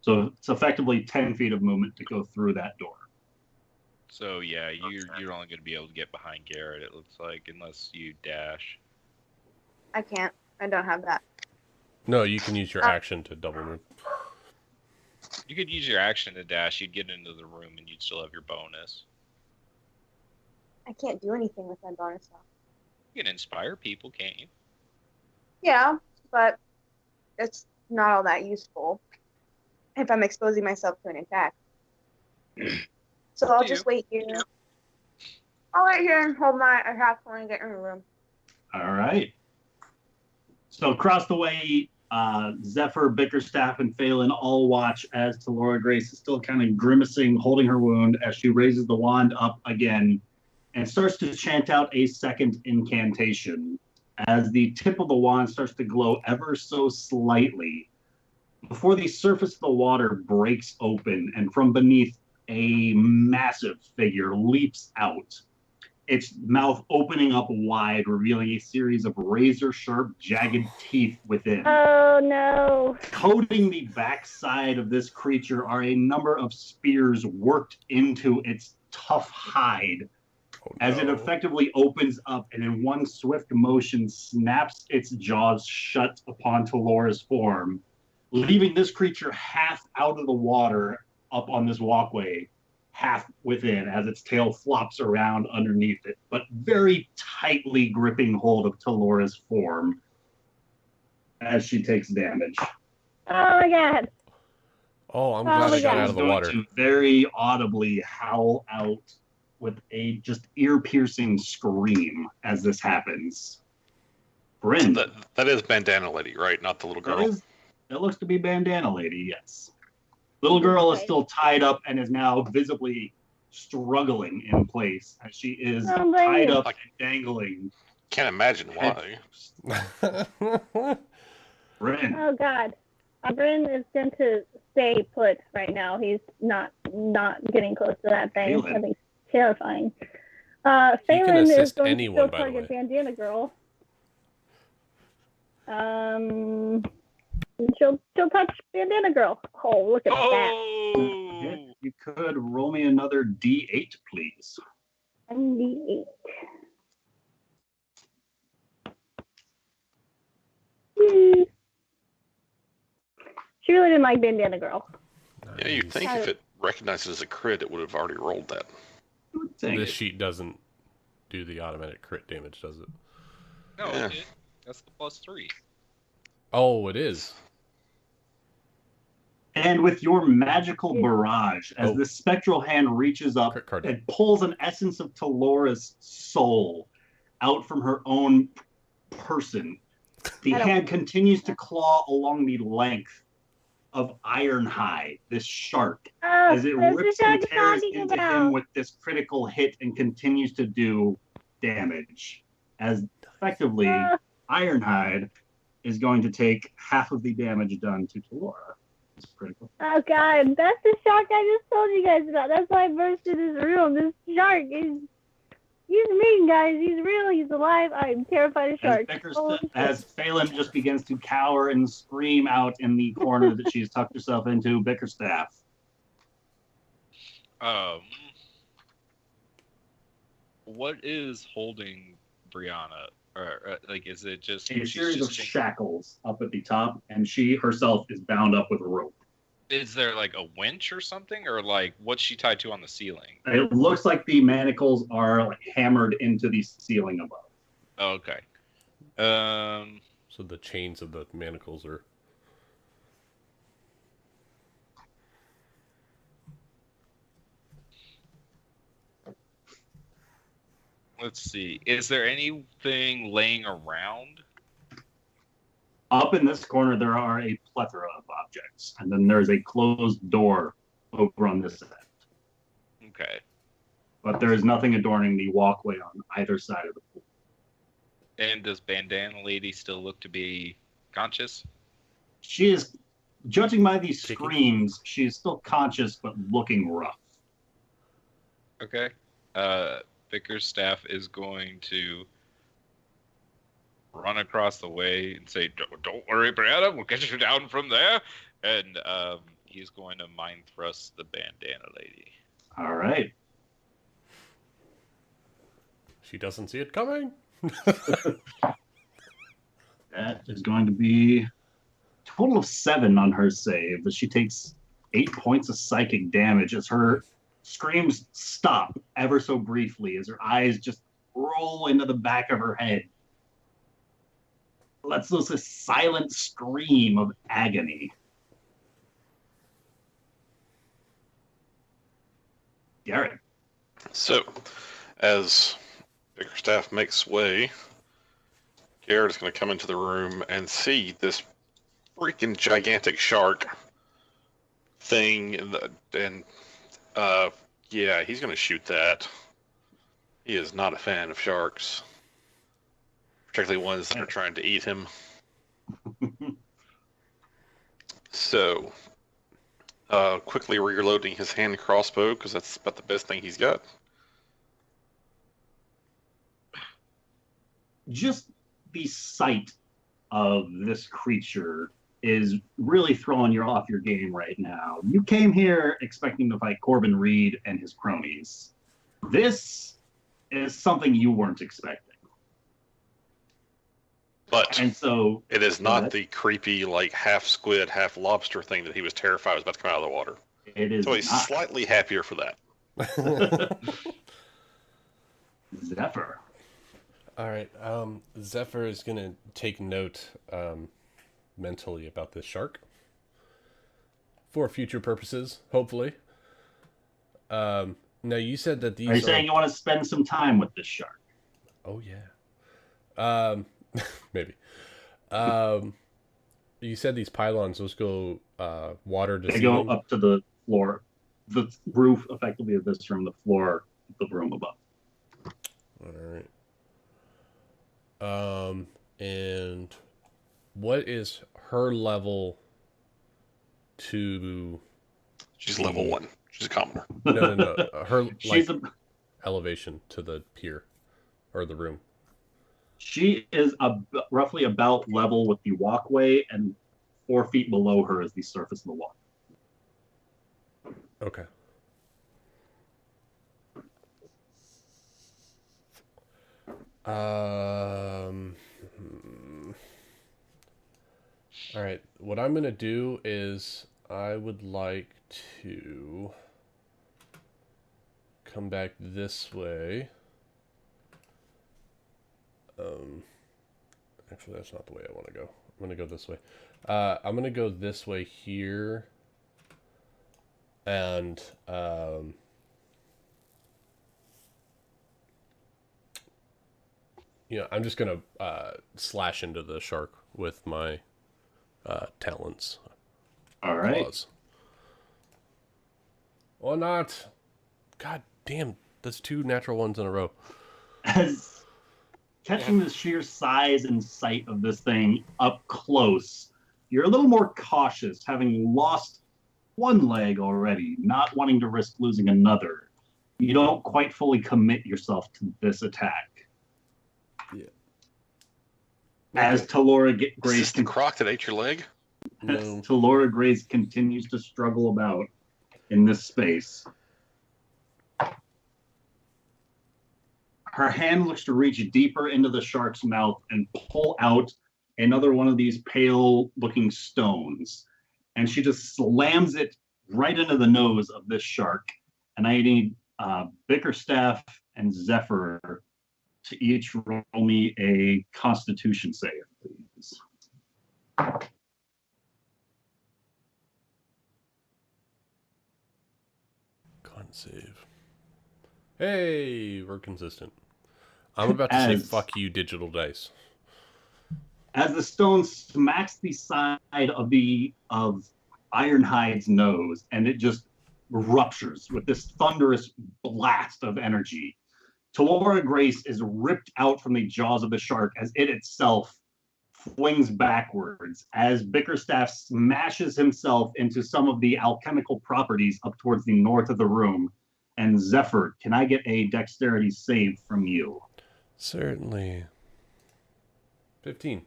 [SPEAKER 1] So it's effectively 10 feet of movement to go through that door.
[SPEAKER 6] So yeah, you're only going to be able to get behind Garrett, it looks like, unless you dash.
[SPEAKER 2] I can't. I don't have that.
[SPEAKER 4] No, you can use your action to double move.
[SPEAKER 6] You could use your action to dash, you'd get into the room, and you'd still have your bonus.
[SPEAKER 2] I can't do anything with my bonus now.
[SPEAKER 6] You can inspire people, can't you?
[SPEAKER 2] Yeah, but it's not all that useful if I'm exposing myself to an attack. So I'll just wait here. I'll wait here and hold my attack when I get in the room.
[SPEAKER 1] All right. So across the way, Zephyr, Bickerstaff, and Phelan all watch as Talora Grace is still kind of grimacing, holding her wound as she raises the wand up again and starts to chant out a second incantation as the tip of the wand starts to glow ever so slightly before the surface of the water breaks open and from beneath a massive figure leaps out, its mouth opening up wide, revealing a series of razor-sharp, jagged teeth within.
[SPEAKER 3] Oh, no.
[SPEAKER 1] Coating the backside of this creature are a number of spears worked into its tough hide as it effectively opens up and in one swift motion snaps its jaws shut upon Talora's form, leaving this creature half out of the water up on this walkway, half within as its tail flops around underneath it, but very tightly gripping hold of Talora's form as she takes damage.
[SPEAKER 3] Oh my god.
[SPEAKER 4] Oh, I'm glad I got out of the water.
[SPEAKER 1] To very audibly howl out with a just ear-piercing scream as this happens. Bryn.
[SPEAKER 5] So that is Bandana Lady, right? Not the little girl?
[SPEAKER 1] That looks to be Bandana Lady, yes. Little girl is still tied up and is now visibly struggling in place as she is
[SPEAKER 3] Oh,
[SPEAKER 1] tied
[SPEAKER 3] baby.
[SPEAKER 1] up and dangling.
[SPEAKER 5] Can't imagine why.
[SPEAKER 1] Bryn,
[SPEAKER 3] Oh God, Bryn is going to stay put right now. He's not getting close to that thing.
[SPEAKER 1] Phelan.
[SPEAKER 3] I think it's terrifying.
[SPEAKER 4] can
[SPEAKER 3] Phelan is
[SPEAKER 4] assist
[SPEAKER 3] going
[SPEAKER 4] anyone,
[SPEAKER 3] to
[SPEAKER 4] by
[SPEAKER 3] still
[SPEAKER 4] the
[SPEAKER 3] target
[SPEAKER 4] way.
[SPEAKER 3] Bandana Girl. She'll touch Bandana Girl. Oh, look at that.
[SPEAKER 6] Oh!
[SPEAKER 1] you could roll me another D8, please.
[SPEAKER 3] 98. She really didn't like Bandana Girl.
[SPEAKER 5] Yeah, you'd think if it recognized it as a crit, it would have already rolled that.
[SPEAKER 1] Dang
[SPEAKER 4] This
[SPEAKER 1] it.
[SPEAKER 4] sheet doesn't do the automatic crit damage, does it?
[SPEAKER 6] No,
[SPEAKER 5] Yeah.
[SPEAKER 6] it did. That's the +3.
[SPEAKER 4] Oh, it is.
[SPEAKER 1] And with your magical
[SPEAKER 3] Yeah.
[SPEAKER 1] barrage, as
[SPEAKER 4] Oh.
[SPEAKER 1] the spectral hand reaches up
[SPEAKER 4] Crit card.
[SPEAKER 1] and pulls an essence of Talora's soul out from her own person, the
[SPEAKER 3] I don't-
[SPEAKER 1] hand continues to claw along the length of Ironhide, this shark,
[SPEAKER 3] Oh,
[SPEAKER 1] as it
[SPEAKER 3] that's
[SPEAKER 1] rips
[SPEAKER 3] the
[SPEAKER 1] and
[SPEAKER 3] shark
[SPEAKER 1] tears
[SPEAKER 3] talking
[SPEAKER 1] into
[SPEAKER 3] about.
[SPEAKER 1] him with this critical hit and continues to do damage. As effectively, Ironhide is going to take half of the damage done to Talora. It's critical.
[SPEAKER 3] Oh God, that's the shark I just told you guys about. That's why I burst in this room. This shark he's mean, guys. He's real. He's alive. I'm terrified of sharks.
[SPEAKER 1] As Phelan just begins to cower and scream out in the corner that she's tucked herself into, Bickerstaff.
[SPEAKER 6] What is holding Brianna? Or like, is it just
[SPEAKER 1] A
[SPEAKER 6] she's
[SPEAKER 1] series of
[SPEAKER 6] just
[SPEAKER 1] shackles up at the top, and she herself is bound up with a rope.
[SPEAKER 6] Is there like a winch or something, or like what's she tied to on the ceiling?
[SPEAKER 1] It looks like the manacles are like hammered into the ceiling above.
[SPEAKER 6] Oh, okay.
[SPEAKER 4] So the chains of the manacles are.
[SPEAKER 6] Let's see. Is there anything laying around?
[SPEAKER 1] Up in this corner, there are a plethora of objects, and then there's a closed door over on this end.
[SPEAKER 6] Okay.
[SPEAKER 1] But there is nothing adorning the walkway on either side of the pool.
[SPEAKER 6] And does Bandana Lady still look to be conscious?
[SPEAKER 1] She is, judging by these
[SPEAKER 4] Kicking.
[SPEAKER 1] screams, she is still conscious but looking rough.
[SPEAKER 6] Okay. Bickerstaff is going to run across the way and say, "Don't worry, Brianna, we'll get you down from there." And he's going to mind thrust the Bandana Lady.
[SPEAKER 1] All right.
[SPEAKER 4] She doesn't see it coming.
[SPEAKER 1] That is going to be a total of 7 on her save, but she takes 8 points of psychic damage as her screams stop ever so briefly as her eyes just roll into the back of her head. Lets loose a silent scream of agony. Garrett.
[SPEAKER 5] So, as Bickerstaff makes way, Garrett is going to come into the room and see this freaking gigantic shark thing, and yeah, he's going to shoot that. He is not a fan of sharks, particularly ones that are trying to eat him. So, quickly reloading his hand crossbow, because that's about the best thing he's got.
[SPEAKER 1] Just the sight of this creature is really throwing you off your game right now. You came here expecting to fight Corbin Reed and his cronies. This is something you weren't expecting.
[SPEAKER 5] But
[SPEAKER 1] And so
[SPEAKER 5] it is not the creepy, like, half squid, half lobster thing that he was terrified was about to come out of the water.
[SPEAKER 1] it is
[SPEAKER 5] So he's
[SPEAKER 1] not
[SPEAKER 5] slightly happier for that.
[SPEAKER 1] Zephyr.
[SPEAKER 4] All right. Zephyr is going to take note mentally about this shark for future purposes, hopefully. Now, you said that these
[SPEAKER 1] Are you saying you want to spend some time with this shark?
[SPEAKER 4] Oh, yeah. Maybe. You said these pylons, those go water to
[SPEAKER 1] They go
[SPEAKER 4] ceiling?
[SPEAKER 1] up to the floor. the roof effectively of this room, the floor of the room above.
[SPEAKER 4] All right. And what is her level to?
[SPEAKER 5] She's level 1. She's a commoner.
[SPEAKER 4] No. Her
[SPEAKER 1] She's
[SPEAKER 4] elevation to the pier or the room.
[SPEAKER 1] She is roughly about level with the walkway, and 4 feet below her is the surface of the water.
[SPEAKER 4] Okay. All right. What I'm gonna do is I would like to come back this way. Actually, that's not the way I want to go. I'm gonna go this way. I'm gonna go this way here, and I'm just gonna slash into the shark with my talons.
[SPEAKER 1] All right.
[SPEAKER 4] Claws. Or not. God damn, that's 2 natural ones in a row.
[SPEAKER 1] As catching the sheer size and sight of this thing up close, you're a little more cautious, having lost 1 leg already, not wanting to risk losing another. You don't quite fully commit yourself to this attack.
[SPEAKER 4] Yeah.
[SPEAKER 1] As Talora Grace,
[SPEAKER 5] Is this the croc that ate your leg?
[SPEAKER 4] No.
[SPEAKER 1] Talora Grace continues to struggle about in this space. Her hand looks to reach deeper into the shark's mouth and pull out another one of these pale-looking stones. And she just slams it right into the nose of this shark. And I need Bickerstaff and Zephyr to each roll me a Constitution save, please.
[SPEAKER 4] Con save. Hey, we're consistent. I'm about to say fuck you, digital dice.
[SPEAKER 1] As the stone smacks the side of Ironhide's nose, and it just ruptures with this thunderous blast of energy. Talora Grace is ripped out from the jaws of the shark as it itself flings backwards, as Bickerstaff smashes himself into some of the alchemical properties up towards the north of the room. And Zephyr, can I get a dexterity save from you?
[SPEAKER 4] Certainly. 15.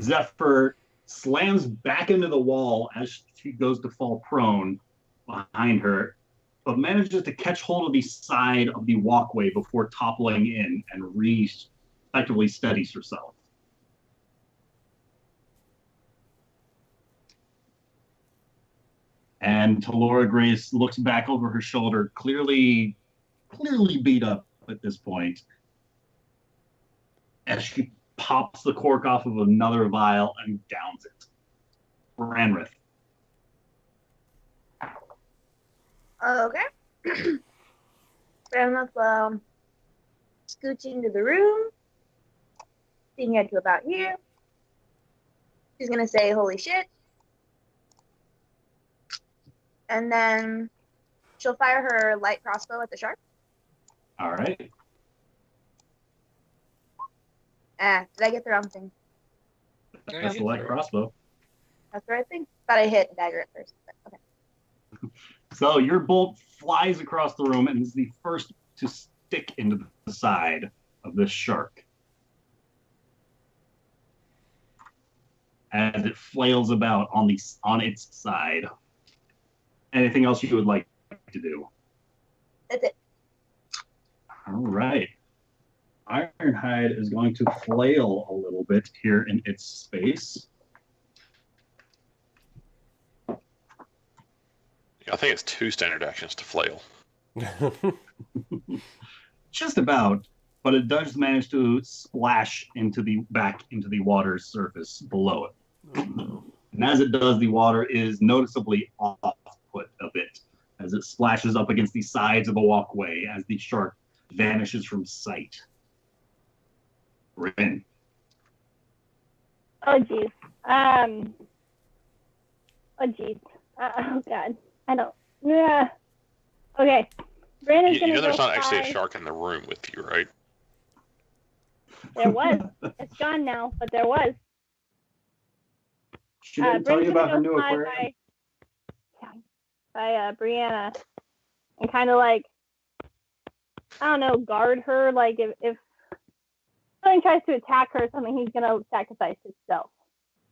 [SPEAKER 1] Zephyr slams back into the wall as she goes to fall prone behind her, but manages to catch hold of the side of the walkway before toppling in and effectively steadies herself. And Talora Grace looks back over her shoulder, clearly beat up at this point, as she pops the cork off of another vial and downs it. Ranrith.
[SPEAKER 2] Okay. Ranrith scooching to the room, seeing head to about here. She's gonna say, "Holy shit." And then she'll fire her light crossbow at the shark.
[SPEAKER 1] All right.
[SPEAKER 2] Did I get the wrong thing?
[SPEAKER 1] That's the light crossbow.
[SPEAKER 2] That's the right thing. Thought I hit dagger at first. But okay.
[SPEAKER 1] So your bolt flies across the room and is the first to stick into the side of this shark. As it flails about on its side. Anything else you would like to do?
[SPEAKER 2] That's it.
[SPEAKER 1] All right. Ironhide is going to flail a little bit here in its space.
[SPEAKER 5] I think it's 2 standard actions to flail.
[SPEAKER 1] Just about, but it does manage to splash back into the water's surface below it.
[SPEAKER 4] Oh, no.
[SPEAKER 1] And as it does, the water is noticeably off-put a bit as it splashes up against the sides of the walkway as the shark vanishes from sight. Rin.
[SPEAKER 3] Oh, jeez. Oh, jeez. Oh, God. I don't. Yeah. Okay. Brandon's
[SPEAKER 5] You
[SPEAKER 3] gonna
[SPEAKER 5] know
[SPEAKER 3] go
[SPEAKER 5] there's not actually a
[SPEAKER 3] fly.
[SPEAKER 5] shark in the room with you, right?
[SPEAKER 3] There was. It's gone now, but there was.
[SPEAKER 1] She didn't tell you
[SPEAKER 3] Brandon's
[SPEAKER 1] about
[SPEAKER 3] gonna
[SPEAKER 1] her
[SPEAKER 3] go
[SPEAKER 1] new
[SPEAKER 3] fly
[SPEAKER 1] aquarium?
[SPEAKER 3] by Brianna and kind of like, I don't know, guard her. Like if something tries to attack her or something, he's gonna sacrifice himself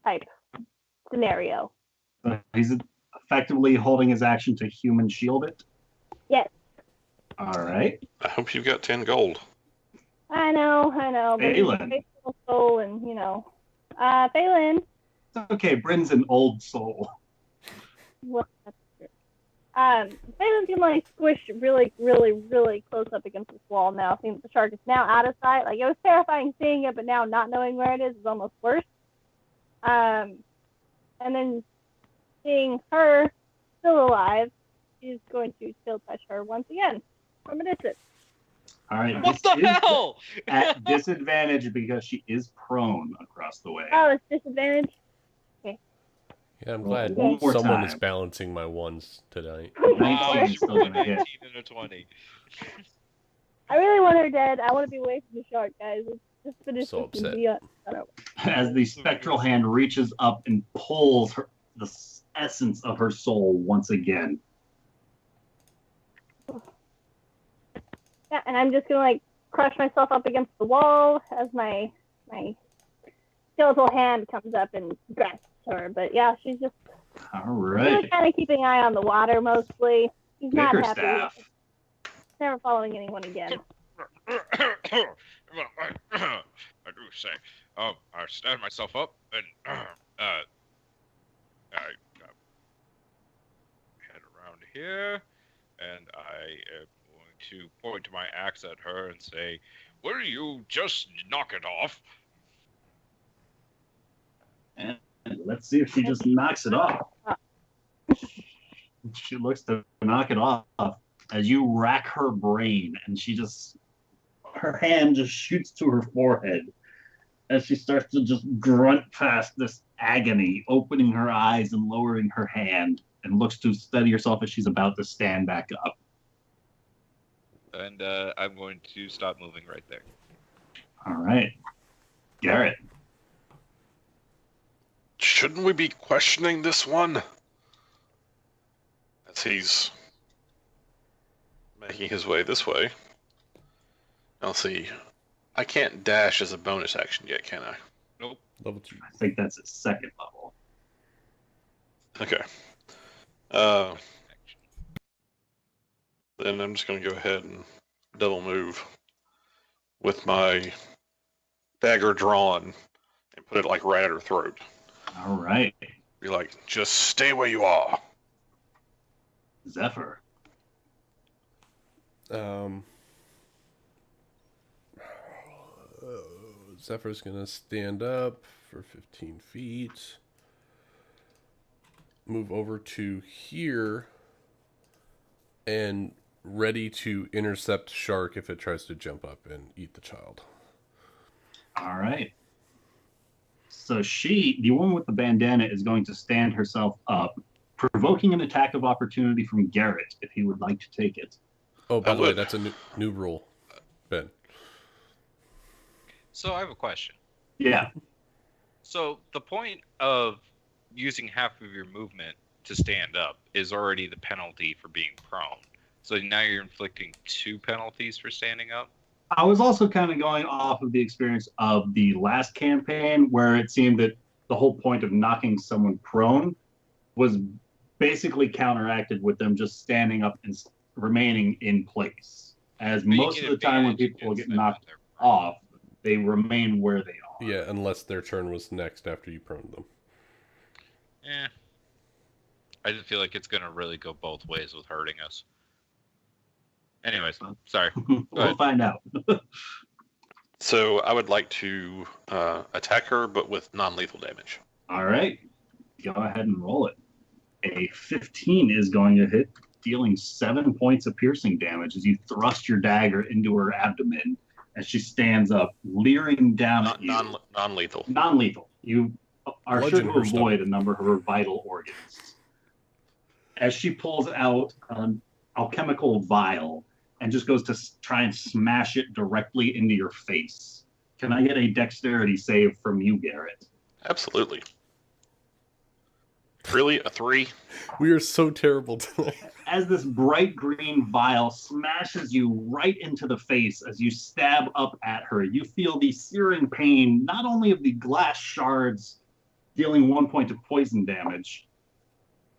[SPEAKER 3] type scenario.
[SPEAKER 1] He's effectively holding his action to human shield it?
[SPEAKER 3] Yes.
[SPEAKER 1] All right.
[SPEAKER 5] I hope you've got 10 gold.
[SPEAKER 3] I know. But he's a faithful soul, and Phelan.
[SPEAKER 1] It's okay. Bryn's an old soul.
[SPEAKER 3] Well, that's true. Phelan's gonna like squish really, really, really close up against this wall now. Seeing the shark is now out of sight. Like, it was terrifying seeing it, but now not knowing where it is almost worse. And then seeing her still alive, she's going to still touch her once again from a distance.
[SPEAKER 1] All right.
[SPEAKER 7] What the hell?
[SPEAKER 1] At disadvantage because she is prone across the way.
[SPEAKER 3] Oh, it's disadvantage?
[SPEAKER 4] Yeah, I'm
[SPEAKER 1] Roll
[SPEAKER 4] glad
[SPEAKER 1] one more
[SPEAKER 4] someone
[SPEAKER 1] time.
[SPEAKER 4] is balancing my ones tonight.
[SPEAKER 1] 19 is still gonna hit.
[SPEAKER 7] 19 and a 20.
[SPEAKER 3] I really want her dead. I want to be away from the shark, guys. Let's just finish
[SPEAKER 4] So
[SPEAKER 3] this and
[SPEAKER 4] upset.
[SPEAKER 3] be on.
[SPEAKER 1] As the spectral hand reaches up and pulls the essence of her soul once again.
[SPEAKER 3] Yeah, and I'm just gonna like crush myself up against the wall as my skeletal hand comes up and grasps her. But yeah, she's just
[SPEAKER 1] All
[SPEAKER 3] really
[SPEAKER 1] right.
[SPEAKER 3] kind of keeping an eye on the water mostly. She's not happy.
[SPEAKER 1] Bickerstaff.
[SPEAKER 3] Never following anyone again.
[SPEAKER 6] I do say, I stand myself up and I head around here, and I am going to point to my axe at her and say, "Will you just knock it off?"
[SPEAKER 1] And let's see if she just knocks it off. She looks to knock it off as you rack her brain, and her hand just shoots to her forehead as she starts to just grunt past this agony, opening her eyes and lowering her hand, and looks to steady herself as she's about to stand back up.
[SPEAKER 7] And I'm going to stop moving right there.
[SPEAKER 1] All right. Garrett.
[SPEAKER 5] Shouldn't we be questioning this one? As he's making his way this way. I'll see. I can't dash as a bonus action yet, can I?
[SPEAKER 7] Nope.
[SPEAKER 4] Level 2.
[SPEAKER 1] I think that's his second level.
[SPEAKER 5] Okay. Then I'm just going to go ahead and double move with my dagger drawn and put it like right at her throat.
[SPEAKER 1] All right.
[SPEAKER 5] Be like, just stay where you are.
[SPEAKER 1] Zephyr.
[SPEAKER 4] Zephyr's gonna stand up for 15 feet. Move over to here. And ready to intercept shark if it tries to jump up and eat the child.
[SPEAKER 1] All right. So the woman with the bandana, is going to stand herself up, provoking an attack of opportunity from Garrett if he would like to take it.
[SPEAKER 4] Oh, by
[SPEAKER 5] I
[SPEAKER 4] the way,
[SPEAKER 5] would.
[SPEAKER 4] that's a new rule, Ben.
[SPEAKER 7] So I have a question.
[SPEAKER 1] Yeah.
[SPEAKER 7] So the point of using half of your movement to stand up is already the penalty for being prone. So now you're inflicting 2 penalties for standing up?
[SPEAKER 1] I was also kind of going off of the experience of the last campaign where it seemed that the whole point of knocking someone prone was basically counteracted with them just standing up and remaining in place. As
[SPEAKER 7] But you
[SPEAKER 1] most
[SPEAKER 7] get
[SPEAKER 1] of the time when
[SPEAKER 7] advantage
[SPEAKER 1] people
[SPEAKER 7] against
[SPEAKER 1] get
[SPEAKER 7] them
[SPEAKER 1] knocked
[SPEAKER 7] when they're prone.
[SPEAKER 1] off, they remain where they are.
[SPEAKER 4] Yeah, unless their turn was next after you proned them.
[SPEAKER 7] Eh. I just feel like it's going to really go both ways with hurting us. Anyways, sorry.
[SPEAKER 1] We'll find out.
[SPEAKER 5] So I would like to attack her, but with non-lethal damage.
[SPEAKER 1] All right. Go ahead and roll it. A 15 is going to hit, dealing 7 points of piercing damage as you thrust your dagger into her abdomen as she stands up, leering down at you.
[SPEAKER 5] Non-lethal.
[SPEAKER 1] Non-lethal. You are sure
[SPEAKER 4] Bludgeon
[SPEAKER 1] to
[SPEAKER 4] her
[SPEAKER 1] avoid a number of her vital organs. As she pulls out alchemical vial and just goes to try and smash it directly into your face. Can I get a dexterity save from you, Garrett?
[SPEAKER 5] Absolutely. Really? A 3?
[SPEAKER 4] We are so terrible tonight.
[SPEAKER 1] As this bright green vial smashes you right into the face as you stab up at her, you feel the searing pain, not only of the glass shards dealing 1 point of poison damage,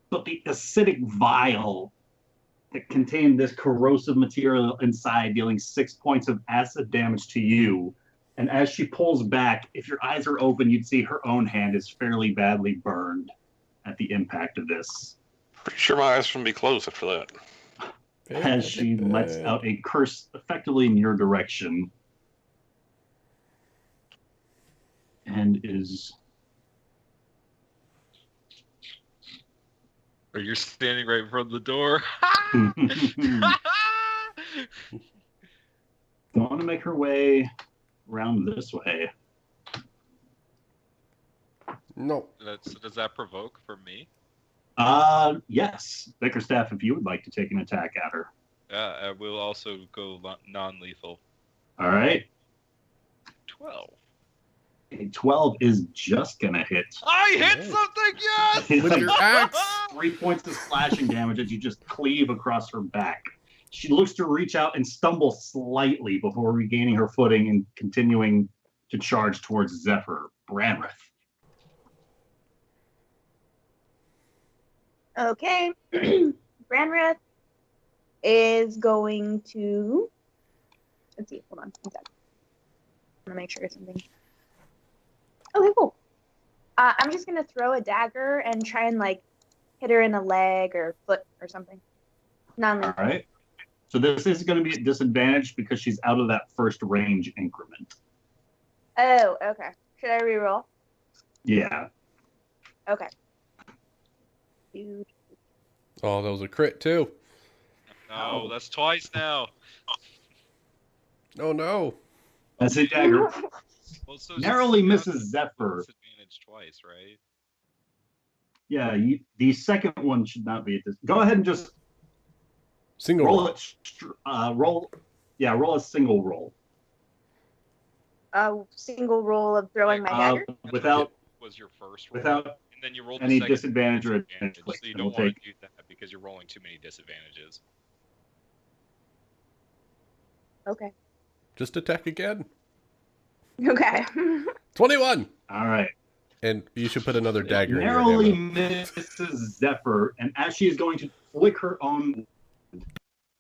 [SPEAKER 1] but the acidic vial that contained this corrosive material inside dealing 6 points of acid damage to you. And as she pulls back, if your eyes are open, you'd see her own hand is fairly badly burned at the impact of this.
[SPEAKER 5] Pretty sure my eyes shouldn't be closed after that.
[SPEAKER 1] As she lets out a curse effectively in your direction. And is...
[SPEAKER 7] Or you're standing right in front of the door.
[SPEAKER 1] Going to make her way around this way.
[SPEAKER 4] No.
[SPEAKER 7] Does that provoke for me?
[SPEAKER 1] Yes. Bickerstaff, if you would like to take an attack at her.
[SPEAKER 7] I will also go non-lethal.
[SPEAKER 1] All right.
[SPEAKER 7] 12.
[SPEAKER 1] A 12 is just going to hit.
[SPEAKER 7] I hit something, yes!
[SPEAKER 4] With your axe!
[SPEAKER 1] 3 points of slashing damage as you just cleave across her back. She looks to reach out and stumble slightly before regaining her footing and continuing to charge towards Zephyr. Branrith.
[SPEAKER 2] Okay. Branrith is going to... Let's see. Hold on. One sec. I'm going to make sure something... Okay, cool. I'm just going to throw a dagger and try and, like, hit her in a leg or foot or something.
[SPEAKER 1] All right. So this is going to be a disadvantage because she's out of that first range increment.
[SPEAKER 2] Oh, okay. Should I reroll?
[SPEAKER 1] Yeah.
[SPEAKER 2] Okay. Dude.
[SPEAKER 4] Oh, that was a crit too.
[SPEAKER 7] No, that's twice now.
[SPEAKER 4] Oh no.
[SPEAKER 1] That's a dagger.
[SPEAKER 7] Well, so
[SPEAKER 1] Narrowly misses Zephyr.
[SPEAKER 7] Disadvantage twice, right?
[SPEAKER 1] Yeah, the second one should not be. Go ahead and just
[SPEAKER 4] Single
[SPEAKER 1] roll
[SPEAKER 4] roll.
[SPEAKER 1] it. Roll. Yeah, roll a single roll.
[SPEAKER 2] A single roll of throwing my dagger?
[SPEAKER 1] Without
[SPEAKER 7] Was your first roll.
[SPEAKER 1] without
[SPEAKER 7] And then you rolled
[SPEAKER 1] any
[SPEAKER 7] the second
[SPEAKER 1] disadvantage or
[SPEAKER 7] disadvantage,
[SPEAKER 1] advantage.
[SPEAKER 7] so you
[SPEAKER 1] We'll
[SPEAKER 7] don't want
[SPEAKER 1] take-
[SPEAKER 7] to do that because you're rolling too many disadvantages.
[SPEAKER 2] Okay.
[SPEAKER 4] Just attack again.
[SPEAKER 2] Okay.
[SPEAKER 4] 21!
[SPEAKER 1] All right.
[SPEAKER 4] And you should put another dagger
[SPEAKER 1] Narrowly
[SPEAKER 4] in your ammo.
[SPEAKER 1] misses Zephyr, and as she is going to flick her own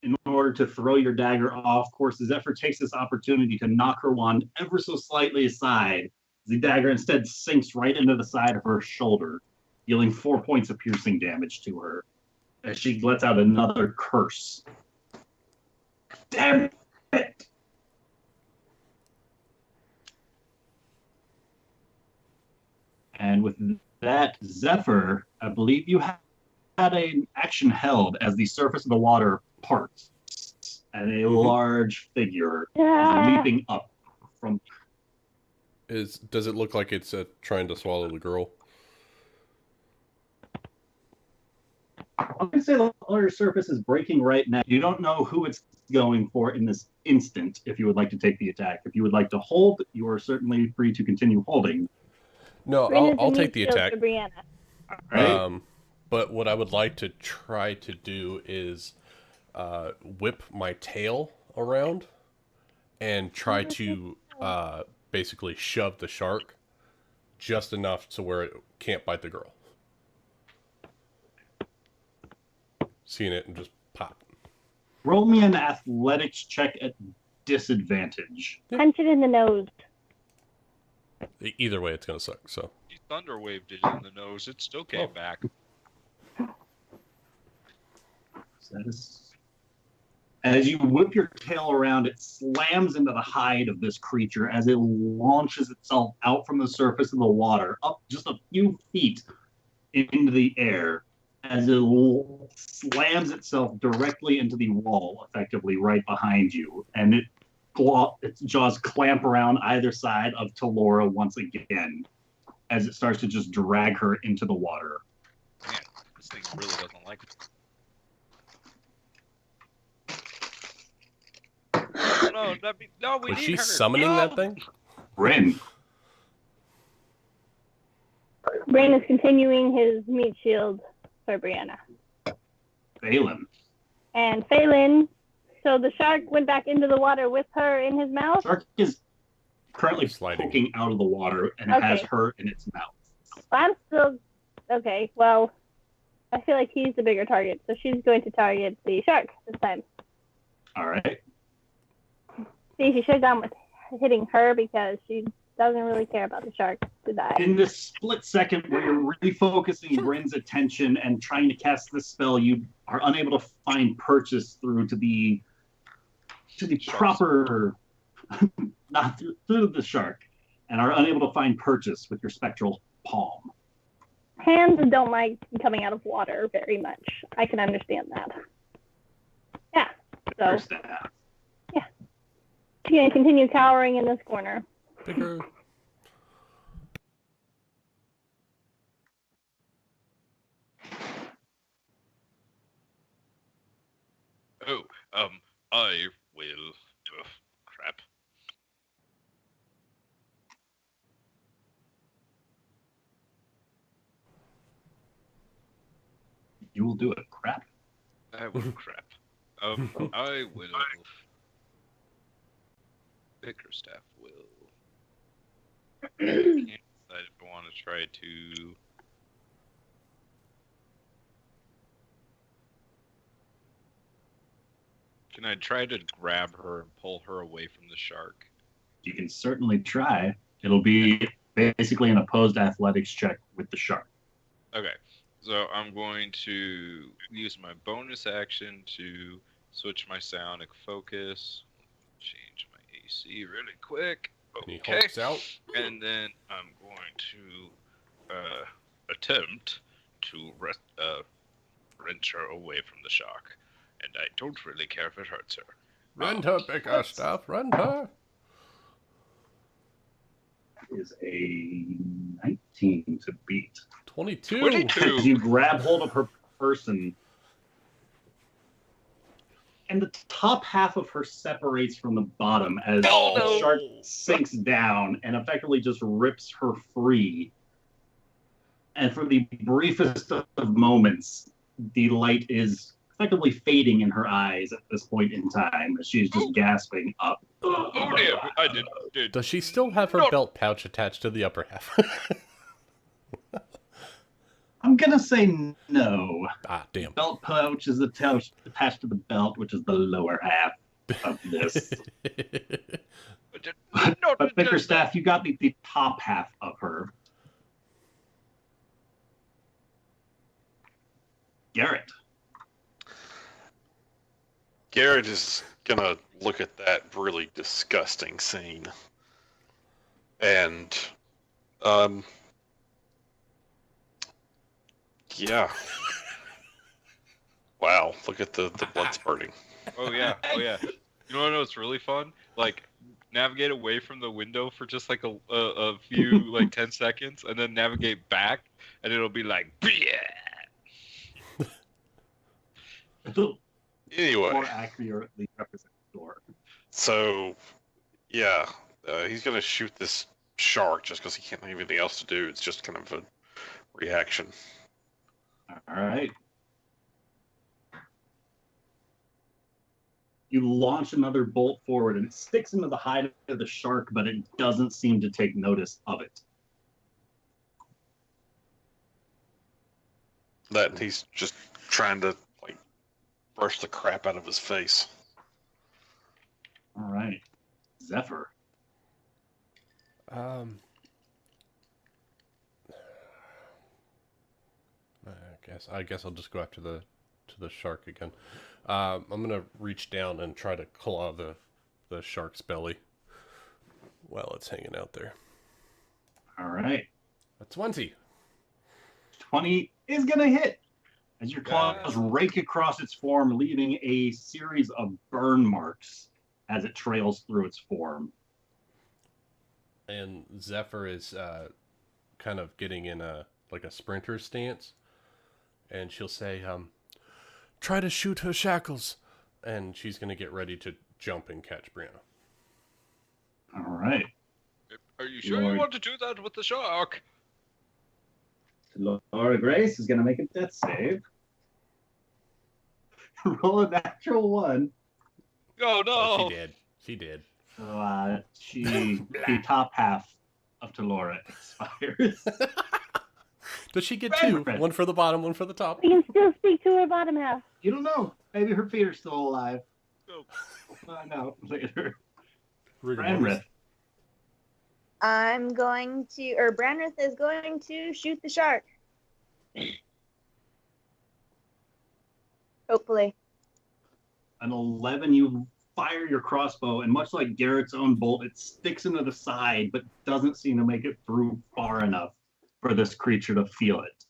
[SPEAKER 1] in order to throw your dagger off course, Zephyr takes this opportunity to knock her wand ever so slightly aside. The dagger instead sinks right into the side of her shoulder, dealing 4 points of piercing damage to her as she lets out another curse. Damn it! And with that, Zephyr, I believe you had an action held as the surface of the water parts, and a large figure is leaping up from.
[SPEAKER 4] Does it look like it's trying to swallow the girl?
[SPEAKER 1] I'm going to say the water surface is breaking right now. You don't know who it's going for in this instant if you would like to take the attack. If you would like to hold, you are certainly free to continue holding.
[SPEAKER 4] No,
[SPEAKER 3] Brandon's
[SPEAKER 4] I'll
[SPEAKER 3] a
[SPEAKER 4] take the
[SPEAKER 3] meat shield
[SPEAKER 4] attack.
[SPEAKER 3] for Brianna.
[SPEAKER 1] Right?
[SPEAKER 4] But what I would like to try to do is whip my tail around and try to basically shove the shark just enough to where it can't bite the girl. Seeing it and just pop.
[SPEAKER 1] Roll me an athletics check at disadvantage.
[SPEAKER 3] Punch it in the nose.
[SPEAKER 4] Either way, it's going to suck, so.
[SPEAKER 7] You thunder waved it in the nose. It still came back.
[SPEAKER 1] As you whip your tail around, it slams into the hide of this creature as it launches itself out from the surface of the water, up just a few feet into the air, as it slams itself directly into the wall, effectively right behind you. And its jaws clamp around either side of Talora once again, as it starts to just drag her into the water.
[SPEAKER 7] Man, this thing really doesn't like it.
[SPEAKER 6] We
[SPEAKER 4] Was
[SPEAKER 6] need
[SPEAKER 4] she
[SPEAKER 6] her.
[SPEAKER 4] summoning
[SPEAKER 6] No!
[SPEAKER 4] that thing?
[SPEAKER 1] Bryn.
[SPEAKER 3] Brain is continuing his meat shield for Brianna.
[SPEAKER 1] Phelan.
[SPEAKER 3] And Phelan, so the shark went back into the water with her in his mouth?
[SPEAKER 1] Shark is currently
[SPEAKER 4] Sliding.
[SPEAKER 1] poking out of the water and
[SPEAKER 3] Okay.
[SPEAKER 1] has her in its mouth.
[SPEAKER 3] I'm still... Okay, well, I feel like he's the bigger target, so she's going to target the shark this time.
[SPEAKER 1] All right.
[SPEAKER 3] See, she should have gone with hitting her because she doesn't really care about the shark to die.
[SPEAKER 1] In this split second where you're refocusing Bryn's attention and trying to cast this spell, you are unable to find purchase through to the proper, not through the shark, and are unable to find purchase with your spectral palm.
[SPEAKER 3] Hands don't like coming out of water very much. I can understand that. Yeah, so
[SPEAKER 1] Your staff.
[SPEAKER 3] she's going to continue cowering in this corner.
[SPEAKER 4] Bigger.
[SPEAKER 6] Oh, I will. Ugh, crap.
[SPEAKER 1] You will do it. Crap.
[SPEAKER 6] I will crap. I will. Bickerstaff will. Can't decide if I want to try to. Can I try to grab her and pull her away from the shark?
[SPEAKER 1] You can certainly try. It'll be basically an opposed athletics check with the shark.
[SPEAKER 6] Okay, so I'm going to use my bonus action to switch my psionic focus. Change my AC really quick.
[SPEAKER 4] And he
[SPEAKER 6] Okay,
[SPEAKER 4] hulks out.
[SPEAKER 6] and then I'm going to attempt to wrench her away from the shark. And I don't really care if it hurts her.
[SPEAKER 4] Rend her, Bickerstaff. Rend her.
[SPEAKER 1] Is a 19 to beat.
[SPEAKER 4] 22.
[SPEAKER 6] 22.
[SPEAKER 1] As you grab hold of her person, and the top half of her separates from the bottom as the shark sinks down and effectively just rips her free. And for the briefest of moments, the light is effectively fading in her eyes at this point in time as she's just gasping up.
[SPEAKER 6] Oh dear, I did.
[SPEAKER 4] Does she still have her belt pouch attached to the upper half?
[SPEAKER 1] I'm gonna say no.
[SPEAKER 4] Ah, damn.
[SPEAKER 1] Belt pouch is attached to the belt, which is the lower half of this. But Bickerstaff, you got the top half of her. Garrett.
[SPEAKER 5] Garrett is gonna look at that really disgusting scene. And, yeah. Wow, look at the blood spurting.
[SPEAKER 6] Oh yeah. You know what's really fun? Like, navigate away from the window for just like a few, like 10 seconds, and then navigate back, and it'll be like,
[SPEAKER 5] Anyway.
[SPEAKER 1] More accurately represent the door.
[SPEAKER 5] So, yeah, he's going to shoot this shark just because he can't have anything else to do. It's just kind of a reaction.
[SPEAKER 1] All right. You launch another bolt forward, and it sticks into the hide of the shark, but it doesn't seem to take notice of it.
[SPEAKER 5] That he's just trying to, like, brush the crap out of his face.
[SPEAKER 1] All right. Zephyr.
[SPEAKER 4] I guess I'll just go after the shark again. I'm gonna reach down and try to claw the shark's belly while it's hanging out there.
[SPEAKER 1] All right.
[SPEAKER 4] A 20.
[SPEAKER 1] 20 is going to hit as your claws rake across its form, leaving a series of burn marks as it trails through its form.
[SPEAKER 4] And Zephyr is kind of getting in a sprinter stance, and she'll say, "Try to shoot her shackles," and she's gonna get ready to jump and catch Brianna.
[SPEAKER 1] All right.
[SPEAKER 6] Are you sure you want to do that with the shark?
[SPEAKER 1] Laura Grace is going to make a death save. Roll a natural 1.
[SPEAKER 6] Oh no!
[SPEAKER 4] Oh, she did.
[SPEAKER 1] So the top half of Talora expires.
[SPEAKER 4] Does she get 2? One for the bottom, one for the top.
[SPEAKER 3] We can still speak to her bottom half.
[SPEAKER 1] You don't know. Maybe her feet are still alive.
[SPEAKER 6] No.
[SPEAKER 1] We'll find out later.
[SPEAKER 4] Branrith.
[SPEAKER 2] Branrith is going to shoot the shark. Hopefully.
[SPEAKER 1] An 11, you fire your crossbow, and much like Garrett's own bolt, it sticks into the side, but doesn't seem to make it through far enough for this creature to feel it.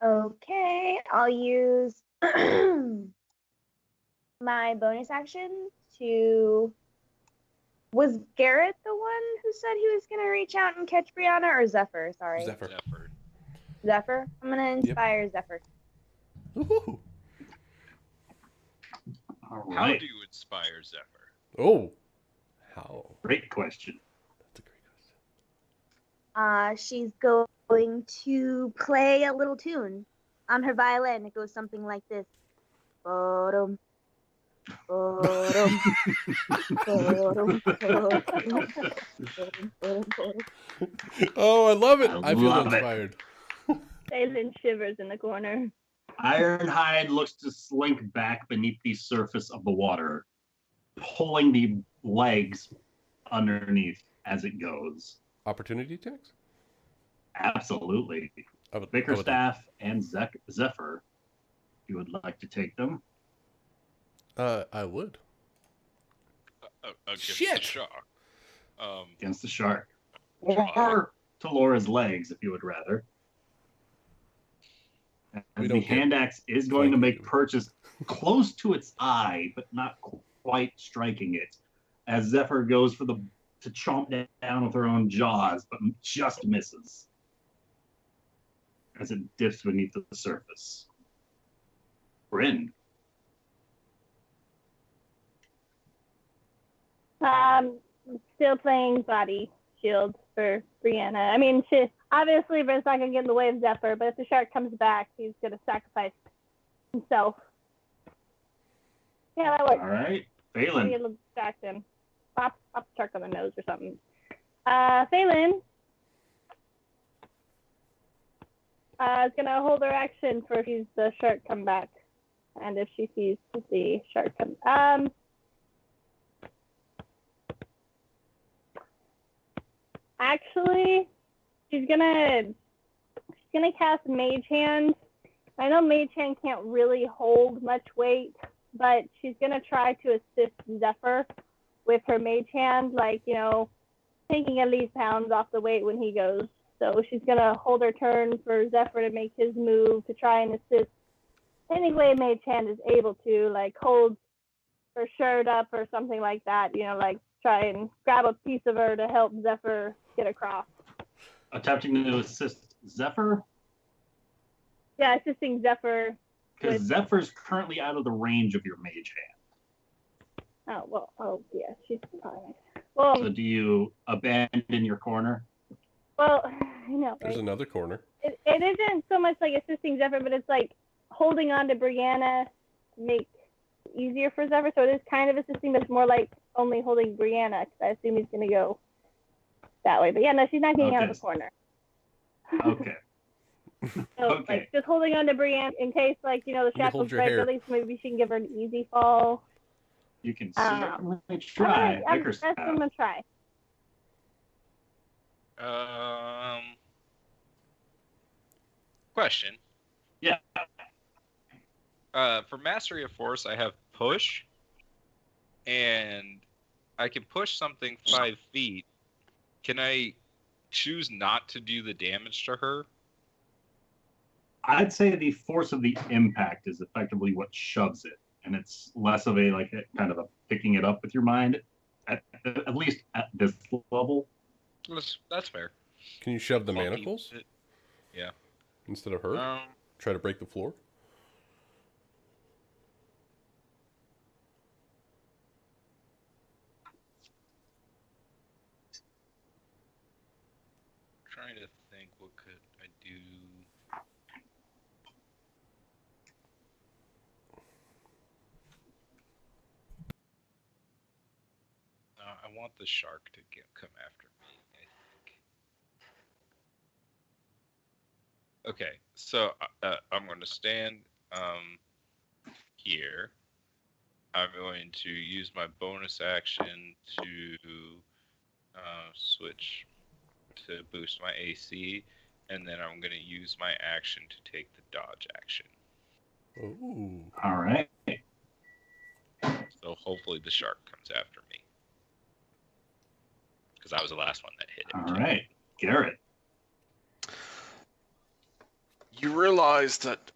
[SPEAKER 2] Okay, I'll use my bonus action to... Was Garrett the one who said he was going to reach out and catch Brianna, or Zephyr? Sorry.
[SPEAKER 6] Zephyr.
[SPEAKER 2] I'm going to inspire Zephyr.
[SPEAKER 4] Woohoo!
[SPEAKER 1] All
[SPEAKER 6] How
[SPEAKER 1] right.
[SPEAKER 6] do you inspire Zephyr?
[SPEAKER 4] Oh, how?
[SPEAKER 1] Great question.
[SPEAKER 4] That's a great question.
[SPEAKER 2] She's going to play a little tune on her violin. It goes something like this. Ba-dum, ba-dum, ba-dum, ba-dum.
[SPEAKER 4] Oh, I love it. I feel
[SPEAKER 1] love it.
[SPEAKER 4] inspired.
[SPEAKER 3] Phelan shivers in the corner.
[SPEAKER 1] Ironhide looks to slink back beneath the surface of the water, pulling the legs underneath as it goes.
[SPEAKER 4] Opportunity attacks?
[SPEAKER 1] Absolutely. Bickerstaff and Zephyr, if you would like to take them.
[SPEAKER 4] I would.
[SPEAKER 6] Against
[SPEAKER 4] Shit!
[SPEAKER 6] the shark.
[SPEAKER 1] Against the shark. Or to Laura's legs, if you would rather. As the hand axe is going to make purchase close to its eye, but not quite striking it, as Zephyr goes to chomp down with her own jaws, but just misses as it dips beneath the surface. Bryn.
[SPEAKER 3] Still playing body shield for Brianna. I mean, obviously, Bryn's not going to get in the way of Zephyr, but if the shark comes back, he's going to sacrifice himself. Yeah, that works.
[SPEAKER 1] All right. Phelan.
[SPEAKER 3] Maybe it'll distract him. Pop the shark on the nose or something. Phelan is going to hold her action for if she's the shark come back. And if she sees the shark come... Actually, she's gonna cast Mage Hand. I know Mage Hand can't really hold much weight, but she's gonna try to assist Zephyr with her Mage Hand, like, you know, taking at least pounds off the weight when he goes. So she's gonna hold her turn for Zephyr to make his move to try and assist any way Mage Hand is able to, like hold her shirt up or something like that, you know, like try and grab a piece of her to help Zephyr get across.
[SPEAKER 1] Attempting to assist Zephyr?
[SPEAKER 3] Yeah, assisting Zephyr.
[SPEAKER 1] Because Zephyr's currently out of the range of your mage hand.
[SPEAKER 3] Yeah, she's fine. Well,
[SPEAKER 1] so do you abandon your corner?
[SPEAKER 3] Well, I know.
[SPEAKER 4] There's another corner.
[SPEAKER 3] It isn't so much like assisting Zephyr, but it's like holding on to Brianna to make it easier for Zephyr. So it is kind of assisting, but it's more like only holding Brianna, because I assume he's going to go that way. But yeah, no, she's not getting out of the corner.
[SPEAKER 1] Okay.
[SPEAKER 3] So, like, just holding on to Brianna in case, like, you know, the shackles break, at least maybe she can give her an easy fall.
[SPEAKER 1] You can certainly try.
[SPEAKER 3] I'm going to try.
[SPEAKER 7] Question.
[SPEAKER 1] Yeah.
[SPEAKER 7] For Mastery of Force, I have push, and I can push something 5 feet. Can I choose not to do the damage to her?
[SPEAKER 1] I'd say the force of the impact is effectively what shoves it, and it's less of a kind of a picking it up with your mind, at least at this level.
[SPEAKER 7] That's fair.
[SPEAKER 4] Can you shove the manacles?
[SPEAKER 7] Yeah.
[SPEAKER 4] Instead of her? Try to break the floor?
[SPEAKER 7] I want the shark to come after me, I think. Okay, so I'm going to stand here. I'm going to use my bonus action to switch to boost my AC, and then I'm going to use my action to take the dodge action.
[SPEAKER 4] Ooh.
[SPEAKER 1] All right.
[SPEAKER 7] So hopefully the shark comes after me. Because I was the last one that hit him.
[SPEAKER 1] All right. Garrett.
[SPEAKER 5] You realize that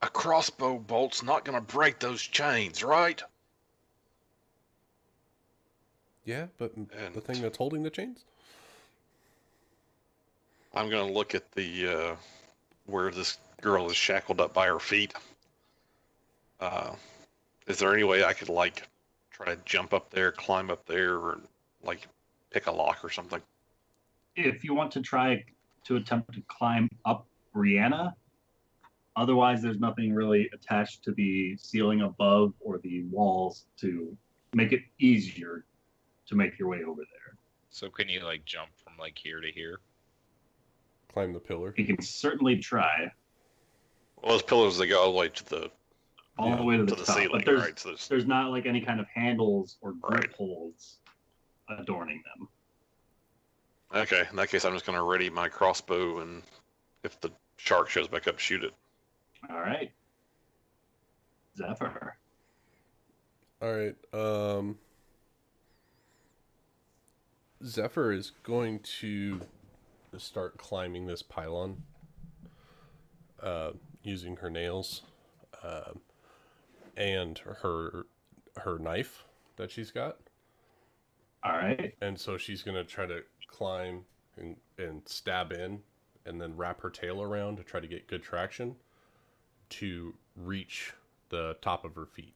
[SPEAKER 5] a crossbow bolt's not going to break those chains, right?
[SPEAKER 4] Yeah, but the thing that's holding the chains?
[SPEAKER 5] I'm going to look at the where this girl is shackled up by her feet. Is there any way I could, like, try to jump up there, climb up there, or, like, pick a lock or something?
[SPEAKER 1] If you want to try to attempt to climb up Brianna, otherwise there's nothing really attached to the ceiling above or the walls to make it easier to make your way over there.
[SPEAKER 7] So can you, like, jump from, like, here to here?
[SPEAKER 4] Climb the pillar.
[SPEAKER 1] You can certainly try.
[SPEAKER 5] Well, those pillars, they go all the way to the
[SPEAKER 1] All the way to the top.
[SPEAKER 5] ceiling,
[SPEAKER 1] but there's,
[SPEAKER 5] right? So
[SPEAKER 1] there's not like any kind of handles or grip
[SPEAKER 5] Right.
[SPEAKER 1] holds adorning them.
[SPEAKER 5] Okay, in that case, I'm just going to ready my crossbow, and if the shark shows back up, shoot it.
[SPEAKER 1] All right. Zephyr.
[SPEAKER 4] All right. Zephyr is going to start climbing this pylon using her nails and her knife that she's got.
[SPEAKER 1] All right.
[SPEAKER 4] And so she's going to try to climb and stab in and then wrap her tail around to try to get good traction to reach the top of her feet.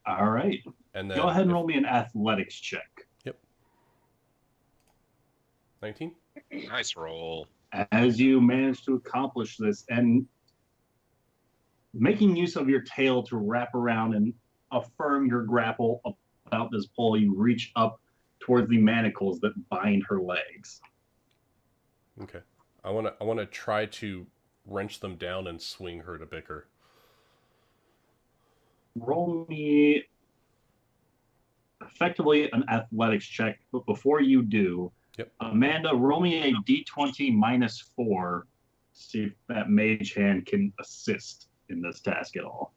[SPEAKER 1] All right.
[SPEAKER 4] And then
[SPEAKER 1] go ahead and roll me an athletics check.
[SPEAKER 4] Yep. 19?
[SPEAKER 7] Nice roll.
[SPEAKER 1] As you manage to accomplish this and making use of your tail to wrap around and affirm your grapple about this pole, you reach up towards the manacles that bind her legs.
[SPEAKER 4] Okay. I want to try to wrench them down and swing her to bicker.
[SPEAKER 1] Roll me effectively an athletics check, but before you do,
[SPEAKER 4] Yep.
[SPEAKER 1] Amanda, roll me a d20 minus 4. See if that mage hand can assist in this task at all.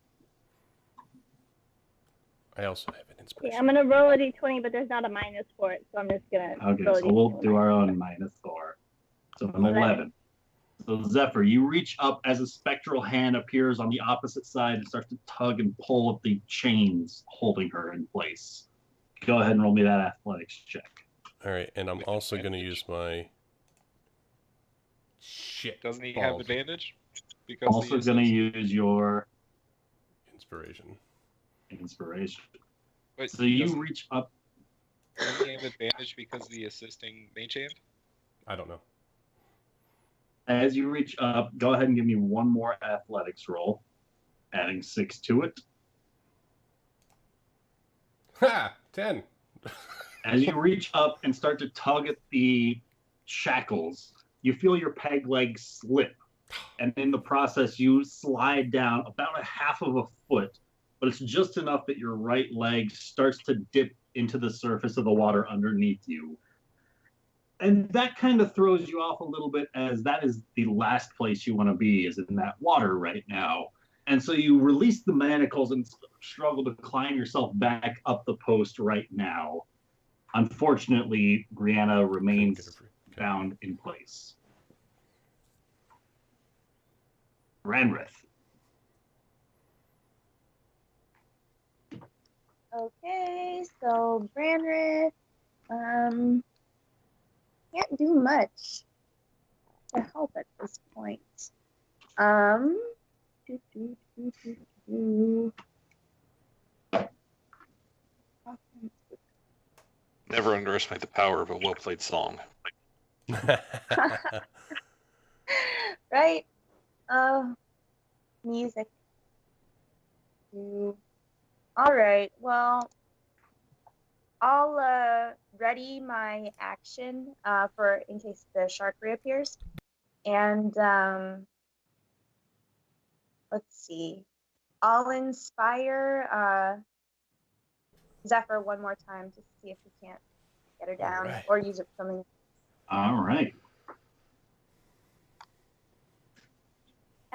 [SPEAKER 4] I also have an inspiration.
[SPEAKER 3] Yeah, I'm gonna roll a d20, but there's not a minus for it, so I'm just gonna.
[SPEAKER 1] Okay,
[SPEAKER 3] roll a
[SPEAKER 1] so we'll
[SPEAKER 3] D20.
[SPEAKER 1] do our own minus 4. So an 11. So Zephyr, you reach up as a spectral hand appears on the opposite side and starts to tug and pull at the chains holding her in place. Go ahead and roll me that athletics check.
[SPEAKER 4] All right, and I'm also going to use my shit.
[SPEAKER 7] Doesn't he
[SPEAKER 4] balls.
[SPEAKER 7] have advantage? Because
[SPEAKER 1] Also going to use your
[SPEAKER 4] Inspiration.
[SPEAKER 1] inspiration.
[SPEAKER 7] Wait,
[SPEAKER 1] So you
[SPEAKER 7] doesn't-
[SPEAKER 1] reach up.
[SPEAKER 7] doesn't he have advantage because of the assisting mage hand?
[SPEAKER 4] I don't know.
[SPEAKER 1] As you reach up, go ahead and give me one more athletics roll, adding 6 to it.
[SPEAKER 4] Ha! 10.
[SPEAKER 1] As you reach up and start to tug at the shackles, you feel your peg leg slip. And in the process, you slide down about a half of a foot, but it's just enough that your right leg starts to dip into the surface of the water underneath you. And that kind of throws you off a little bit, as that is the last place you want to be, is in that water right now. And so you release the manacles and struggle to climb yourself back up the post right now. Unfortunately, Brianna remains bound in place. Ranrith.
[SPEAKER 2] Okay, so Branrith, can't do much to help at this point.
[SPEAKER 5] Never underestimate the power of a well-played song.
[SPEAKER 2] Right? Music. All right. Well, I'll ready my action for in case the shark reappears, and let's see. I'll inspire Zephyr one more time to see if we can't get her down
[SPEAKER 4] Alright.
[SPEAKER 2] or use it for something.
[SPEAKER 1] All right.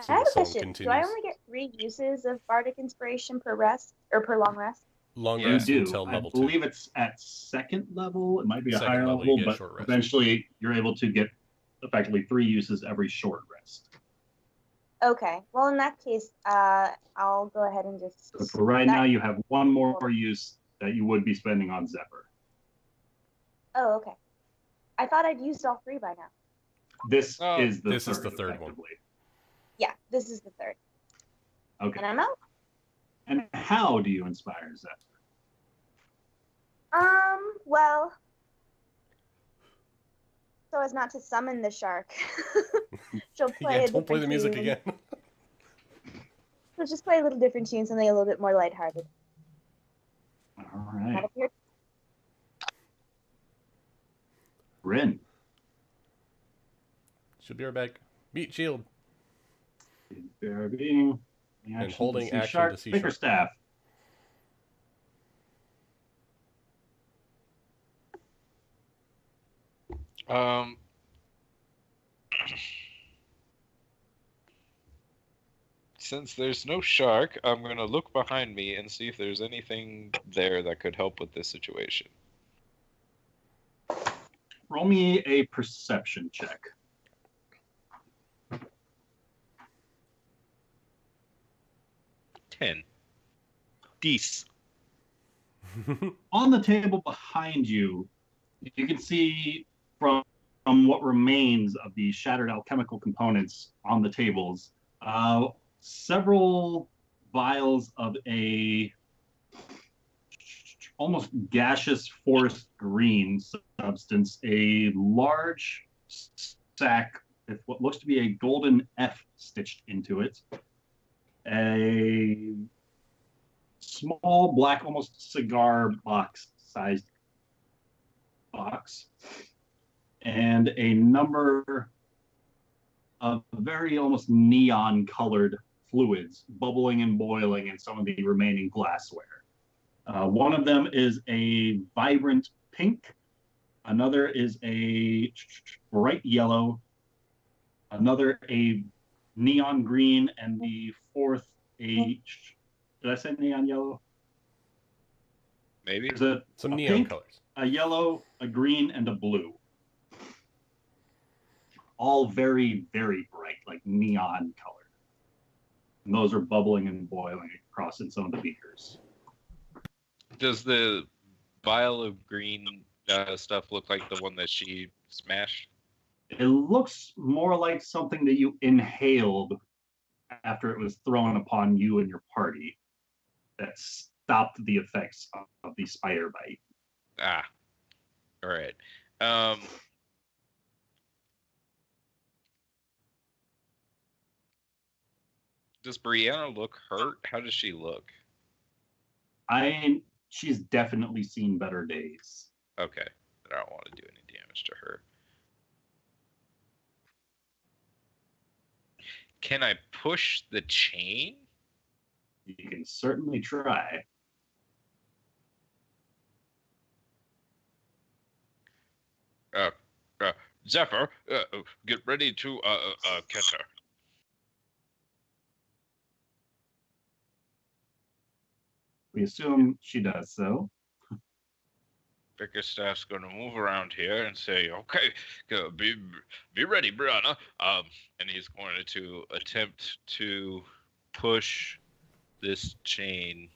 [SPEAKER 4] So
[SPEAKER 2] I have
[SPEAKER 4] the
[SPEAKER 2] a
[SPEAKER 4] song
[SPEAKER 2] question. Do
[SPEAKER 4] continues.
[SPEAKER 2] I only get 3 uses of bardic inspiration per rest or per long rest?
[SPEAKER 4] Long
[SPEAKER 7] Yeah.
[SPEAKER 4] rest
[SPEAKER 1] You do.
[SPEAKER 4] until
[SPEAKER 1] I
[SPEAKER 4] level
[SPEAKER 1] believe
[SPEAKER 4] 2.
[SPEAKER 1] it's at second level. It might be a
[SPEAKER 4] Second
[SPEAKER 1] higher
[SPEAKER 4] level, you
[SPEAKER 1] level,
[SPEAKER 4] get
[SPEAKER 1] but
[SPEAKER 4] short rest.
[SPEAKER 1] eventually you're able to get effectively 3 uses every short rest.
[SPEAKER 2] Okay. Well, in that case, I'll go ahead and just.
[SPEAKER 1] So for right now, you have 1 more use that you would be spending on Zephyr.
[SPEAKER 2] Oh, okay. I thought I'd used all 3 by now.
[SPEAKER 1] This
[SPEAKER 7] Oh,
[SPEAKER 1] is the
[SPEAKER 4] this
[SPEAKER 1] third,
[SPEAKER 4] is the third one.
[SPEAKER 1] effectively.
[SPEAKER 2] Yeah, this is the 3rd.
[SPEAKER 1] Okay.
[SPEAKER 2] And I'm out.
[SPEAKER 1] And how do you inspire Zephyr?
[SPEAKER 2] Well, so as not to summon the shark, she'll play
[SPEAKER 4] Yeah,
[SPEAKER 2] a
[SPEAKER 4] don't play the
[SPEAKER 2] different
[SPEAKER 4] music
[SPEAKER 2] tune.
[SPEAKER 4] again.
[SPEAKER 2] She'll just play a little different tune, something a little bit more lighthearted.
[SPEAKER 1] All
[SPEAKER 2] Not
[SPEAKER 1] right.
[SPEAKER 2] up here.
[SPEAKER 1] Rin.
[SPEAKER 4] She'll be right back. Beat shield.
[SPEAKER 1] Bear being.
[SPEAKER 4] And holding
[SPEAKER 1] to see
[SPEAKER 4] action
[SPEAKER 1] shark.
[SPEAKER 4] to see
[SPEAKER 1] Baker
[SPEAKER 4] shark.
[SPEAKER 1] staff.
[SPEAKER 6] Since there's no shark, I'm gonna look behind me and see if there's anything there that could help with this situation.
[SPEAKER 1] Roll me a perception check.
[SPEAKER 7] 10. Dece.
[SPEAKER 1] On the table behind you, you can see from what remains of the shattered alchemical components on the tables, several vials of a almost gaseous forest green substance, a large sack with what looks to be a golden F stitched into it, a small black, almost cigar box sized box, and a number of very almost neon colored fluids bubbling and boiling in some of the remaining glassware. One of them is a vibrant pink, another is a bright yellow, another a neon green, and the fourth did I say neon yellow?
[SPEAKER 6] Maybe.
[SPEAKER 1] There's
[SPEAKER 4] Some
[SPEAKER 1] a
[SPEAKER 4] neon
[SPEAKER 1] pink,
[SPEAKER 4] colors.
[SPEAKER 1] a yellow, a green, and a blue. All very, very bright, like neon colored. And those are bubbling and boiling across in some of the beakers.
[SPEAKER 7] Does the vial of green stuff look like the one that she smashed?
[SPEAKER 1] It looks more like something that you inhaled after it was thrown upon you and your party that stopped the effects of the spider bite.
[SPEAKER 7] Ah. All right. Does Brianna look hurt? How does she look?
[SPEAKER 1] She's definitely seen better days.
[SPEAKER 7] Okay. I don't want to do any damage to her. Can I push the chain?
[SPEAKER 1] You can certainly try.
[SPEAKER 6] Zephyr, get ready to catch her.
[SPEAKER 1] We assume she does so.
[SPEAKER 6] Bickerstaff's going to move around here and say, "Okay, be ready, Brianna." And he's going to attempt to push this chain.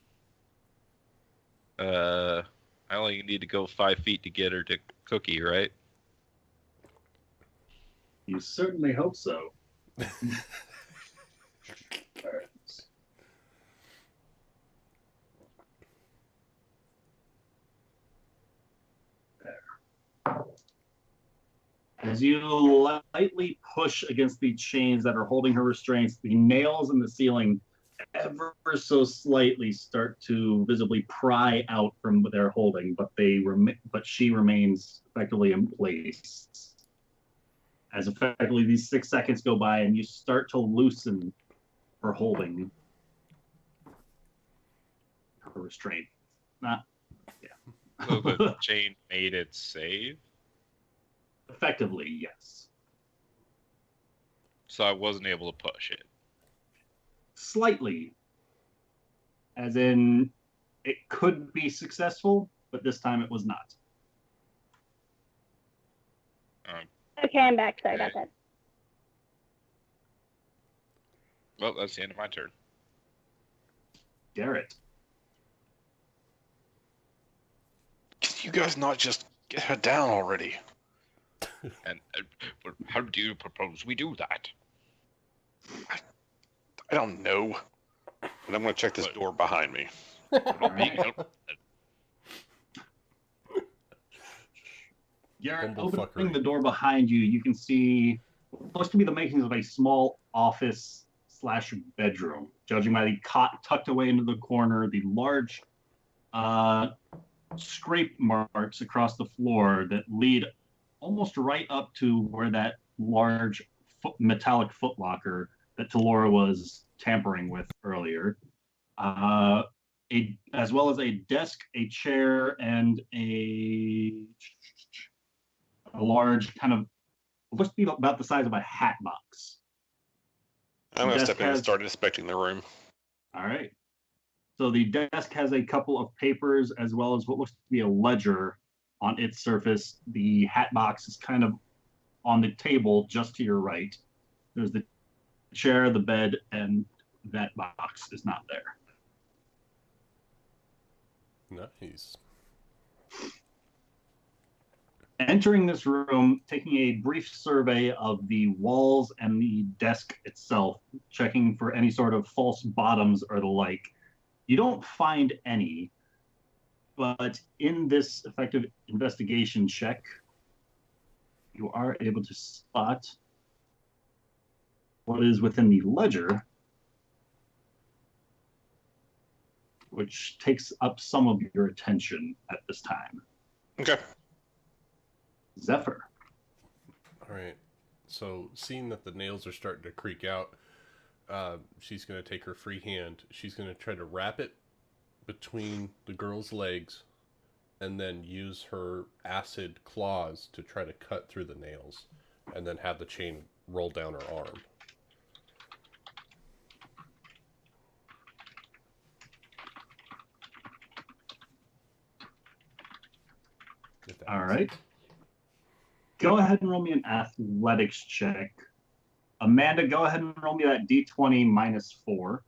[SPEAKER 6] I only need to go 5 feet to get her to Cookie, right?
[SPEAKER 1] You certainly hope so. As you lightly push against the chains that are holding her restraints, the nails in the ceiling ever so slightly start to visibly pry out from what they're holding, but but she remains effectively in place. As effectively these 6 seconds go by and you start to loosen her holding, her restraint.
[SPEAKER 7] So the chain made it save?
[SPEAKER 1] Effectively, yes.
[SPEAKER 7] So I wasn't able to push it.
[SPEAKER 1] Slightly. As in, it could be successful, but this time it was not.
[SPEAKER 3] Okay, I'm back. Sorry about that.
[SPEAKER 7] Well, that's the end of my turn.
[SPEAKER 1] Garrett.
[SPEAKER 5] Can you guys not just get her down already?
[SPEAKER 6] And how do you propose we do that?
[SPEAKER 5] I don't know. But I'm going to check this door behind me.
[SPEAKER 6] Not being helpful.
[SPEAKER 1] Garrett,
[SPEAKER 4] Humble
[SPEAKER 1] opening
[SPEAKER 4] fuckery.
[SPEAKER 1] the door behind you, you can see what's supposed to be the makings of a small office/bedroom. Judging by the cot tucked away into the corner, the large scrape marks across the floor that lead almost right up to where that large metallic footlocker that Talora was tampering with earlier. As well as a desk, a chair, and a large kind of, looks to be about the size of a hat box.
[SPEAKER 5] I'm going to
[SPEAKER 1] Desk
[SPEAKER 5] step in and
[SPEAKER 1] has-
[SPEAKER 5] start inspecting the room.
[SPEAKER 1] All right. So the desk has a couple of papers as well as what looks to be a ledger on its surface. The hat box is kind of on the table just to your right. There's the chair, the bed, and that box is not there.
[SPEAKER 4] Nice.
[SPEAKER 1] Entering this room, taking a brief survey of the walls and the desk itself, checking for any sort of false bottoms or the like, you don't find any. But in this effective investigation check, you are able to spot what is within the ledger, which takes up some of your attention at this time.
[SPEAKER 5] Okay.
[SPEAKER 1] Zephyr.
[SPEAKER 4] All right. So, seeing that the nails are starting to creak out, she's going to take her free hand. She's going to try to wrap it between the girl's legs and then use her acid claws to try to cut through the nails and then have the chain roll down her arm.
[SPEAKER 1] All right. Go ahead and roll me an athletics check. Amanda, go ahead and roll me that d20 minus 4.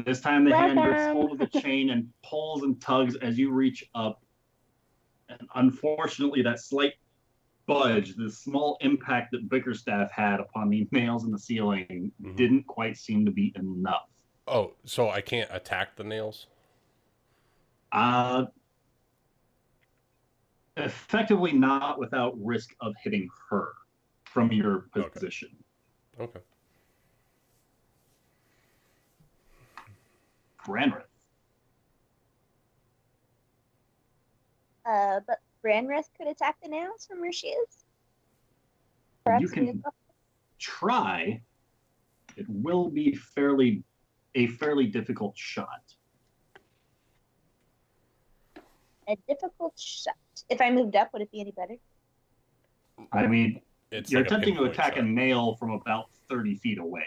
[SPEAKER 1] This time the hand grips hold of the chain and pulls and tugs as you reach up. And unfortunately, that slight budge, the small impact that Bickerstaff had upon the nails in the ceiling, didn't quite seem to be enough.
[SPEAKER 4] Oh, so I can't attack the nails?
[SPEAKER 1] Effectively not without risk of hitting her from your position.
[SPEAKER 4] Okay.
[SPEAKER 1] Branrith.
[SPEAKER 2] But Branrith could attack the nails from where she is?
[SPEAKER 1] You can try. It will be a fairly difficult shot.
[SPEAKER 2] A difficult shot. If I moved up, would it be any better?
[SPEAKER 1] I mean,
[SPEAKER 4] It's
[SPEAKER 1] you're
[SPEAKER 4] like a
[SPEAKER 1] attempting to
[SPEAKER 4] pinpoint
[SPEAKER 1] attack
[SPEAKER 4] shot.
[SPEAKER 1] a nail from about 30 feet away.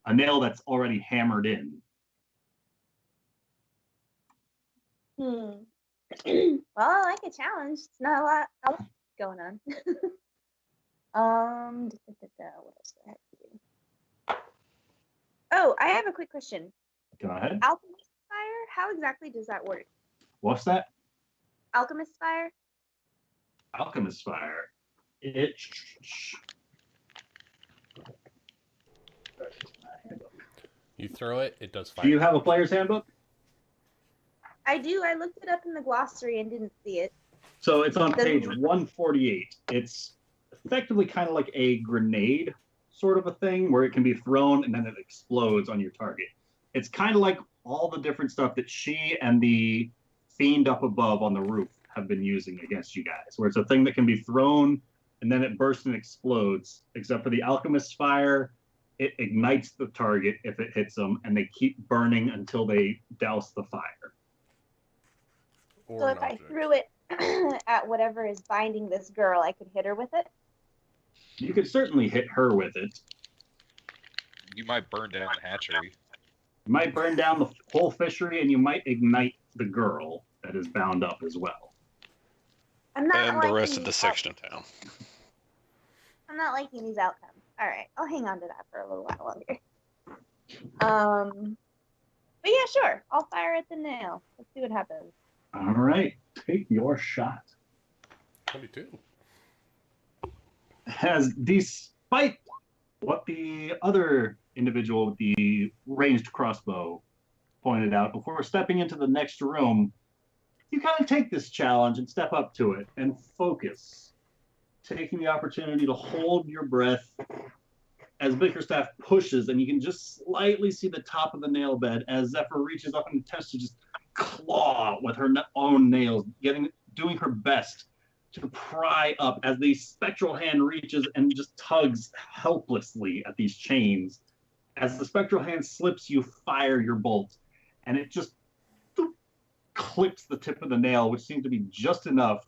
[SPEAKER 1] A nail that's already hammered in.
[SPEAKER 2] Well, I like a challenge. It's not a lot going on. What else do I have to do? Oh, I have a quick question.
[SPEAKER 1] Go ahead.
[SPEAKER 2] Alchemist fire? How exactly does that work?
[SPEAKER 1] What's that?
[SPEAKER 2] Alchemist fire?
[SPEAKER 1] Alchemist fire.
[SPEAKER 4] You throw it, it does fire.
[SPEAKER 1] Do you have a player's handbook?
[SPEAKER 2] I do. I looked it up in the glossary and didn't see it.
[SPEAKER 1] So it's on page 148. It's effectively kind of like a grenade sort of a thing where it can be thrown and then it explodes on your target. It's kind of like all the different stuff that she and the fiend up above on the roof have been using against you guys, where it's a thing that can be thrown and then it bursts and explodes, except for the alchemist's fire. It ignites the target if it hits them, and they keep burning until they douse the fire.
[SPEAKER 2] So if I threw it at whatever is binding this girl, I could hit her with it?
[SPEAKER 1] You could certainly hit her with it.
[SPEAKER 7] You might burn down the hatchery.
[SPEAKER 1] You might burn down the whole fishery, and you might ignite the girl that is bound up as well.
[SPEAKER 2] I'm not
[SPEAKER 5] And the rest of
[SPEAKER 2] liking
[SPEAKER 5] the section of town.
[SPEAKER 2] I'm not liking these outcomes. All right, I'll hang on to that for a little while longer. But yeah, sure. I'll fire at the nail. Let's see what happens.
[SPEAKER 1] All right, take your shot.
[SPEAKER 4] 22.
[SPEAKER 1] As despite what the other individual with the ranged crossbow pointed out, before stepping into the next room, you kind of take this challenge and step up to it and focus, taking the opportunity to hold your breath as Bickerstaff pushes, and you can just slightly see the top of the nail bed as Zephyr reaches up and attempts to just claw with her own nails, doing her best to pry up as the spectral hand reaches and just tugs helplessly at these chains. As the spectral hand slips, you fire your bolt, and it just clips the tip of the nail, which seems to be just enough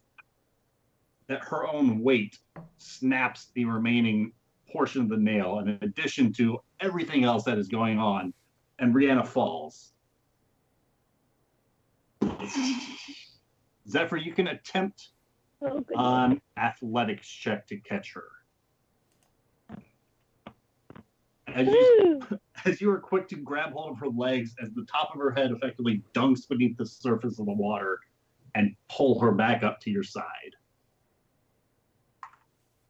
[SPEAKER 1] that her own weight snaps the remaining portion of the nail, in addition to everything else that is going on, and Brianna falls. Zephyr, you can attempt an athletics check to catch her. As you are quick to grab hold of her legs, as the top of her head effectively dunks beneath the surface of the water and pull her back up to your side.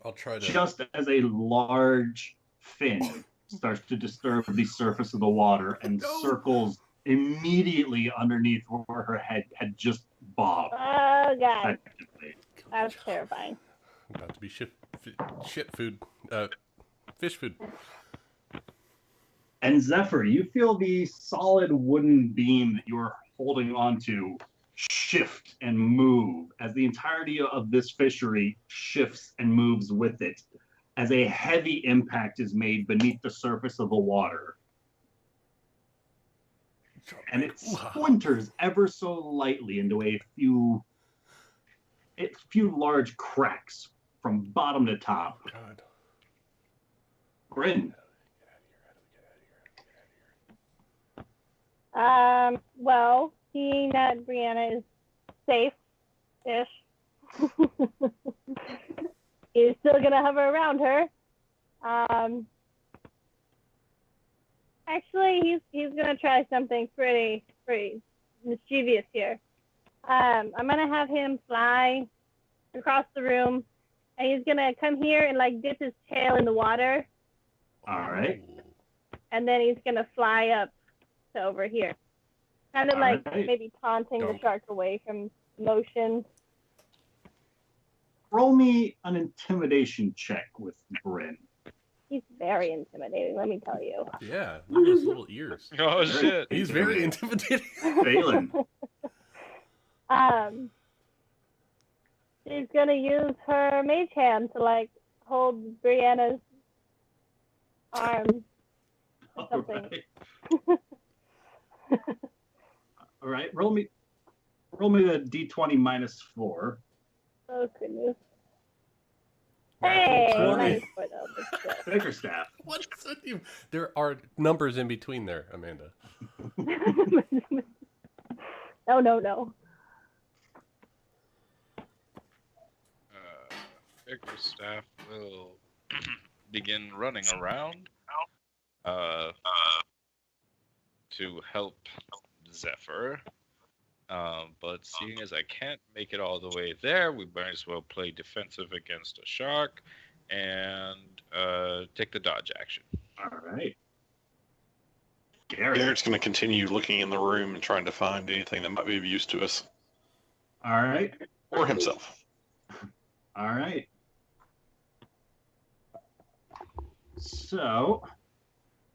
[SPEAKER 4] I'll try to.
[SPEAKER 1] Just as a large fin starts to disturb the surface of the water and circles immediately underneath where her head had just bobbed.
[SPEAKER 3] Oh, God. That was terrifying.
[SPEAKER 4] About to be shit food. Fish food.
[SPEAKER 1] And Zephyr, you feel the solid wooden beam that you are holding onto shift and move as the entirety of this fishery shifts and moves with it as a heavy impact is made beneath the surface of the water. And it splinters ever so lightly into a few large cracks from bottom to top.
[SPEAKER 4] God.
[SPEAKER 1] Bryn.
[SPEAKER 3] Well, seeing that Brianna is safe-ish, he's still gonna hover around her. Actually, he's gonna try something pretty mischievous here. I'm gonna have him fly across the room, and he's gonna come here and like dip his tail in the water.
[SPEAKER 1] All right.
[SPEAKER 3] And then he's gonna fly up to over here, kind of like maybe taunting the shark away from motion.
[SPEAKER 1] Roll me an intimidation check with Bryn.
[SPEAKER 3] He's very intimidating, let me tell you.
[SPEAKER 4] Yeah, look at his little ears.
[SPEAKER 7] Oh, shit.
[SPEAKER 4] He's very intimidating.
[SPEAKER 1] Phelan.
[SPEAKER 3] She's gonna use her mage hand to like hold Brianna's arm or something.
[SPEAKER 1] All right, roll me the d20 minus 4.
[SPEAKER 3] Oh goodness.
[SPEAKER 1] Hey,
[SPEAKER 3] -4 though.
[SPEAKER 1] Bickerstaff.
[SPEAKER 4] What is that even? There are numbers in between there, Amanda.
[SPEAKER 3] No.
[SPEAKER 7] Bickerstaff will begin running around to help Zephyr. But seeing as I can't make it all the way there, we might as well play defensive against a shark and take the dodge action.
[SPEAKER 1] All right.
[SPEAKER 5] Garrett's going to continue looking in the room and trying to find anything that might be of use to us.
[SPEAKER 1] All right.
[SPEAKER 5] Or himself.
[SPEAKER 1] All right. So,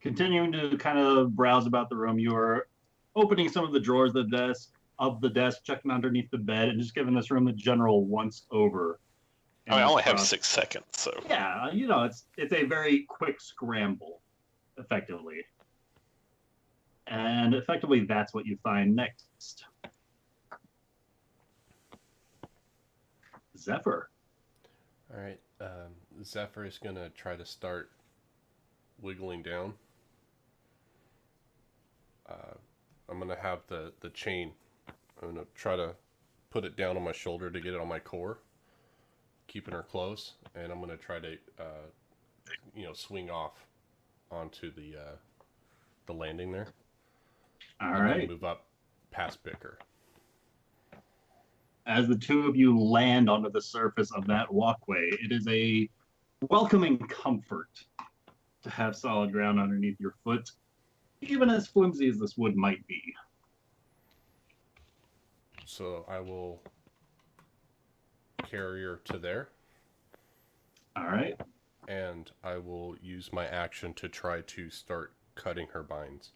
[SPEAKER 1] continuing to kind of browse about the room, you are opening some of the drawers of the desk, checking underneath the bed, and just giving this room a general once over.
[SPEAKER 5] I mean, I only have 6 seconds, so.
[SPEAKER 1] Yeah, it's a very quick scramble, effectively. And effectively, that's what you find next. Zephyr.
[SPEAKER 4] All right. Zephyr is going to try to start wiggling down. I'm going to have the chain. I'm going to try to put it down on my shoulder to get it on my core, keeping her close, and I'm going to try to, swing off onto the landing there.
[SPEAKER 1] All
[SPEAKER 4] and
[SPEAKER 1] right.
[SPEAKER 4] then move up past Bicker.
[SPEAKER 1] As the two of you land onto the surface of that walkway, it is a welcoming comfort to have solid ground underneath your foot, even as flimsy as this wood might be.
[SPEAKER 4] So I will carry her to there.
[SPEAKER 1] All right.
[SPEAKER 4] And I will use my action to try to start cutting her binds,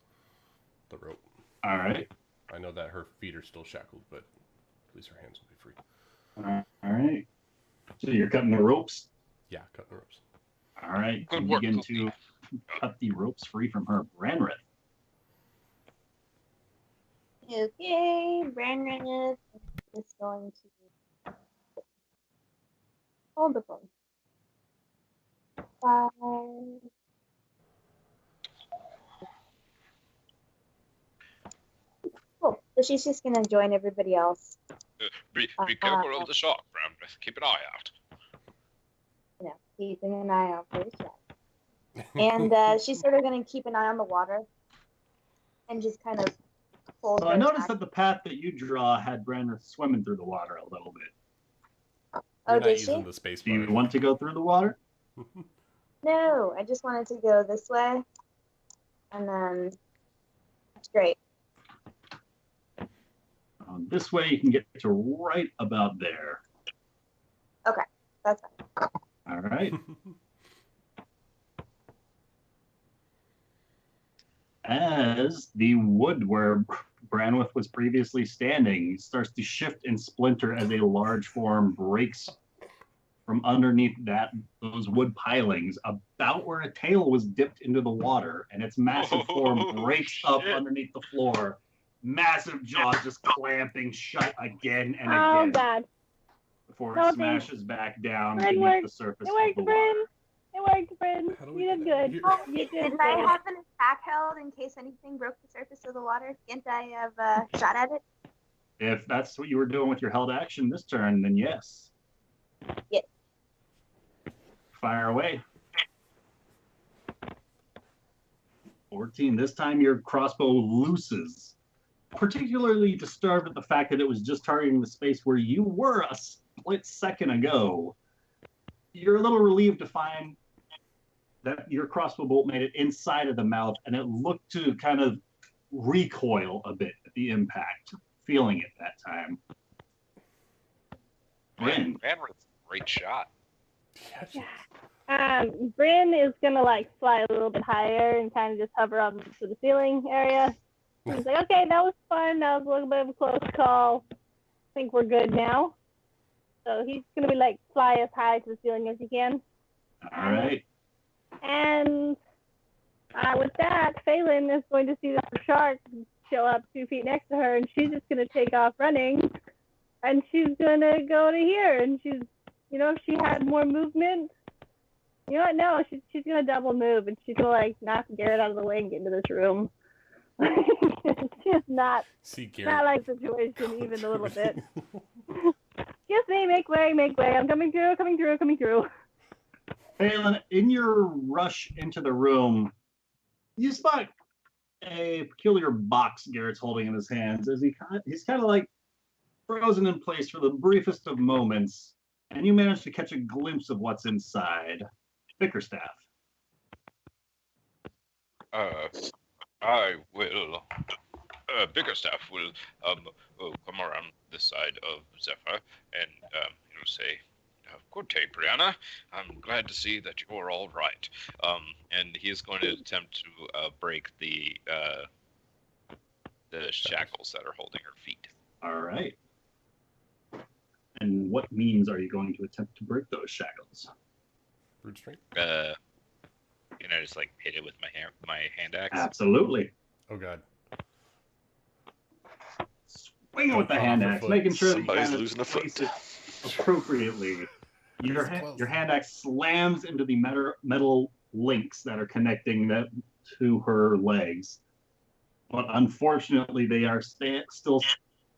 [SPEAKER 4] the rope.
[SPEAKER 1] All right.
[SPEAKER 4] I know that her feet are still shackled, but at least her hands will be free.
[SPEAKER 1] All right. So you're cutting the ropes?
[SPEAKER 4] Yeah, cutting the ropes.
[SPEAKER 1] All right.
[SPEAKER 6] Good
[SPEAKER 1] You
[SPEAKER 6] work,
[SPEAKER 1] begin
[SPEAKER 6] Kofi.
[SPEAKER 1] to cut the ropes free from her. Branrith.
[SPEAKER 2] Okay, Branrith is going to hold the phone. 5. Cool. So she's just gonna join everybody else.
[SPEAKER 6] Be careful of the shark, Branrith. Keep an eye out.
[SPEAKER 2] Keeping an eye out for the shark. And she's sort of gonna keep an eye on the water, and just kind of hold.
[SPEAKER 1] So I noticed that the path that you draw had Branrith swimming through the water a little bit.
[SPEAKER 4] You're
[SPEAKER 2] Oh,
[SPEAKER 4] not
[SPEAKER 2] did she?
[SPEAKER 4] using the space
[SPEAKER 1] Do you
[SPEAKER 4] bar.
[SPEAKER 1] want to go through the water?
[SPEAKER 2] No, I just wanted to go this way, and then it's great.
[SPEAKER 1] This way you can get to right about there.
[SPEAKER 2] Okay, that's fine.
[SPEAKER 1] All right. As the wood where Branwith was previously standing starts to shift and splinter as a large form breaks from underneath those wood pilings about where a tail was dipped into the water, and its massive form breaks up underneath the floor. Massive jaws just clamping shut again and
[SPEAKER 3] Oh,
[SPEAKER 1] again
[SPEAKER 3] God.
[SPEAKER 1] before
[SPEAKER 3] No,
[SPEAKER 1] it smashes back down
[SPEAKER 3] Good
[SPEAKER 1] beneath
[SPEAKER 3] work.
[SPEAKER 1] the surface
[SPEAKER 3] It
[SPEAKER 1] of the
[SPEAKER 3] worked,
[SPEAKER 1] water.
[SPEAKER 3] Bryn. It worked, Bryn.
[SPEAKER 4] How do we
[SPEAKER 3] You did
[SPEAKER 4] get out of
[SPEAKER 3] good.
[SPEAKER 4] here?
[SPEAKER 3] You did
[SPEAKER 2] Didn't I
[SPEAKER 3] good.
[SPEAKER 2] have an attack held in case anything broke the surface of the water? Can't I have shot at it?
[SPEAKER 1] If that's what you were doing with your held action this turn, then yes.
[SPEAKER 2] Yes.
[SPEAKER 1] Fire away. 14. This time your crossbow looses. Particularly disturbed at the fact that it was just targeting the space where you were a split second ago. You're a little relieved to find that your crossbow bolt made it inside of the mouth, and it looked to kind of recoil a bit at the impact, feeling it that time. Bryn.
[SPEAKER 7] Branrith's a great shot.
[SPEAKER 3] Bryn is gonna fly a little bit higher and kind of just hover up to the ceiling area. He's like, okay, that was fun. That was a little bit of a close call. I think we're good now. So he's gonna be fly as high to the ceiling as he can.
[SPEAKER 1] All right.
[SPEAKER 3] And with that, Phelan is going to see the shark show up 2 feet next to her, and she's just gonna take off running. And she's gonna go to here, and she's, if she had more movement. You know what? No, she's gonna double move, and she's gonna knock Garrett out of the way and get into this room. She's not like the situation even a little bit. Excuse me, make way. I'm coming through.
[SPEAKER 1] Phelan, in your rush into the room, you spot a peculiar box Garrett's holding in his hands as he's kind of frozen in place for the briefest of moments, and you manage to catch a glimpse of what's inside. Bickerstaff.
[SPEAKER 6] I will Bickerstaff will come around this side of Zephyr and he'll say, "Good day, Brianna. I'm glad to see that you're all right." And he is going to attempt to break the shackles that are holding her feet.
[SPEAKER 1] All right. And what means are you going to attempt to break those shackles?
[SPEAKER 4] Brute strength?
[SPEAKER 7] Just like hit it with my hand axe.
[SPEAKER 1] Absolutely.
[SPEAKER 4] Oh, God.
[SPEAKER 1] Swinging with the
[SPEAKER 4] Don't
[SPEAKER 1] hand
[SPEAKER 4] fall off a
[SPEAKER 1] axe,
[SPEAKER 4] foot.
[SPEAKER 1] making sure that you
[SPEAKER 5] Somebody's
[SPEAKER 1] kind of
[SPEAKER 5] losing a foot.
[SPEAKER 1] place it appropriately. Your hand axe slams into the metal links that are connecting that to her legs. But unfortunately, they are still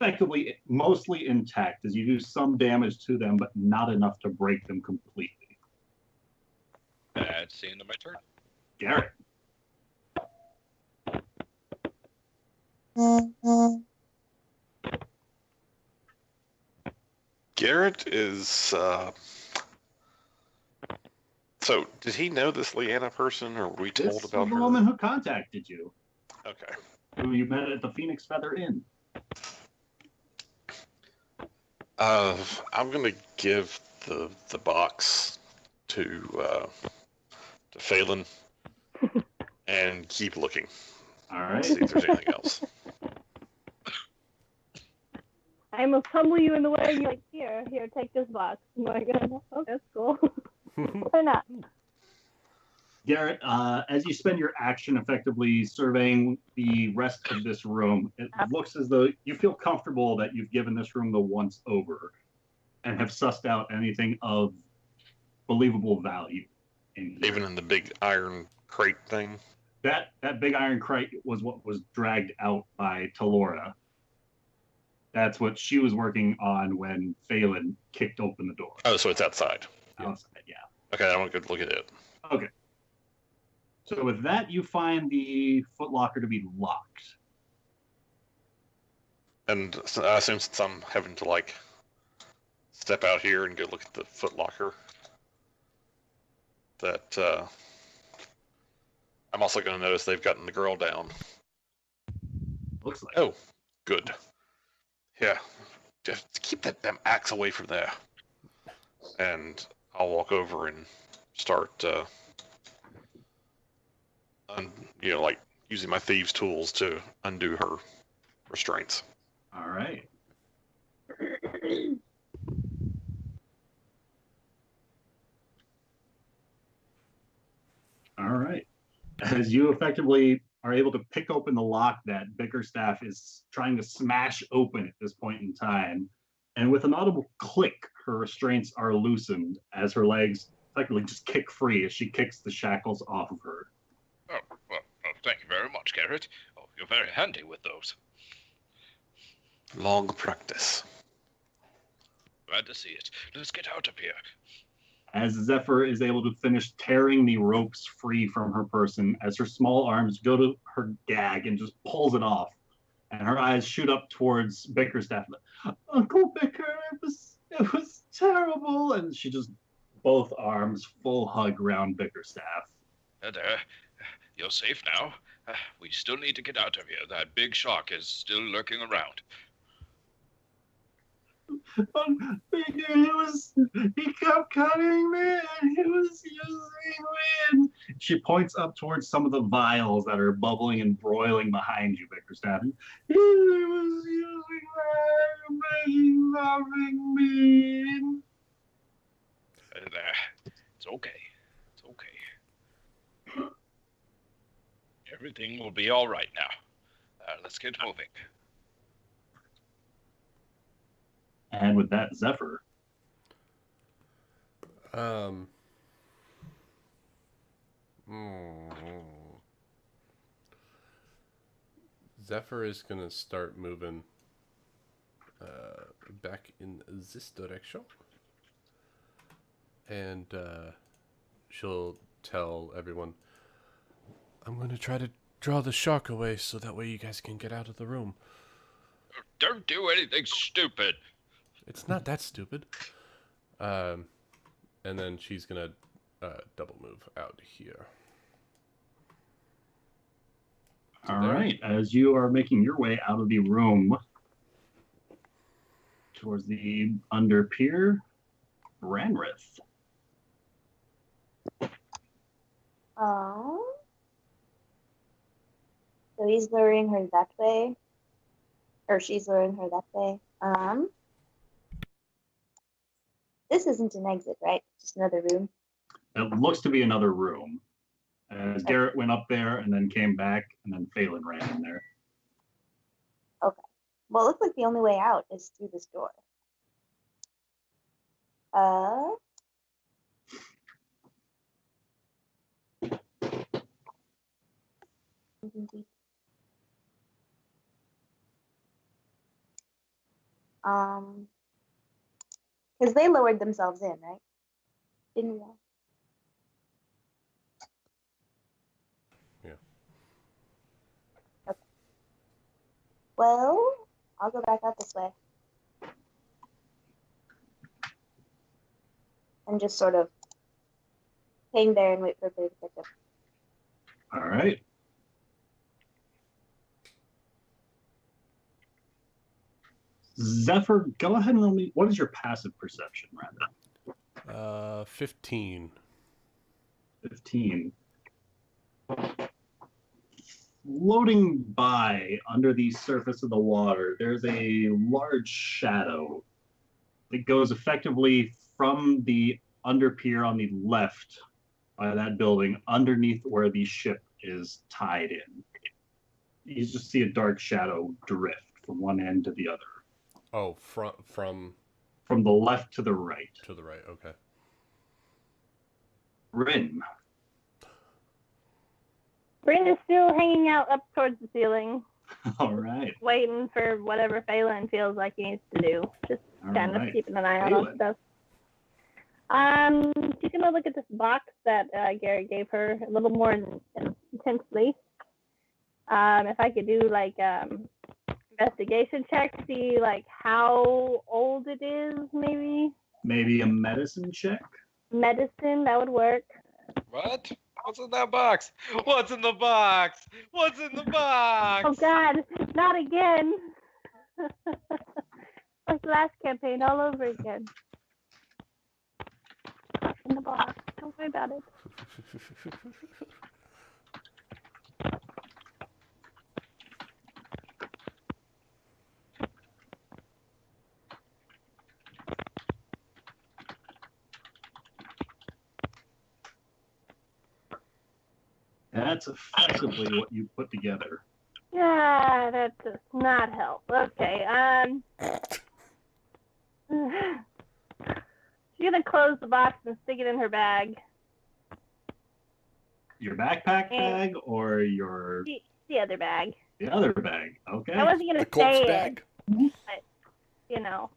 [SPEAKER 1] effectively mostly intact as you do some damage to them, but not enough to break them completely.
[SPEAKER 6] That's the end of my turn.
[SPEAKER 1] Garrett.
[SPEAKER 5] Garrett is. So, did he know this Leanna person, or were we told
[SPEAKER 1] This
[SPEAKER 5] about
[SPEAKER 1] was the
[SPEAKER 5] her?
[SPEAKER 1] woman who contacted you,
[SPEAKER 5] Okay.
[SPEAKER 1] who you met at the Phoenix Feather Inn.
[SPEAKER 5] I'm gonna give the box to Phelan and keep looking.
[SPEAKER 1] All right.
[SPEAKER 5] See if there's anything else.
[SPEAKER 3] I almost tumble you in the way, and you're like, here, take this box. I'm like, oh, that's cool. Or not.
[SPEAKER 1] Garrett, as you spend your action effectively surveying the rest of this room, it looks as though you feel comfortable that you've given this room the once over and have sussed out anything of believable value in here.
[SPEAKER 5] Even in the big iron crate thing.
[SPEAKER 1] That big iron crate was what was dragged out by Talora. That's what she was working on when Phelan kicked open the door.
[SPEAKER 5] Oh, so it's outside.
[SPEAKER 1] Outside, yeah.
[SPEAKER 5] Okay, I want to go look at it.
[SPEAKER 1] Okay. So with that, you find the footlocker to be locked.
[SPEAKER 5] And so I assume since I'm having to like step out here and go look at the footlocker, that I'm also going to notice they've gotten the girl down.
[SPEAKER 1] Looks like.
[SPEAKER 5] Oh, good. Yeah, just keep that damn axe away from there. And I'll walk over and start, like using my thieves' tools to undo her restraints.
[SPEAKER 1] All right. All right. As you effectively are able to pick open the lock that Bickerstaff is trying to smash open at this point in time, and with an audible click, her restraints are loosened as her legs effectively just kick free as she kicks the shackles off of her.
[SPEAKER 6] Oh, well, thank you very much, Garrett. Oh, you're very handy with those.
[SPEAKER 5] Long practice.
[SPEAKER 6] Glad to see it. Let's get out of here.
[SPEAKER 1] As Zephyr is able to finish tearing the ropes free from her person, as her small arms go to her gag and just pulls it off, and her eyes shoot up towards Bickerstaff. Uncle Bicker, it was terrible, and she just both arms full hug around Bickerstaff.
[SPEAKER 6] There, you're safe now. We still need to get out of here. That big shark is still lurking around.
[SPEAKER 1] He kept cutting me, and he was using me. And she points up towards some of the vials that are bubbling and broiling behind you, Bickerstaff. He was using me, loving me.
[SPEAKER 6] There, it's okay. It's okay. Everything will be all right now. Let's get moving.
[SPEAKER 1] And with that, Zephyr.
[SPEAKER 4] Zephyr is gonna start moving back in this direction, and she'll tell everyone, "I'm gonna try to draw the shark away so that way you guys can get out of the room."
[SPEAKER 6] Don't do anything stupid.
[SPEAKER 4] It's not that stupid. And then she's gonna double move out here.
[SPEAKER 1] All right. As you are making your way out of the room towards the under pier, Ranrith.
[SPEAKER 2] Oh. So he's luring her that way. Or she's luring her that way. This isn't an exit, right? Just another room.
[SPEAKER 1] It looks to be another room. As Garrett went up there and then came back, and then Phelan ran in there.
[SPEAKER 2] Okay. Well, it looks like the only way out is through this door. Because they lowered themselves in, right? Didn't we all?
[SPEAKER 4] Yeah.
[SPEAKER 2] Okay. Well, I'll go back out this way. And just sort of hang there and wait for everybody to pick up.
[SPEAKER 1] All right. Zephyr, go ahead and roll me. What is your passive perception, rather?
[SPEAKER 4] 15.
[SPEAKER 1] 15. Floating by under the surface of the water, there's a large shadow that goes effectively from the under pier on the left by that building underneath where the ship is tied in. You just see a dark shadow drift from one end to the other.
[SPEAKER 4] Oh, from
[SPEAKER 1] the left to the right.
[SPEAKER 4] To the right, okay.
[SPEAKER 1] Rin.
[SPEAKER 3] Rin is still hanging out up towards the ceiling.
[SPEAKER 1] All right.
[SPEAKER 3] Waiting for whatever Phelan feels like he needs to do. Just kind of keeping an eye out on stuff. She's gonna look at this box that Gary gave her a little more intensely. If I could do like investigation check, see like how old it is, maybe.
[SPEAKER 1] Maybe a medicine check.
[SPEAKER 3] Medicine, that would work.
[SPEAKER 7] What? What's in that box? What's in the box? What's in the box?
[SPEAKER 3] Oh God, not again. Like the last campaign all over again. What's in the box? Don't worry about it.
[SPEAKER 1] That's effectively what you put together.
[SPEAKER 3] Yeah, that does not help. Okay, she's gonna close the box and stick it in her bag.
[SPEAKER 1] Your backpack bag or your...
[SPEAKER 3] The other bag.
[SPEAKER 1] The other bag, okay.
[SPEAKER 3] I wasn't gonna say bag. It, but, you know.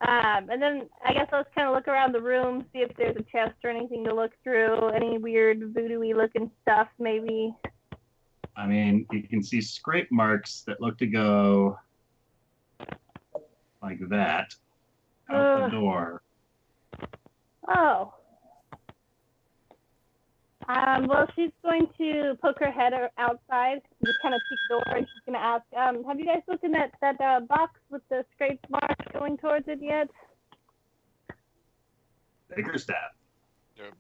[SPEAKER 3] And then I guess let's kind of look around the room, see if there's a chest or anything to look through, any weird voodoo-y looking stuff, maybe.
[SPEAKER 1] I mean, you can see scrape marks that look to go like that out the door.
[SPEAKER 3] Oh. Well, she's going to poke her head outside and just kind of peek the door, and she's going to ask, have you guys looked in that box with the scraped marks going towards it yet?
[SPEAKER 1] Bickerstaff.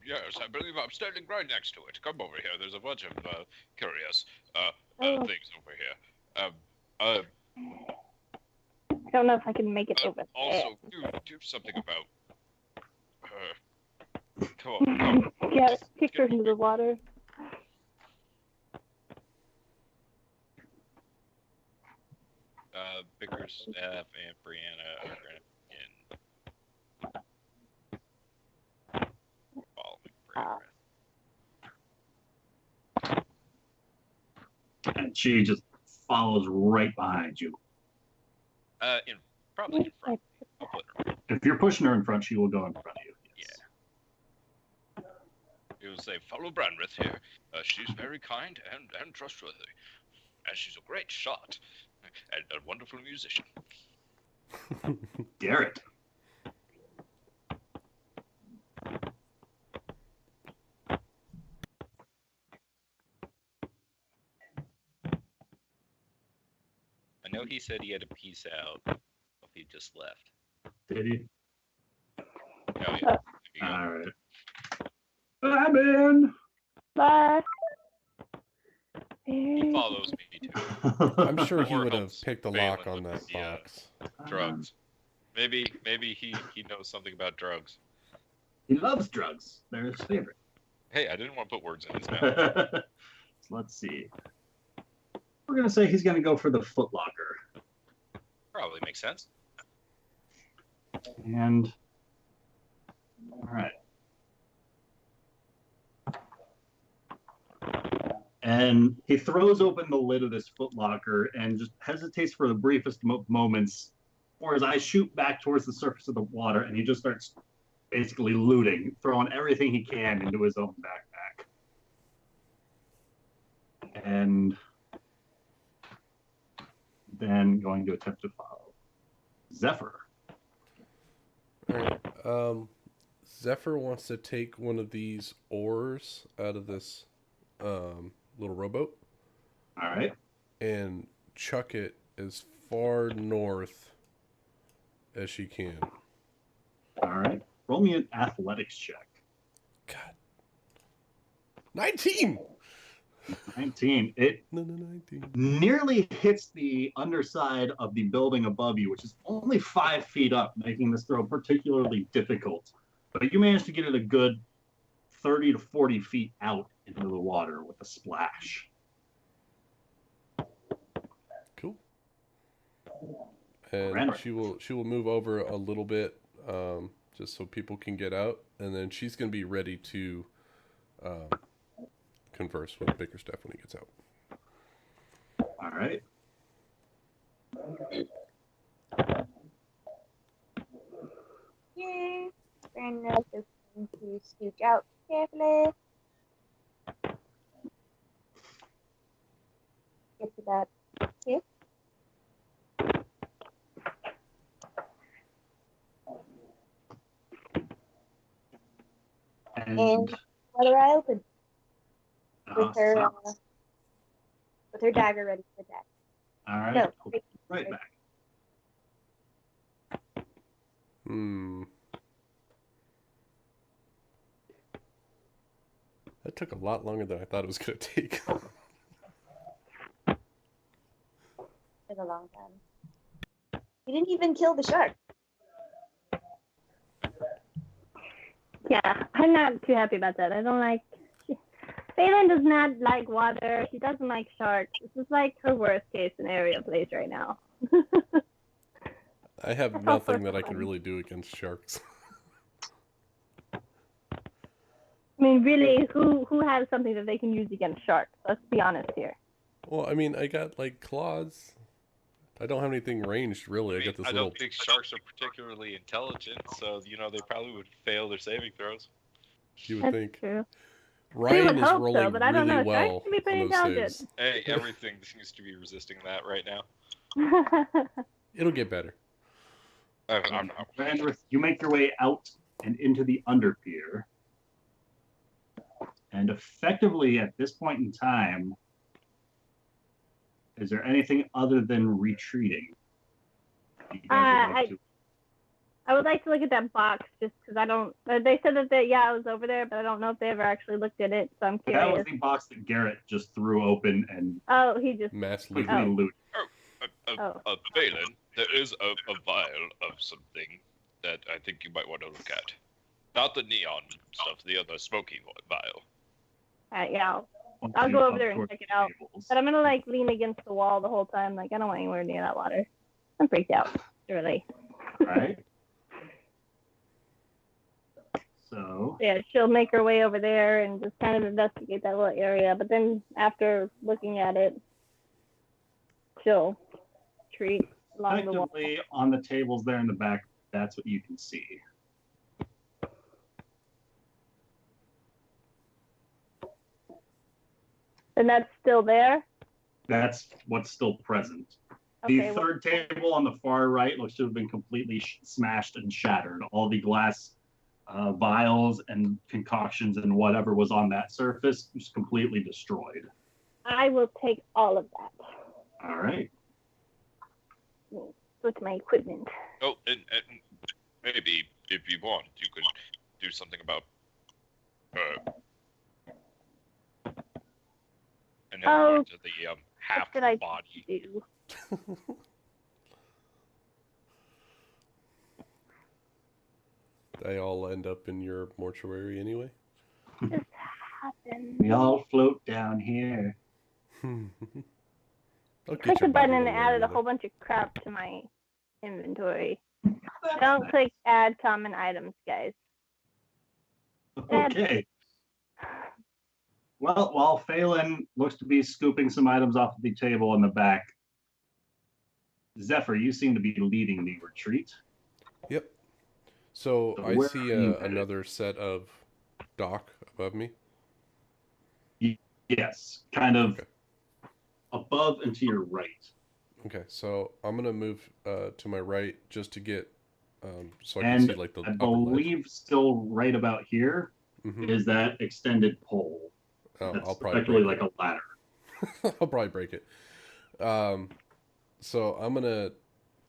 [SPEAKER 6] Yes, I believe I'm standing right next to it. Come over here. There's a bunch of curious things over here.
[SPEAKER 3] I don't know if I can make it over there.
[SPEAKER 6] Also, do something about come on.
[SPEAKER 3] Yeah, kick her into the water.
[SPEAKER 7] Bickerstaff and Brianna are in following Brianna.
[SPEAKER 1] And she just follows right behind you.
[SPEAKER 7] Probably in front. I'll put her.
[SPEAKER 1] If you're pushing her in front, she will go in front of you. Yes.
[SPEAKER 6] Yeah. You'll say, follow Branrith here. She's very kind and trustworthy. And she's a great shot. And a wonderful musician.
[SPEAKER 1] Garrett.
[SPEAKER 7] know he said he had to peace out. If he just left.
[SPEAKER 1] Did he?
[SPEAKER 7] Oh yeah.
[SPEAKER 1] All right. Bye, man.
[SPEAKER 3] Bye.
[SPEAKER 7] He follows me too.
[SPEAKER 4] I'm sure he
[SPEAKER 7] Or
[SPEAKER 4] would have
[SPEAKER 7] helps
[SPEAKER 4] picked the
[SPEAKER 7] Balin
[SPEAKER 4] lock on
[SPEAKER 7] with
[SPEAKER 4] that
[SPEAKER 7] the,
[SPEAKER 4] box.
[SPEAKER 7] Drugs. Maybe he knows something about drugs.
[SPEAKER 1] He loves drugs. They're his favorite.
[SPEAKER 7] Hey, I didn't want to put words in his mouth.
[SPEAKER 1] So let's see. We're gonna say he's gonna go for the footlocker.
[SPEAKER 7] Probably makes sense.
[SPEAKER 1] And all right. And he throws open the lid of this footlocker and just hesitates for the briefest moments, or his eyes shoot back towards the surface of the water, and he just starts basically looting, throwing everything he can into his own backpack. And then going to attempt to follow Zephyr.
[SPEAKER 4] All right. Zephyr wants to take one of these oars out of this little rowboat.
[SPEAKER 1] All right.
[SPEAKER 4] And chuck it as far north as she can.
[SPEAKER 1] All right. Roll me an athletics check.
[SPEAKER 4] God. 19!
[SPEAKER 1] 19. It
[SPEAKER 4] 19.
[SPEAKER 1] nearly hits the underside of the building above you, which is only 5 feet up, making this throw particularly difficult. But you managed to get it a good 30 to 40 feet out into the water with a splash.
[SPEAKER 4] Cool. And
[SPEAKER 1] Randall.
[SPEAKER 4] she will move over a little bit, just so people can get out, and then she's going to be ready to converse with Bickerstaff when he gets out.
[SPEAKER 1] All right.
[SPEAKER 2] Yay! Brandon is going to scooch out carefully. Get to that here. And let her eye open with her dagger ready to attack.
[SPEAKER 1] All right.
[SPEAKER 2] No,
[SPEAKER 1] Right back.
[SPEAKER 4] That took a lot longer than I thought it was going to take.
[SPEAKER 2] Took a long time. You didn't even kill the shark.
[SPEAKER 3] Yeah, I'm not too happy about that. I don't like. Phelan does not like water. She doesn't like sharks. This is like her worst case scenario place right now.
[SPEAKER 4] I have nothing that I can really do against sharks.
[SPEAKER 3] I mean, really, who has something that they can use against sharks? Let's be honest here.
[SPEAKER 4] Well, I mean, I got like claws. I don't have anything ranged, really. I got this
[SPEAKER 7] I
[SPEAKER 4] little.
[SPEAKER 7] don't think sharks are particularly intelligent, so they probably would fail their saving throws.
[SPEAKER 4] You would
[SPEAKER 3] That's
[SPEAKER 4] think.
[SPEAKER 3] true.
[SPEAKER 4] Ryan is
[SPEAKER 3] hope
[SPEAKER 4] rolling
[SPEAKER 3] so, but I don't
[SPEAKER 4] really
[SPEAKER 3] know.
[SPEAKER 4] well
[SPEAKER 3] Sharks can be pretty
[SPEAKER 4] on those
[SPEAKER 3] intelligent.
[SPEAKER 4] saves.
[SPEAKER 7] Hey, everything seems to be resisting that right now.
[SPEAKER 4] It'll get better.
[SPEAKER 7] I'm not.
[SPEAKER 1] Vandrith, you make your way out and into the underpier. And effectively, at this point in time, is there anything other than retreating? You guys would like to-
[SPEAKER 3] I would like to look at that box just because I don't. They said that I was over there, but I don't know if they ever actually looked at it. So I'm
[SPEAKER 1] That was
[SPEAKER 3] curious.
[SPEAKER 1] the box that Garrett just threw open and
[SPEAKER 3] Oh, he just.
[SPEAKER 4] Mass
[SPEAKER 1] quickly
[SPEAKER 4] looting.
[SPEAKER 1] looted.
[SPEAKER 7] Balin, there is a vial of something that I think you might want to look at. Not the neon stuff, the other smoky vial.
[SPEAKER 3] Yeah, I'll go over there and check it out. But I'm gonna lean against the wall the whole time. I don't want anywhere near that water. I'm freaked out, really.
[SPEAKER 1] Right. So.
[SPEAKER 3] Yeah, she'll make her way over there and just kind of investigate that little area. But then after looking at it, she'll retreat along the wall.
[SPEAKER 1] Effectively, on the tables there in the back, that's what you can see.
[SPEAKER 3] And that's still there?
[SPEAKER 1] That's what's still present.
[SPEAKER 3] Okay,
[SPEAKER 1] The third table on the far right looks to have been completely smashed and shattered. All the glass vials and concoctions and whatever was on that surface was completely destroyed.
[SPEAKER 3] I will take all of that.
[SPEAKER 1] All right.
[SPEAKER 3] with my equipment.
[SPEAKER 6] Oh, and maybe if you want, you could do something about and then
[SPEAKER 3] Oh,
[SPEAKER 6] to the half
[SPEAKER 3] what did I
[SPEAKER 6] body.
[SPEAKER 3] do?
[SPEAKER 4] They all end up in your mortuary anyway.
[SPEAKER 3] Just happened.
[SPEAKER 1] We all float down here.
[SPEAKER 4] I'll
[SPEAKER 3] Click the
[SPEAKER 4] your
[SPEAKER 3] button
[SPEAKER 4] body
[SPEAKER 3] and
[SPEAKER 4] one way or
[SPEAKER 3] added a
[SPEAKER 4] another.
[SPEAKER 3] whole bunch of crap to my inventory. Don't click add common items, guys.
[SPEAKER 1] Okay. Well, while Phelan looks to be scooping some items off the table in the back, Zephyr, you seem to be leading the retreat.
[SPEAKER 4] Yep. So I
[SPEAKER 1] where
[SPEAKER 4] see
[SPEAKER 1] are you headed?
[SPEAKER 4] another set of dock above me.
[SPEAKER 1] Yes, kind of
[SPEAKER 4] Okay.
[SPEAKER 1] above and to your right.
[SPEAKER 4] Okay, so I'm gonna move to my right just to get so I
[SPEAKER 1] And
[SPEAKER 4] can see like the
[SPEAKER 1] I
[SPEAKER 4] upper ledge.
[SPEAKER 1] believe still right about here
[SPEAKER 4] Mhm.
[SPEAKER 1] is that extended pole.
[SPEAKER 4] Oh,
[SPEAKER 1] That's
[SPEAKER 4] I'll probably
[SPEAKER 1] effectively
[SPEAKER 4] break
[SPEAKER 1] like a ladder.
[SPEAKER 4] it. I'll probably break it. So I'm gonna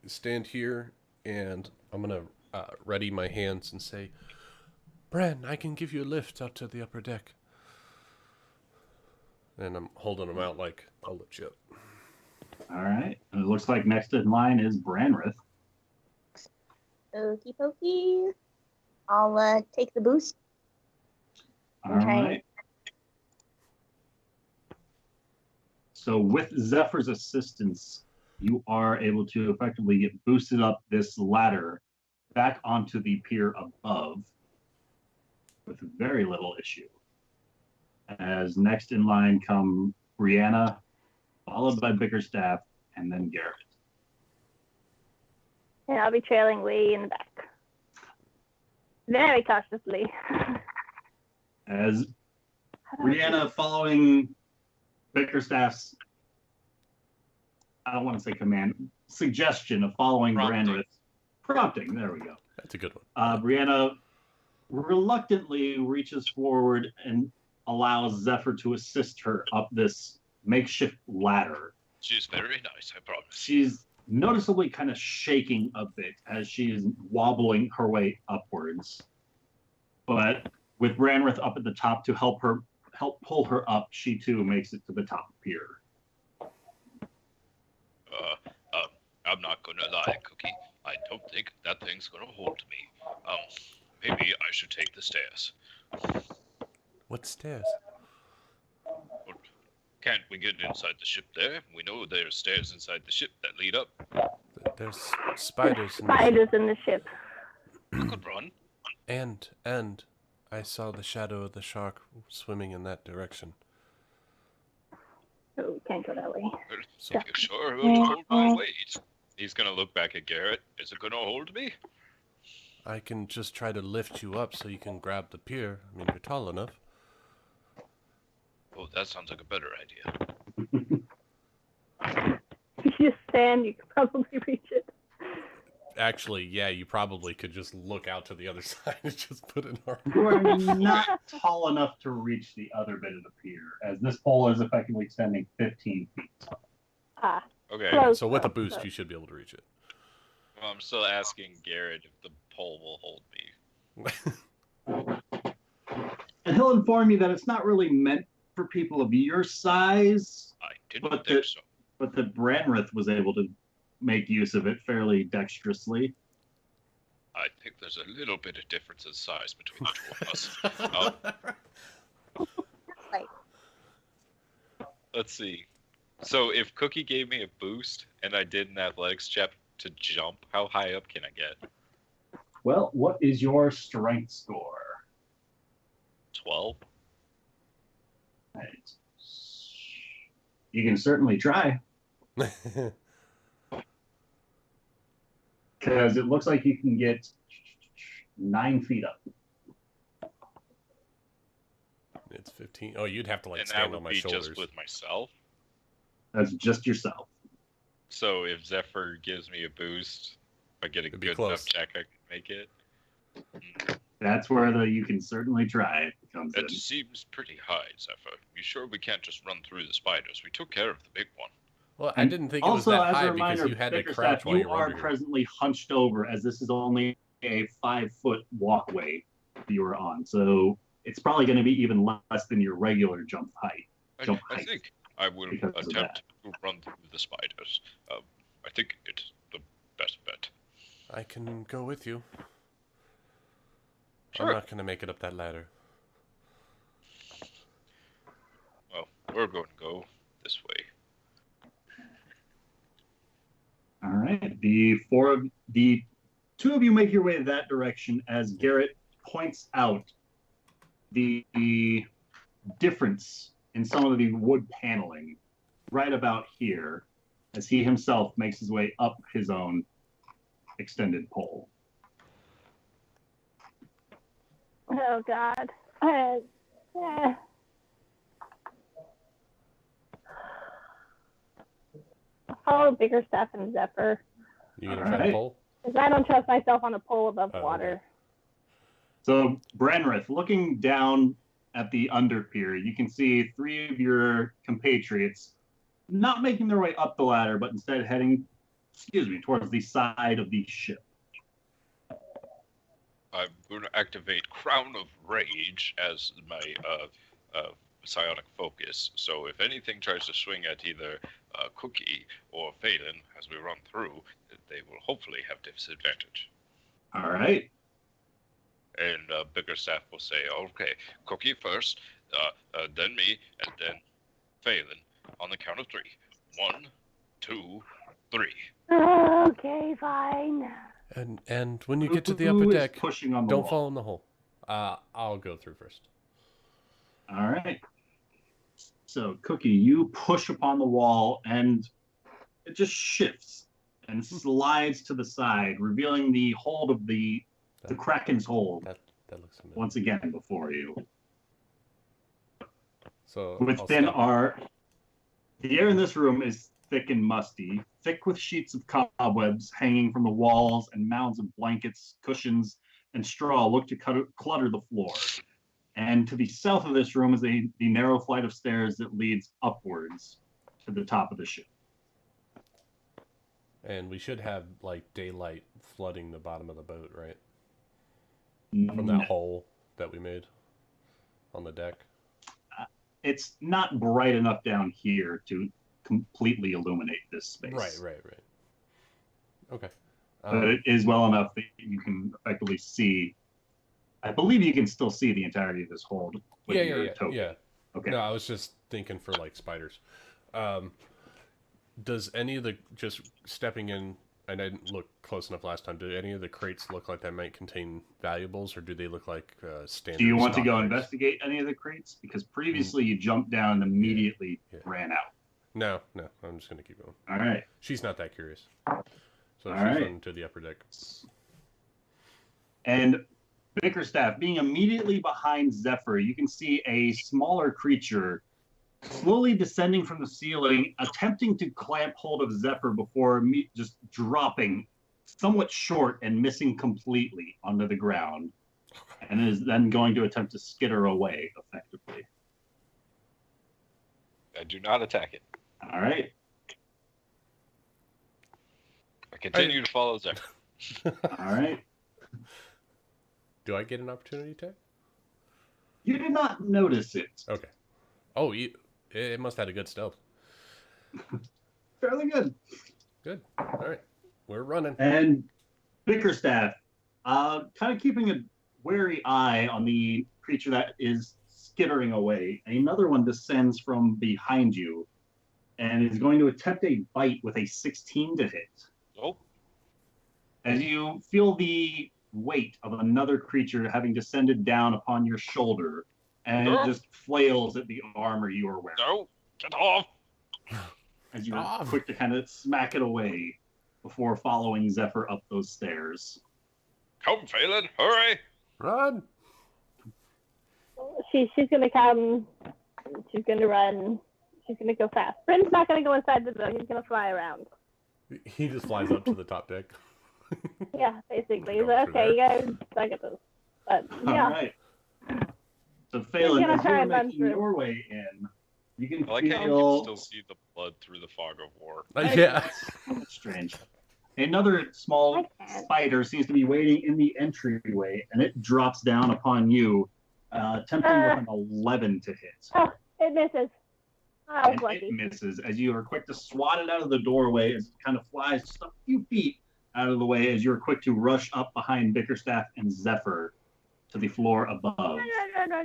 [SPEAKER 4] stand here and I'm gonna ready my hands and say, "Bran, I can give you a lift up to the upper deck." And I'm holding them out like I'll lift you up.
[SPEAKER 1] All right. And it looks like next in line is Branrith.
[SPEAKER 2] Okie pokey. I'll take the boost.
[SPEAKER 1] All
[SPEAKER 2] Okay.
[SPEAKER 1] right. So with Zephyr's assistance, you are able to effectively get boosted up this ladder back onto the pier above with very little issue. As next in line come Brianna, followed by Bickerstaff, and then Garrett.
[SPEAKER 3] And I'll be trailing way in the back. Very cautiously.
[SPEAKER 1] As Brianna, following Bickerstaff's, I don't want to say command, suggestion of following Branrith's prompting. There we go.
[SPEAKER 4] That's a good one.
[SPEAKER 1] Brianna reluctantly reaches forward and allows Zephyr to assist her up this makeshift ladder.
[SPEAKER 6] She's very nice, I promise.
[SPEAKER 1] She's noticeably kind of shaking a bit as she is wobbling her way upwards. But with Branrith up at the top to help pull her up, she too makes it to the top pier.
[SPEAKER 6] I'm not gonna lie, Cookie. I don't think that thing's gonna hold me. Maybe I should take the stairs.
[SPEAKER 4] What stairs?
[SPEAKER 6] Can't we get inside the ship there? We know there's stairs inside the ship that lead up.
[SPEAKER 4] There's spiders.
[SPEAKER 3] Spiders in the ship.
[SPEAKER 6] I could run.
[SPEAKER 4] And I saw the shadow of the shark swimming in that direction.
[SPEAKER 3] Oh, we can't go that way.
[SPEAKER 6] So you sure it'll hold my weight? He's gonna look back at Garrett. Is it gonna hold me?
[SPEAKER 4] I can just try to lift you up so you can grab the pier. I mean, you're tall enough.
[SPEAKER 6] Oh, that sounds like a better idea.
[SPEAKER 3] If you just stand, you could probably reach it.
[SPEAKER 4] Actually, yeah, you probably could just look out to the other side and just put an arm.
[SPEAKER 1] You are not tall enough to reach the other bit of the pier, as this pole is effectively extending 15 feet.
[SPEAKER 3] Ah.
[SPEAKER 6] Okay.
[SPEAKER 3] Close.
[SPEAKER 4] So with a boost, you should be able to reach it.
[SPEAKER 6] Well, I'm still asking Garrett if the pole will hold me.
[SPEAKER 1] And he'll inform you that it's not really meant for people of your size,
[SPEAKER 6] I didn't think so.
[SPEAKER 1] but that Branrith was able to make use of it fairly dexterously.
[SPEAKER 6] I think there's a little bit of difference in size between the two of us.
[SPEAKER 2] Like,
[SPEAKER 6] Let's see. So if Cookie gave me a boost and I did an athletics check to jump, how high up can I get?
[SPEAKER 1] Well, what is your strength score?
[SPEAKER 6] 12?
[SPEAKER 1] Right. You can certainly try, because it looks like you can get 9 feet up.
[SPEAKER 4] It's 15. Oh, you'd have to like
[SPEAKER 6] And that
[SPEAKER 4] stand
[SPEAKER 6] would
[SPEAKER 4] on my
[SPEAKER 6] be
[SPEAKER 4] shoulders.
[SPEAKER 6] just with myself.
[SPEAKER 1] That's just yourself.
[SPEAKER 6] So if Zephyr gives me a boost, if I get a
[SPEAKER 4] It'd be
[SPEAKER 6] good
[SPEAKER 4] close.
[SPEAKER 6] enough check, I can make it.
[SPEAKER 1] That's where you can certainly try it comes in.
[SPEAKER 6] That seems pretty high, Zephyr. You sure we can't just run through the spiders? We took care of the big one.
[SPEAKER 4] Well, I didn't think it was
[SPEAKER 1] also,
[SPEAKER 4] that
[SPEAKER 1] as
[SPEAKER 4] high
[SPEAKER 1] a reminder,
[SPEAKER 4] because you had to
[SPEAKER 1] Bickerstaff,
[SPEAKER 4] crouch while
[SPEAKER 1] you
[SPEAKER 4] you were
[SPEAKER 1] are
[SPEAKER 4] under here.
[SPEAKER 1] presently hunched over, as this is only a 5-foot walkway you are on. So it's probably going to be even less than your regular jump height.
[SPEAKER 6] I think I will attempt to run through the spiders. I think it's the best bet.
[SPEAKER 4] I can go with you.
[SPEAKER 6] Sure.
[SPEAKER 4] I'm not going to make it up that ladder.
[SPEAKER 6] Well, we're going to go this way.
[SPEAKER 1] All right. The two of you make your way that direction as Garrett points out the difference in some of the wood paneling right about here as he himself makes his way up his own extended pole.
[SPEAKER 3] Oh, God. Follow Bickerstaff and Zephyr.
[SPEAKER 4] You going to try to pull?
[SPEAKER 3] Because I don't trust myself on a pole above water.
[SPEAKER 4] Okay.
[SPEAKER 1] So, Brenrith, looking down at the underpier, you can see 3 of your compatriots not making their way up the ladder, but instead heading, towards the side of the ship.
[SPEAKER 6] I'm going to activate Crown of Rage as my psionic focus. So if anything tries to swing at either Cookie or Phelan as we run through, they will hopefully have disadvantage.
[SPEAKER 1] All right.
[SPEAKER 6] And Bickerstaff will say, okay, Cookie first, then me, and then Phelan on the count of 3. 1, 2, 3.
[SPEAKER 3] Okay, fine.
[SPEAKER 4] And when you get to the upper deck,
[SPEAKER 1] don't
[SPEAKER 4] fall in the hole. I'll go through first.
[SPEAKER 1] All right. So, Cookie, you push upon the wall, and it just shifts and slides to the side, revealing the hold of the Kraken's hold.
[SPEAKER 4] That looks familiar.
[SPEAKER 1] Once again before you.
[SPEAKER 4] So
[SPEAKER 1] the air in this room is thick and musty, thick with sheets of cobwebs hanging from the walls, and mounds of blankets, cushions, and straw look to clutter the floor. And to the south of this room is the narrow flight of stairs that leads upwards to the top of the ship.
[SPEAKER 4] And we should have, like, daylight flooding the bottom of the boat, right? From
[SPEAKER 1] No.
[SPEAKER 4] that hole that we made on the deck.
[SPEAKER 1] It's not bright enough down here to completely illuminate this space.
[SPEAKER 4] Right. Okay.
[SPEAKER 1] But it is well enough that you can effectively see. I believe you can still see the entirety of this hold. With your token.
[SPEAKER 4] Yeah.
[SPEAKER 1] Okay.
[SPEAKER 4] No, I was just thinking for, like, spiders. Does any of the, just stepping in, and I didn't look close enough last time, do any of the crates look like they might contain valuables, or do they look like standard?
[SPEAKER 1] Do you want to go
[SPEAKER 4] crates?
[SPEAKER 1] investigate any of the crates? Because previously you jumped down and immediately ran out.
[SPEAKER 4] No, I'm just going to keep going.
[SPEAKER 1] All right.
[SPEAKER 4] She's not that curious. So
[SPEAKER 1] All
[SPEAKER 4] she's
[SPEAKER 1] right.
[SPEAKER 4] running to the upper deck.
[SPEAKER 1] And Bickerstaff, being immediately behind Zephyr, you can see a smaller creature slowly descending from the ceiling, attempting to clamp hold of Zephyr before just dropping somewhat short and missing completely onto the ground, and is then going to attempt to skitter away effectively.
[SPEAKER 6] I do not attack it.
[SPEAKER 1] All right.
[SPEAKER 6] I continue to follow Zephyr.
[SPEAKER 1] All right.
[SPEAKER 4] Do I get an opportunity attack?
[SPEAKER 1] You did not notice it.
[SPEAKER 4] Okay. Oh, it must have had a good stealth.
[SPEAKER 1] Fairly good.
[SPEAKER 4] Good. All right. We're running.
[SPEAKER 1] And Bickerstaff, kind of keeping a wary eye on the creature that is skittering away. Another one descends from behind you and is going to attempt a bite with a 16 to hit.
[SPEAKER 6] Nope.
[SPEAKER 1] As you feel the weight of another creature having descended down upon your shoulder, and it just flails at the armor you are wearing.
[SPEAKER 6] No, get off!
[SPEAKER 1] As you're quick to kind of smack it away before following Zephyr up those stairs.
[SPEAKER 6] Come, Phelan, hurry!
[SPEAKER 4] Run!
[SPEAKER 3] She's gonna come. She's gonna run. She's gonna go fast. Bryn's not gonna go inside the boat. He's gonna fly around.
[SPEAKER 4] He just flies up to the top deck.
[SPEAKER 3] Yeah, basically. He's
[SPEAKER 4] Go
[SPEAKER 3] like,
[SPEAKER 4] through
[SPEAKER 3] okay, you guys suck at this. But yeah.
[SPEAKER 1] All right. So Phelan,
[SPEAKER 3] gonna
[SPEAKER 1] as
[SPEAKER 3] try
[SPEAKER 1] you're
[SPEAKER 3] and run
[SPEAKER 1] making
[SPEAKER 3] through.
[SPEAKER 1] your way in, you can
[SPEAKER 6] I like how you can
[SPEAKER 1] feel.
[SPEAKER 6] still see the blood through the fog of war.
[SPEAKER 4] Yeah.
[SPEAKER 1] That's strange. Another small spider seems to be waiting in the entryway, and it drops down upon you, attempting with an 11 to hit.
[SPEAKER 3] Oh, it misses. I was
[SPEAKER 1] And
[SPEAKER 3] lucky.
[SPEAKER 1] it misses as you are quick to swat it out of the doorway as it kind of flies just a few feet out of the way as you're quick to rush up behind Bickerstaff and Zephyr to the floor above.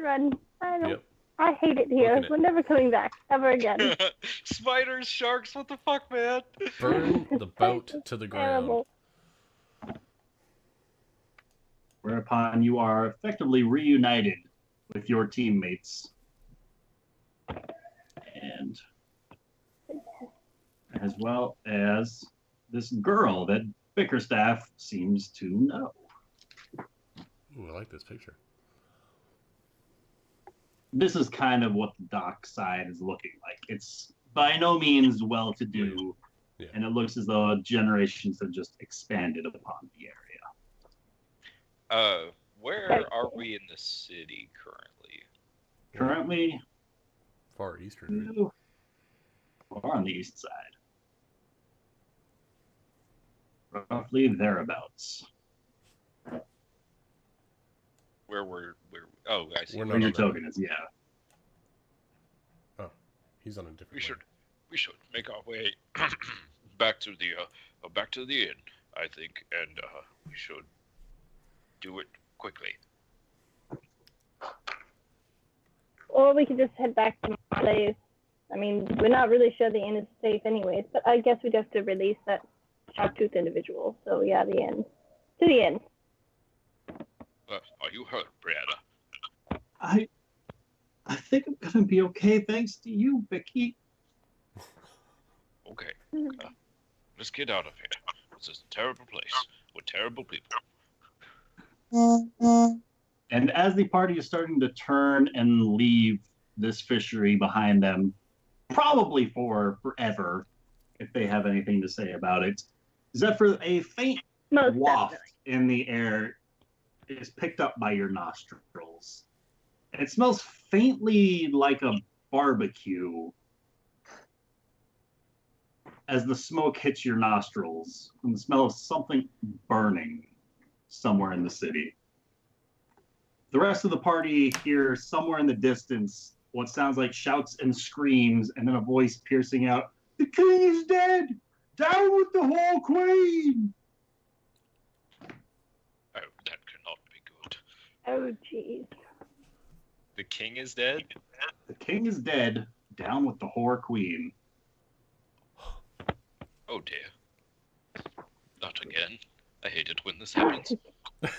[SPEAKER 3] Run.
[SPEAKER 4] Yep.
[SPEAKER 3] I hate it here.
[SPEAKER 4] Looking at-
[SPEAKER 3] We're never coming back ever again.
[SPEAKER 7] Spiders, sharks, what the fuck, man?
[SPEAKER 4] Burn the boat to the ground.
[SPEAKER 3] Terrible.
[SPEAKER 1] Whereupon you are effectively reunited with your teammates. And as well as this girl that Bickerstaff seems to know.
[SPEAKER 4] Ooh, I like this picture.
[SPEAKER 1] This is kind of what the dock side is looking like. It's by no means well-to-do,
[SPEAKER 4] Yeah.
[SPEAKER 1] and it looks as though generations have just expanded upon the area.
[SPEAKER 7] Where are we in the city currently?
[SPEAKER 1] Currently,
[SPEAKER 4] Far eastern. Right?
[SPEAKER 1] you are on the east side. Roughly thereabouts.
[SPEAKER 7] Oh, I see.
[SPEAKER 4] We're not
[SPEAKER 1] Where your
[SPEAKER 4] on that.
[SPEAKER 1] token is, yeah.
[SPEAKER 4] Oh, he's on a different.
[SPEAKER 6] We should make our way back to the inn, I think, and we should do it quickly.
[SPEAKER 3] Or we could just head back to my place. I mean, we're not really sure the inn is safe anyways, but I guess we'd have to release that shark-tooth individual. So yeah, the inn. To the inn.
[SPEAKER 6] Are you hurt, Brianna?
[SPEAKER 1] I think I'm gonna be okay thanks to you, Vicky.
[SPEAKER 6] Okay. Let's get out of here. This is a terrible place with terrible people.
[SPEAKER 1] And as the party is starting to turn and leave this fishery behind them, probably for forever, if they have anything to say about it, Zephyr, a faint
[SPEAKER 3] Most
[SPEAKER 1] waft
[SPEAKER 3] definitely.
[SPEAKER 1] in the air is picked up by your nostrils. And it smells faintly like a barbecue as the smoke hits your nostrils and the smell of something burning somewhere in the city. The rest of the party hear somewhere in the distance what sounds like shouts and screams, and then a voice piercing out, "The king is dead! Down with the whole queen!"
[SPEAKER 6] Oh, that cannot be good.
[SPEAKER 3] Oh, jeez.
[SPEAKER 7] The king is dead?
[SPEAKER 1] The king is dead, down with the whore queen.
[SPEAKER 6] Oh dear. Not again. I hate it when this happens. It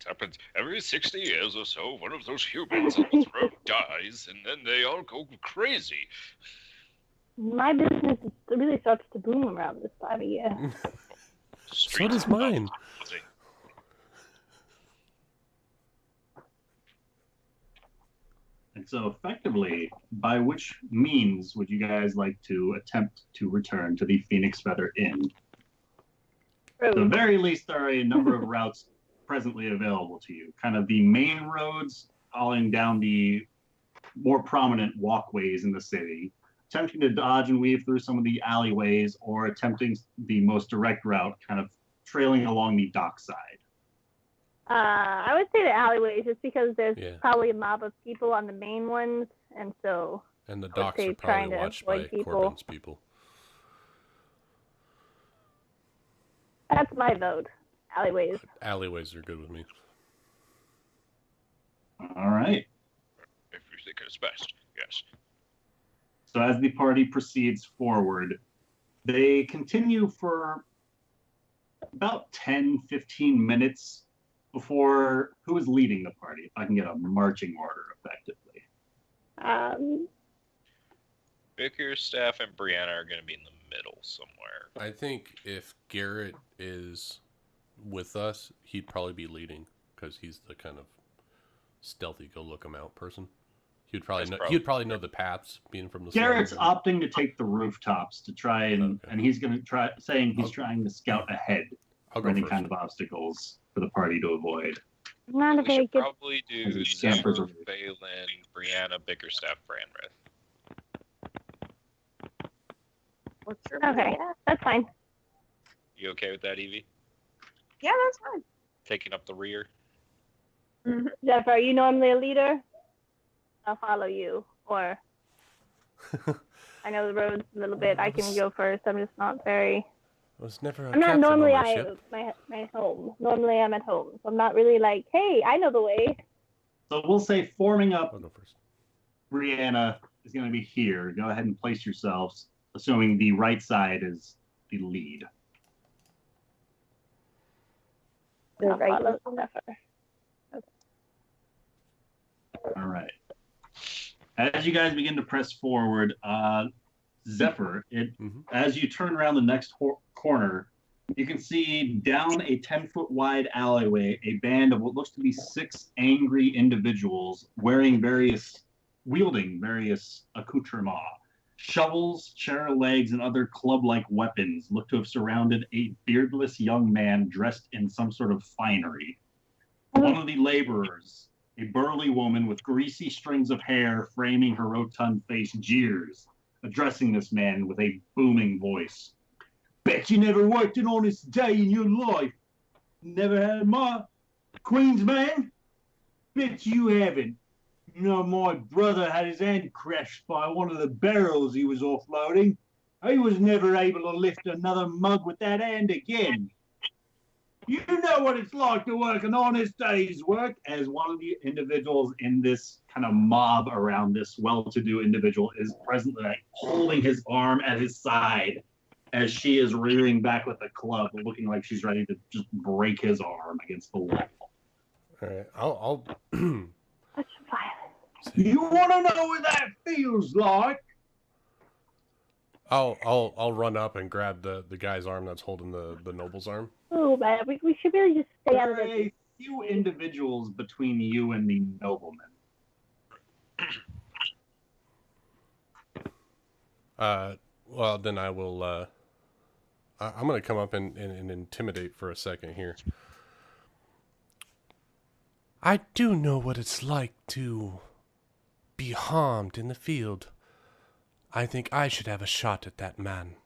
[SPEAKER 6] happens every 60 years or so. One of those humans on the throne dies, and then they all go crazy.
[SPEAKER 3] My business really starts to boom around this time of year.
[SPEAKER 4] So does mine.
[SPEAKER 1] And so effectively, by which means would you guys like to attempt to return to the Phoenix Feather Inn? At the very least, there are a number of routes presently available to you. Kind of the main roads falling down the more prominent walkways in the city, attempting to dodge and weave through some of the alleyways, or attempting the most direct route, kind of trailing along the dock side.
[SPEAKER 3] I would say the alleyways, just because there's
[SPEAKER 4] Yeah.
[SPEAKER 3] probably a mob of people on the main ones, and so
[SPEAKER 4] And the
[SPEAKER 3] I would
[SPEAKER 4] docks
[SPEAKER 3] say
[SPEAKER 4] are
[SPEAKER 3] trying
[SPEAKER 4] probably
[SPEAKER 3] to
[SPEAKER 4] watched by
[SPEAKER 3] avoid people.
[SPEAKER 4] Corbin's people.
[SPEAKER 3] That's my vote. Alleyways.
[SPEAKER 4] Alleyways are good with me.
[SPEAKER 1] All right.
[SPEAKER 6] If you think it's best, yes.
[SPEAKER 1] So as the party proceeds forward, they continue for about 10, 15 minutes before who is leading the party, if I can get a marching order effectively.
[SPEAKER 7] Bickerstaff and Brianna are going to be in the middle somewhere.
[SPEAKER 4] I think if Garrett is with us, he'd probably be leading because he's the kind of stealthy, go look him out person. He'd probably know the paths being from the.
[SPEAKER 1] Garrett's
[SPEAKER 4] slums.
[SPEAKER 1] opting to take the rooftops to try and he's going to try saying he's trying to scout ahead
[SPEAKER 4] I'll
[SPEAKER 1] for
[SPEAKER 4] go
[SPEAKER 1] any
[SPEAKER 4] first.
[SPEAKER 1] kind of obstacles for the party to avoid.
[SPEAKER 3] Not a
[SPEAKER 7] We
[SPEAKER 3] very
[SPEAKER 7] should
[SPEAKER 3] good.
[SPEAKER 7] probably do
[SPEAKER 1] As he scampers
[SPEAKER 7] Zephyr,
[SPEAKER 1] away.
[SPEAKER 7] Phelan, Brianna, Bickerstaff, Branrith.
[SPEAKER 2] Or sure,
[SPEAKER 3] Okay, that's fine.
[SPEAKER 7] You okay with that, Evie?
[SPEAKER 2] Yeah, that's fine.
[SPEAKER 7] Taking up the rear?
[SPEAKER 3] Zephyr, are you normally a leader? I'll follow you. Or I know the roads a little bit. I can go first. I'm just not very.
[SPEAKER 4] I was never a
[SPEAKER 3] I'm not
[SPEAKER 4] captain
[SPEAKER 3] normally
[SPEAKER 4] on my ship.
[SPEAKER 3] my home. Normally I'm at home, so I'm not really like, hey, I know the way.
[SPEAKER 1] So we'll say forming up,
[SPEAKER 4] I'll go first.
[SPEAKER 1] Brianna is going to be here. Go ahead and place yourselves, assuming the right side is the lead.
[SPEAKER 3] I'll follow Zephyr.
[SPEAKER 1] All right. As you guys begin to press forward, Zephyr, as you turn around the next corner, you can see down a 10-foot wide alleyway a band of what looks to be 6 angry individuals wielding various accoutrements. Shovels, chair legs, and other club-like weapons look to have surrounded a beardless young man dressed in some sort of finery. One of the laborers, a burly woman with greasy strings of hair framing her rotund face, jeers, addressing this man with a booming voice. Bet you never worked an honest day in your life. Never had my Queen's man? Bet you haven't. You know, my brother had his hand crushed by one of the barrels he was offloading. He was never able to lift another mug with that hand again. You know what it's like to work an honest day's work, as one of the individuals in this kind of mob around this well-to-do individual is presently holding his arm at his side as she is rearing back with a club, looking like she's ready to just break his arm against the wall.
[SPEAKER 4] All right, I'll
[SPEAKER 3] Such violence.
[SPEAKER 1] You want to know what that feels like?
[SPEAKER 4] I'll run up and grab the guy's arm that's holding the noble's arm.
[SPEAKER 3] Oh man, we should really just stay out of
[SPEAKER 1] There are
[SPEAKER 3] this.
[SPEAKER 1] a few individuals between you and the nobleman.
[SPEAKER 4] Well, then I will. I'm going to come up and intimidate for a second here. I do know what it's like to be harmed in the field. I think I should have a shot at that man.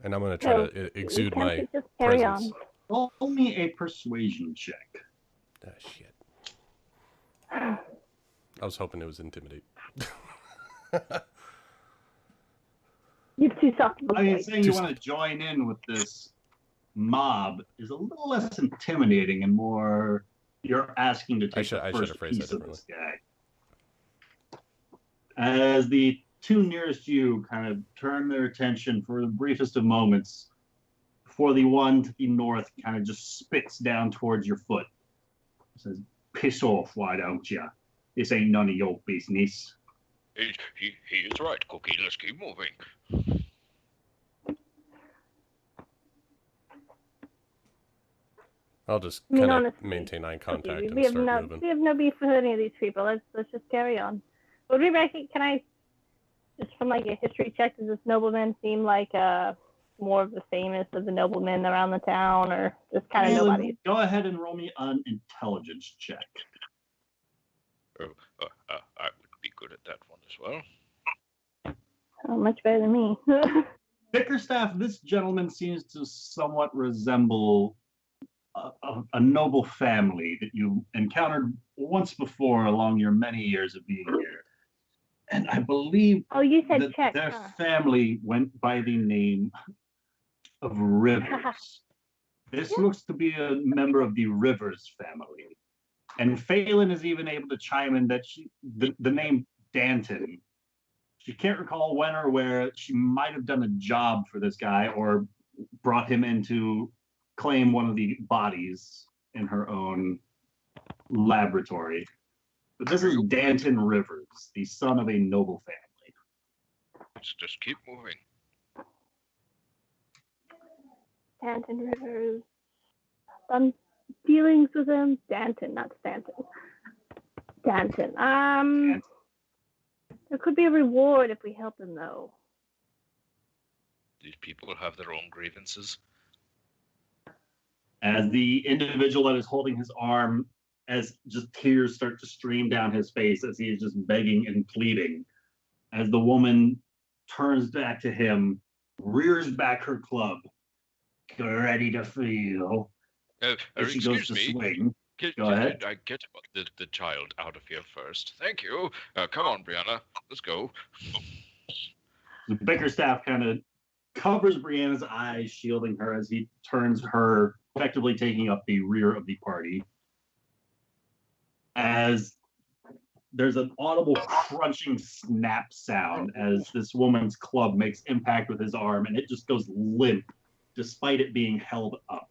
[SPEAKER 4] And I'm going to try to exude my
[SPEAKER 3] just carry
[SPEAKER 4] presence.
[SPEAKER 3] on.
[SPEAKER 1] Roll me a persuasion check.
[SPEAKER 4] Ah, shit. I was hoping it was intimidate.
[SPEAKER 3] You're too soft.
[SPEAKER 1] I mean, saying you want to join in with this mob is a little less intimidating and more you're asking to take the first piece of this guy. As the two nearest you kind of turn their attention for the briefest of moments before the one to the north kind of just spits down towards your foot. It says, piss off, why don't you? This ain't none of your business.
[SPEAKER 6] He is right, Cookie. Let's keep moving.
[SPEAKER 4] I'll just kind of maintain eye contact and start moving.
[SPEAKER 3] We have no beef with any of these people. Let's just carry on. Would we can I, just from like a history check, does this nobleman seem like more of the famous of the noblemen around the town, or just kind of nobody?
[SPEAKER 1] Go ahead and roll me an intelligence check.
[SPEAKER 6] I would be good at that one as well.
[SPEAKER 3] Oh, much better than me.
[SPEAKER 1] Bickerstaff, this gentleman seems to somewhat resemble a noble family that you encountered once before along your many years of being here. And I believe
[SPEAKER 3] you said
[SPEAKER 1] that
[SPEAKER 3] check,
[SPEAKER 1] their family went by the name of Rivers. This looks to be a member of the Rivers family. And Phelan is even able to chime in that the name Danton, she can't recall when or where she might have done a job for this guy or brought him in to claim one of the bodies in her own laboratory. But this is Danton Rivers, the son of a noble family.
[SPEAKER 6] Let's just keep moving.
[SPEAKER 3] Danton Rivers. Some dealings with him. Danton, not Stanton. Danton. There could be a reward if we help him, though.
[SPEAKER 6] These people have their own grievances.
[SPEAKER 1] As the individual that is holding his arm, as just tears start to stream down his face as he is just begging and pleading, as the woman turns back to him, rears back her club. Get ready to feel. As she goes
[SPEAKER 6] Excuse
[SPEAKER 1] to
[SPEAKER 6] me.
[SPEAKER 1] swing. Go
[SPEAKER 6] Can
[SPEAKER 1] ahead.
[SPEAKER 6] I get the child out of here first? Thank you. Come on, Brianna. Let's go.
[SPEAKER 1] The Bickerstaff kind of covers Brianna's eyes, shielding her as he turns her, effectively taking up the rear of the party. As there's an audible crunching snap sound as this woman's club makes impact with his arm, and it just goes limp despite it being held up.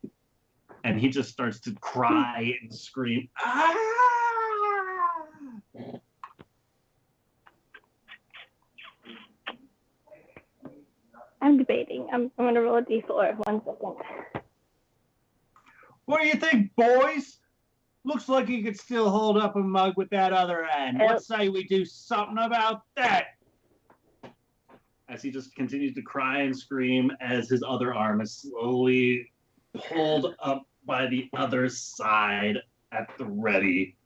[SPEAKER 1] And he just starts to cry and scream, "Ah!"
[SPEAKER 3] I'm debating. I'm going to roll a d4. 1 second.
[SPEAKER 1] What do you think, boys? Looks like you could still hold up a mug with that other end. What say we do something about that? As he just continues to cry and scream as his other arm is slowly pulled up by the other side at the ready.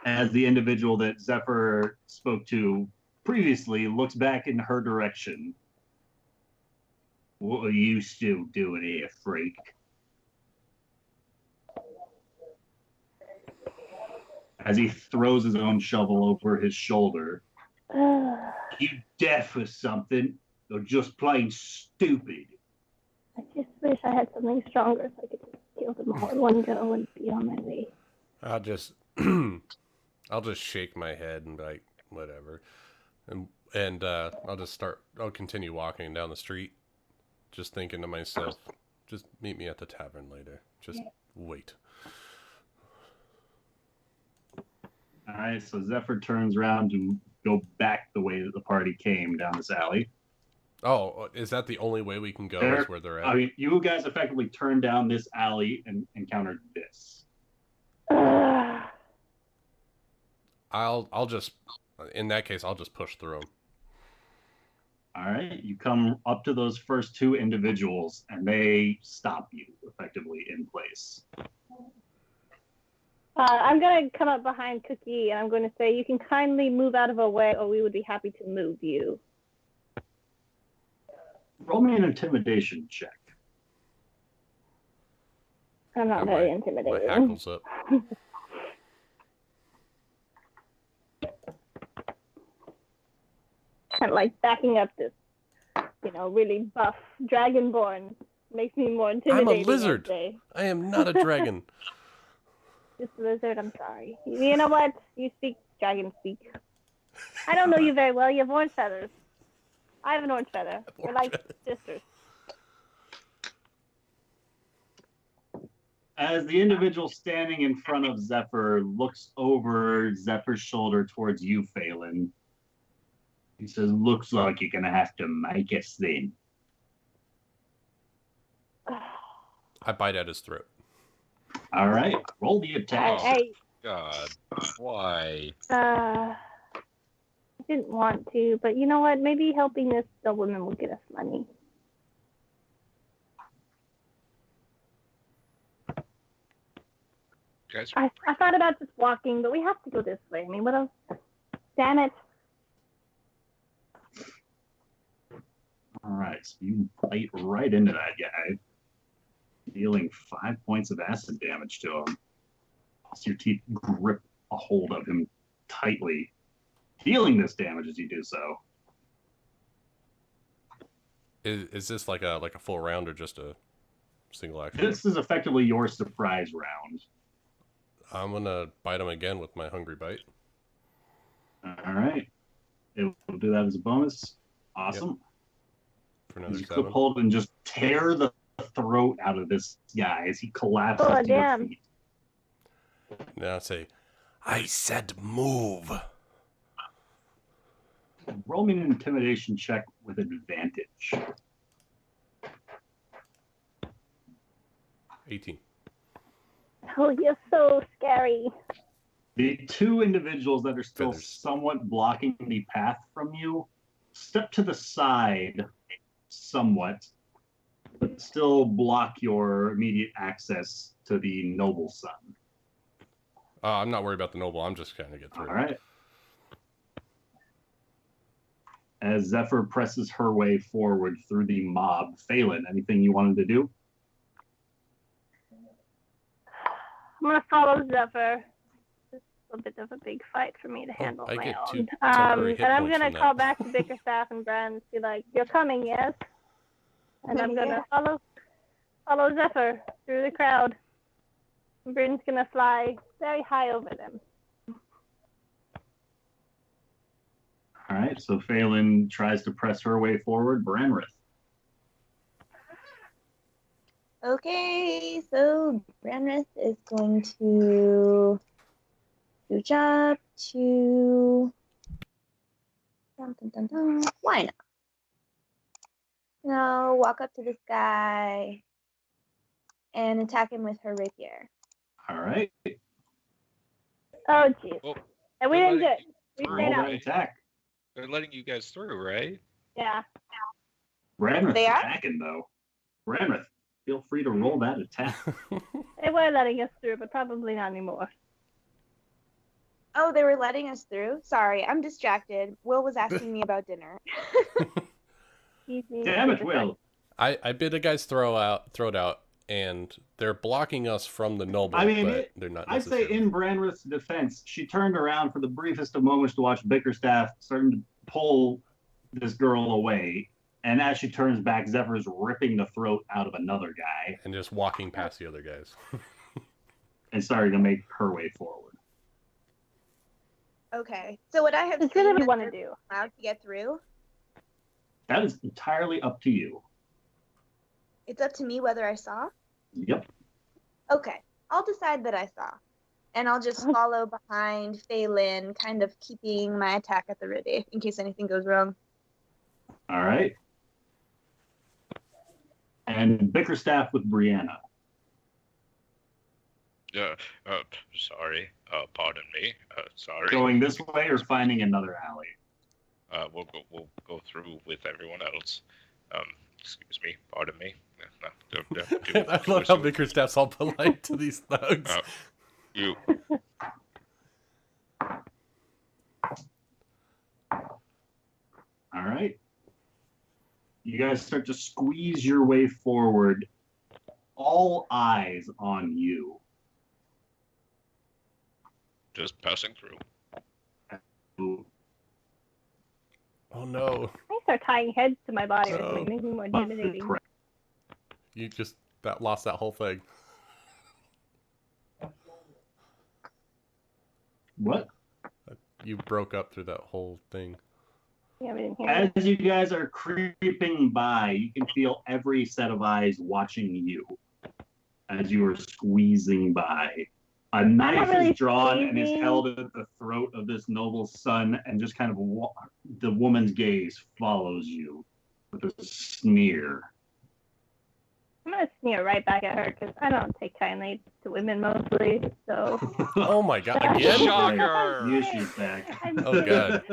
[SPEAKER 1] As the individual that Zephyr spoke to previously looks back in her direction. What are you still doing here, freak? As he throws his own shovel over his shoulder. You deaf or something? Or just plain stupid?
[SPEAKER 3] I just wish I had something stronger so I could just kill them all in one go and be on my way.
[SPEAKER 4] I'll just shake my head and be like, whatever. And I'll continue walking down the street, just thinking to myself, just meet me at the tavern later. Just wait.
[SPEAKER 1] All right, so Zephyr turns around to go back the way that the party came down this alley.
[SPEAKER 4] Oh, is that the only way we can go? Is where they're at?
[SPEAKER 1] I mean, you guys effectively turned down this alley and encountered this.
[SPEAKER 4] I'll just, in that case, I'll just push through them.
[SPEAKER 1] All right, you come up to those first two individuals, and they stop you effectively in place.
[SPEAKER 3] I'm going to come up behind Cookie, and I'm going to say, you can kindly move out of our way, or we would be happy to move you.
[SPEAKER 1] Roll me an intimidation check.
[SPEAKER 3] I'm not very intimidating.
[SPEAKER 4] My hackles up.
[SPEAKER 3] Kind of like backing up this, really buff dragonborn makes me more intimidating.
[SPEAKER 4] I'm a lizard. I am not a dragon.
[SPEAKER 3] Just a lizard, I'm sorry. You know what? You speak dragon speak. I don't know you very well. You have orange feathers. I have an orange feather. We're like sisters.
[SPEAKER 1] As the individual standing in front of Zephyr looks over Zephyr's shoulder towards you, Phelan, he says, "Looks like you're going to have to make us then."
[SPEAKER 4] I bite at his throat.
[SPEAKER 1] All right, roll the attack.
[SPEAKER 6] God, why?
[SPEAKER 3] I didn't want to, but you know what? Maybe helping this nobleman will get us money.
[SPEAKER 6] Guys,
[SPEAKER 3] I thought about just walking, but we have to go this way. I mean, what else? Damn it.
[SPEAKER 1] All right, so you bite right into that guy, dealing 5 points of acid damage to him. As your teeth grip a hold of him tightly, dealing this damage as you do so.
[SPEAKER 4] Is this like a full round or just a single action?
[SPEAKER 1] This is effectively your surprise round.
[SPEAKER 4] I'm gonna bite him again with my hungry bite.
[SPEAKER 1] All right, it will do that as a bonus. Awesome.
[SPEAKER 4] Yep. For another
[SPEAKER 1] You
[SPEAKER 4] 7.
[SPEAKER 1] clip hold and just tear the throat out of this guy as he collapses to your feet.
[SPEAKER 4] Now I say, I said move.
[SPEAKER 1] Roll me an intimidation check with advantage.
[SPEAKER 4] 18.
[SPEAKER 3] Oh, you're so scary.
[SPEAKER 1] The two individuals that are still
[SPEAKER 4] Feathers.
[SPEAKER 1] somewhat blocking the path from you step to the side somewhat, but still block your immediate access to the noble son.
[SPEAKER 4] I'm not worried about the noble. I'm just trying to get through.
[SPEAKER 1] All right. as Zephyr presses her way forward through the mob. Phelan, anything you wanted to do?
[SPEAKER 3] I'm gonna follow Zephyr. It's a bit of a big fight for me to handle
[SPEAKER 4] I
[SPEAKER 3] my
[SPEAKER 4] get
[SPEAKER 3] own.
[SPEAKER 4] 2 temporary hit
[SPEAKER 3] And I'm
[SPEAKER 4] points
[SPEAKER 3] gonna
[SPEAKER 4] from
[SPEAKER 3] call
[SPEAKER 4] that.
[SPEAKER 3] back to Bickerstaff and Bran and be like, "You're coming, yes?" And I'm gonna follow Zephyr through the crowd. And Bryn's gonna fly very high over them.
[SPEAKER 1] All right, so Phelan tries to press her way forward. Branrith.
[SPEAKER 2] Okay, so Branrith is going to scooch up to why not? No, walk up to this guy and attack him with her rapier.
[SPEAKER 1] All right.
[SPEAKER 3] Oh, jeez.
[SPEAKER 6] Well,
[SPEAKER 3] And we
[SPEAKER 6] they're
[SPEAKER 3] didn't do it.
[SPEAKER 6] letting
[SPEAKER 3] We
[SPEAKER 6] you
[SPEAKER 3] stayed
[SPEAKER 1] Roll
[SPEAKER 3] out.
[SPEAKER 1] that attack.
[SPEAKER 6] They're letting you guys through, right?
[SPEAKER 3] Yeah.
[SPEAKER 1] Branrith's
[SPEAKER 2] They are?
[SPEAKER 1] attacking, though. Branrith, feel free to roll that attack.
[SPEAKER 3] They were letting us through, but probably not anymore.
[SPEAKER 2] Oh, they were letting us through? Sorry, I'm distracted. Will was asking me about dinner.
[SPEAKER 3] Easy.
[SPEAKER 1] Damn it, Will.
[SPEAKER 4] I bid a guy's throat out, and they're blocking us from the noble,
[SPEAKER 1] I mean,
[SPEAKER 4] but they're not
[SPEAKER 1] I'd say
[SPEAKER 4] necessarily.
[SPEAKER 1] in Branrith's defense, she turned around for the briefest of moments to watch Bickerstaff starting to pull this girl away. And as she turns back, Zephyr's ripping the throat out of another guy
[SPEAKER 4] And just walking past the other guys.
[SPEAKER 1] and starting to make her way forward.
[SPEAKER 2] Okay, so would I have
[SPEAKER 3] It's really what
[SPEAKER 2] seen
[SPEAKER 3] we want
[SPEAKER 2] that
[SPEAKER 3] to do.
[SPEAKER 2] they're allowed to get through?
[SPEAKER 1] That is entirely up to you.
[SPEAKER 2] It's up to me whether I saw?
[SPEAKER 1] Yep.
[SPEAKER 2] Okay, I'll decide that I saw. And I'll just follow behind Phelan, kind of keeping my attack at the ready in case anything goes wrong.
[SPEAKER 1] All right. And Bickerstaff with Brianna.
[SPEAKER 6] Sorry. Pardon me. Sorry.
[SPEAKER 1] Going this way or finding another alley?
[SPEAKER 6] We'll go through with everyone else. Excuse me. Pardon me.
[SPEAKER 4] I love how Bickerstaff's all polite to these thugs.
[SPEAKER 6] You.
[SPEAKER 1] All right. You guys start to squeeze your way forward. All eyes on you.
[SPEAKER 6] Just passing through.
[SPEAKER 4] Oh no.
[SPEAKER 3] I start tying heads to my body or
[SPEAKER 4] No.
[SPEAKER 3] something, making me more intimidating.
[SPEAKER 4] You just lost that whole thing.
[SPEAKER 1] What?
[SPEAKER 4] You broke up through that whole thing.
[SPEAKER 3] Yeah, we didn't hear
[SPEAKER 1] As you guys are creeping by, you can feel every set of eyes watching you as you are squeezing by. A knife
[SPEAKER 3] really
[SPEAKER 1] is drawn and is
[SPEAKER 3] squeezing.
[SPEAKER 1] held at the throat of this noble's son, and just kind of the woman's gaze follows you with a sneer.
[SPEAKER 3] I'm going to sneer right back at her because I don't take kindly to women mostly, so...
[SPEAKER 4] Oh my god, again?
[SPEAKER 6] Shocker!
[SPEAKER 1] You shoot back.
[SPEAKER 3] I'm
[SPEAKER 4] Oh god.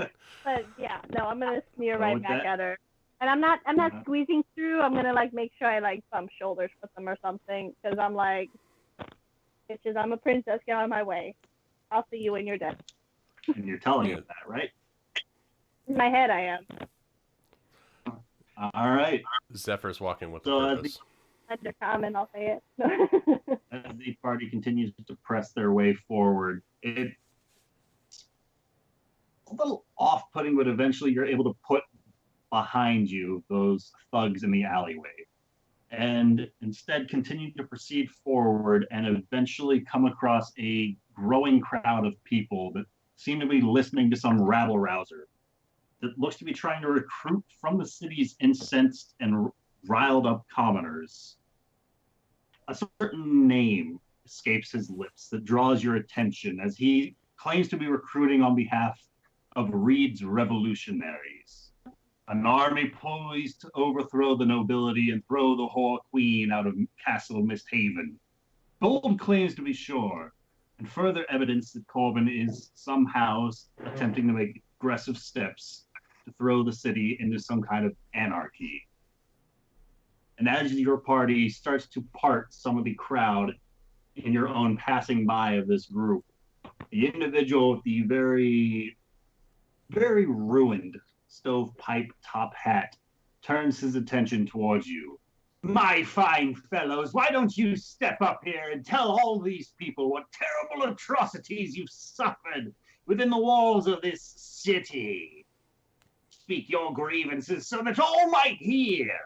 [SPEAKER 3] But yeah, no, I'm going to sneer
[SPEAKER 1] Go
[SPEAKER 3] right
[SPEAKER 1] with
[SPEAKER 3] back
[SPEAKER 1] that.
[SPEAKER 3] at her. And I'm not
[SPEAKER 1] Uh-huh.
[SPEAKER 3] squeezing through. I'm going to make sure I bump shoulders with them or something because I'm like, bitches, I'm a princess, get out of my way. I'll see you when you're dead.
[SPEAKER 1] And you're telling it that, right?
[SPEAKER 3] In my head, I am.
[SPEAKER 1] All right.
[SPEAKER 4] Zephyr's walking with
[SPEAKER 1] So,
[SPEAKER 4] a purpose.
[SPEAKER 3] Undercommon, I'll say it.
[SPEAKER 1] As the party continues to press their way forward, it's a little off-putting, but eventually you're able to put behind you those thugs in the alleyway, and instead continue to proceed forward and eventually come across a growing crowd of people that seem to be listening to some rabble-rouser that looks to be trying to recruit from the city's incensed and riled up commoners. A certain name escapes his lips that draws your attention as he claims to be recruiting on behalf of Reed's revolutionaries, an army poised to overthrow the nobility and throw the whore queen out of Castle MistHaven. Bold claims to be sure, and further evidence that Corbin is somehow attempting to make aggressive steps to throw the city into some kind of anarchy. And as your party starts to part some of the crowd in your own passing by of this group, the individual with the very, very ruined stovepipe top hat, turns his attention towards you. My fine fellows, why don't you step up here and tell all these people what terrible atrocities you've suffered within the walls of this city? Speak your grievances so that all might hear.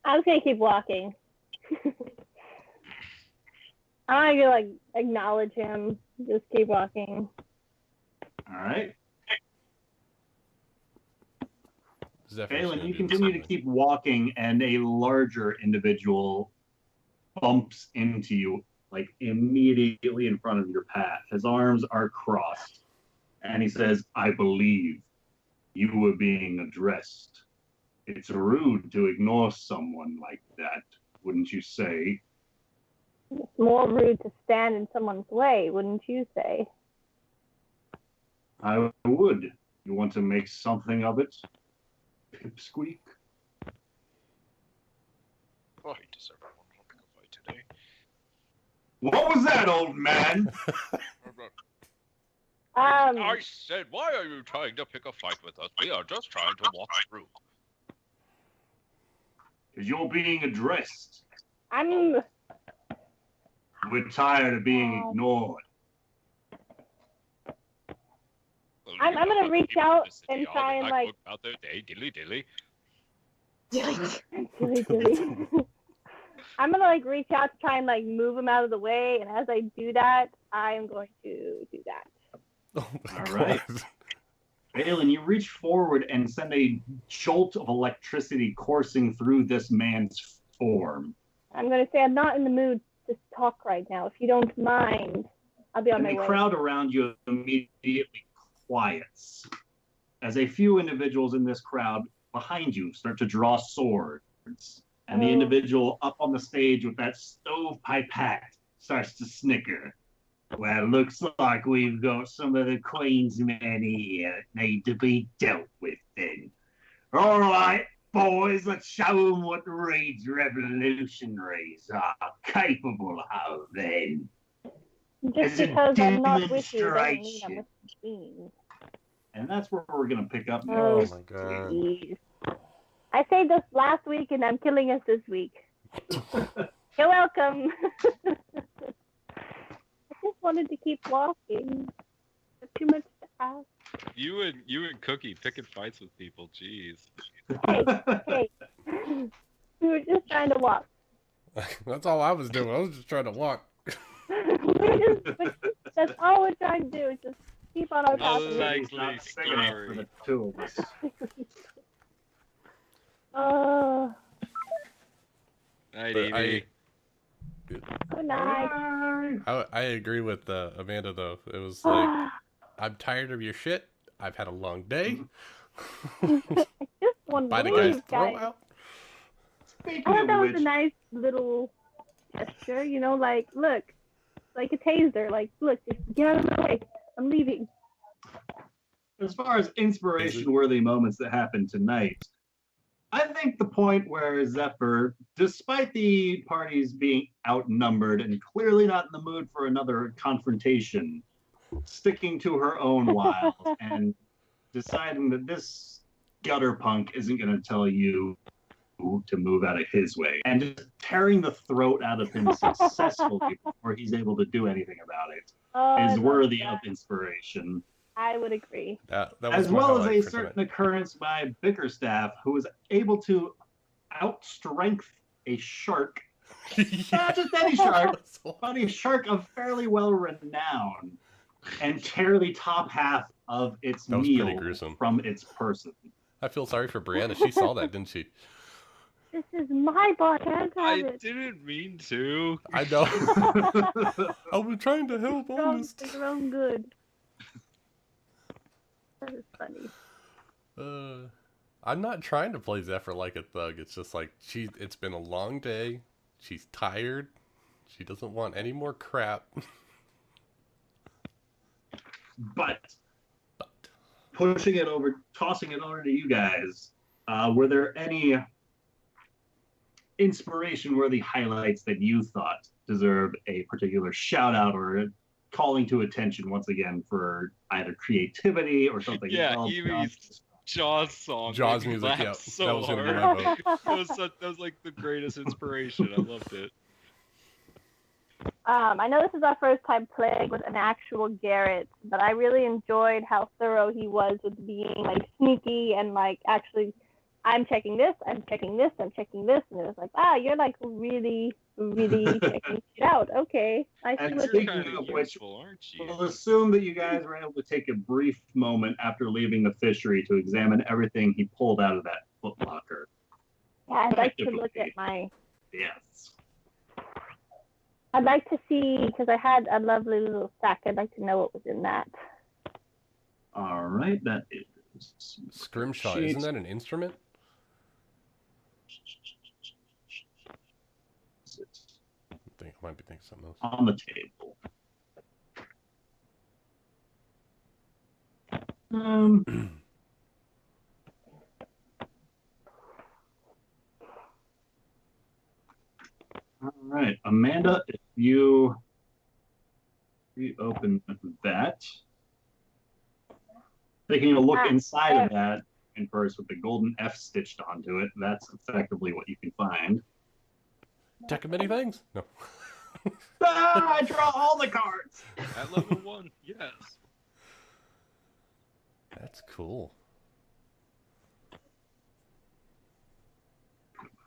[SPEAKER 3] I was gonna keep walking. I'm gonna like acknowledge him. Just keep walking.
[SPEAKER 1] All right.
[SPEAKER 4] Zephyr's
[SPEAKER 1] Phelan,
[SPEAKER 4] gonna
[SPEAKER 1] you
[SPEAKER 4] do
[SPEAKER 1] continue to
[SPEAKER 4] something.
[SPEAKER 1] keep walking, and a larger individual bumps into you, like immediately in front of your path. His arms are crossed, and he says, I believe you were being addressed. It's rude to ignore someone like that, wouldn't you say?
[SPEAKER 3] It's more rude to stand in someone's way, wouldn't you say?
[SPEAKER 1] I would. You want to make something of it? Pipsqueak?
[SPEAKER 6] Oh, I guess everyone will pick a fight today.
[SPEAKER 1] What was that, old man?
[SPEAKER 6] I said, why are you trying to pick a fight with us? We are just trying to walk through.
[SPEAKER 1] Because you're being addressed.
[SPEAKER 3] I'm
[SPEAKER 1] We're tired of being ignored.
[SPEAKER 6] Well,
[SPEAKER 3] I'm
[SPEAKER 6] you know
[SPEAKER 3] gonna
[SPEAKER 6] how
[SPEAKER 3] reach
[SPEAKER 6] people in
[SPEAKER 3] out
[SPEAKER 6] the city
[SPEAKER 3] and
[SPEAKER 6] are.
[SPEAKER 3] try
[SPEAKER 6] They
[SPEAKER 3] and,
[SPEAKER 6] like
[SPEAKER 3] like-
[SPEAKER 6] going about their day, dilly.
[SPEAKER 3] Dilly. I'm gonna like reach out to try and like move him out of the way, and as I do that, I'm going to do that.
[SPEAKER 4] Oh my
[SPEAKER 1] All right.
[SPEAKER 4] God.
[SPEAKER 1] Balin, you reach forward and send a jolt of electricity coursing through this man's form.
[SPEAKER 3] I'm gonna say I'm not in the mood to talk right now. If you don't mind, I'll be on
[SPEAKER 1] And
[SPEAKER 3] my
[SPEAKER 1] the
[SPEAKER 3] way.
[SPEAKER 1] crowd around you immediately quiets as a few individuals in this crowd behind you start to draw swords. And the
[SPEAKER 3] Oh.
[SPEAKER 1] individual up on the stage with that stovepipe hat starts to snicker. Well, looks like we've got some of the Queen's men here that need to be dealt with then. All right, boys, let's show them what the Reed's revolutionaries are capable of then.
[SPEAKER 3] Just
[SPEAKER 1] It's a
[SPEAKER 3] because I'm not with you doesn't mean I'm
[SPEAKER 1] demonstration.
[SPEAKER 3] with the team.
[SPEAKER 1] And that's where we're going to pick up next.
[SPEAKER 3] Oh,
[SPEAKER 4] my God.
[SPEAKER 3] jeez. I saved us last week and I'm killing us this week. You're welcome. I just wanted to keep walking. There's too much to ask.
[SPEAKER 7] You and Cookie picking fights with people. Jeez.
[SPEAKER 3] Hey, we were just trying to walk.
[SPEAKER 4] That's all I was doing. I was just trying to walk.
[SPEAKER 3] That's all we're trying to do is just keep on our path.
[SPEAKER 1] It's not big enough for the two of us.
[SPEAKER 7] Night,
[SPEAKER 4] But
[SPEAKER 7] Evie.
[SPEAKER 3] Good night.
[SPEAKER 4] I agree with Amanda, though. It was like, I'm tired of your shit. I've had a long day.
[SPEAKER 3] I just want
[SPEAKER 4] By
[SPEAKER 3] to
[SPEAKER 4] the guy's
[SPEAKER 3] leave,
[SPEAKER 4] throat
[SPEAKER 3] guys.
[SPEAKER 4] out.
[SPEAKER 1] Speaking
[SPEAKER 3] I thought
[SPEAKER 1] of
[SPEAKER 3] that was
[SPEAKER 1] which,
[SPEAKER 3] a nice little gesture, you know, like, look, like a taser, like, look, just get out of my way. I'm leaving.
[SPEAKER 1] as far as inspiration-worthy moments that happened tonight, I think the point where Zephyr, despite the parties being outnumbered and clearly not in the mood for another confrontation, sticking to her own wiles and deciding that this gutter punk isn't going to tell you to move out of his way, and just tearing the throat out of him successfully before he's able to do anything about it
[SPEAKER 3] I
[SPEAKER 1] is
[SPEAKER 3] love
[SPEAKER 1] worthy
[SPEAKER 3] that.
[SPEAKER 1] of inspiration.
[SPEAKER 3] I would agree.
[SPEAKER 4] That was
[SPEAKER 1] As
[SPEAKER 4] my
[SPEAKER 1] well as
[SPEAKER 4] highlight
[SPEAKER 1] a
[SPEAKER 4] for
[SPEAKER 1] certain
[SPEAKER 4] tonight.
[SPEAKER 1] occurrence by Bickerstaff, who was able to outstrength a shark. Not just any shark, but a shark of fairly well renown, and tear the top half of its
[SPEAKER 4] That was pretty
[SPEAKER 1] meal
[SPEAKER 4] gruesome.
[SPEAKER 1] from its person.
[SPEAKER 4] I feel sorry for Brianna. She saw that, didn't she?
[SPEAKER 3] This is my body. I can't
[SPEAKER 7] I
[SPEAKER 3] have it.
[SPEAKER 7] didn't mean to.
[SPEAKER 4] I know. I was trying to help, honest.
[SPEAKER 3] For your own good. That is funny.
[SPEAKER 4] I'm not trying to play Zephyr like a thug. It's just like it's been a long day. She's tired. She doesn't want any more crap.
[SPEAKER 1] But tossing it over to you guys, were there any inspiration-worthy highlights that you thought deserved a particular shout-out or a calling to attention once again for either creativity or something else.
[SPEAKER 7] Evie's Jaws song.
[SPEAKER 4] Jaws music, yeah.
[SPEAKER 7] So
[SPEAKER 4] That was going to be
[SPEAKER 7] hard.
[SPEAKER 4] my vote.
[SPEAKER 7] That was like the greatest inspiration. I loved it.
[SPEAKER 3] I know this is our first time playing with an actual Garrett, but I really enjoyed how thorough he was with being like sneaky and like actually, I'm checking this, I'm checking this, I'm checking this, and it was like, you're like really, really checking it out. Okay, I see
[SPEAKER 1] And
[SPEAKER 3] what
[SPEAKER 1] speaking
[SPEAKER 3] you're doing.
[SPEAKER 1] of which,
[SPEAKER 7] Useful, aren't you?
[SPEAKER 1] we'll assume that you guys were able to take a brief moment after leaving the fishery to examine everything he pulled out of that footlocker.
[SPEAKER 3] Yeah, I'd like to look at my.
[SPEAKER 1] Yes.
[SPEAKER 3] I'd like to see, because I had a lovely little sack. I'd like to know what was in that.
[SPEAKER 1] All right, that is
[SPEAKER 4] Scrimshaw,
[SPEAKER 1] sheets.
[SPEAKER 4] isn't that an instrument? I might be thinking something else.
[SPEAKER 1] On the table. All right, Amanda, if you reopen that, taking a look inside of that, and first with the golden F stitched onto it, that's effectively what you can find.
[SPEAKER 4] Deck of many things? No.
[SPEAKER 1] I draw all the cards.
[SPEAKER 7] At level 1, yes.
[SPEAKER 4] That's cool.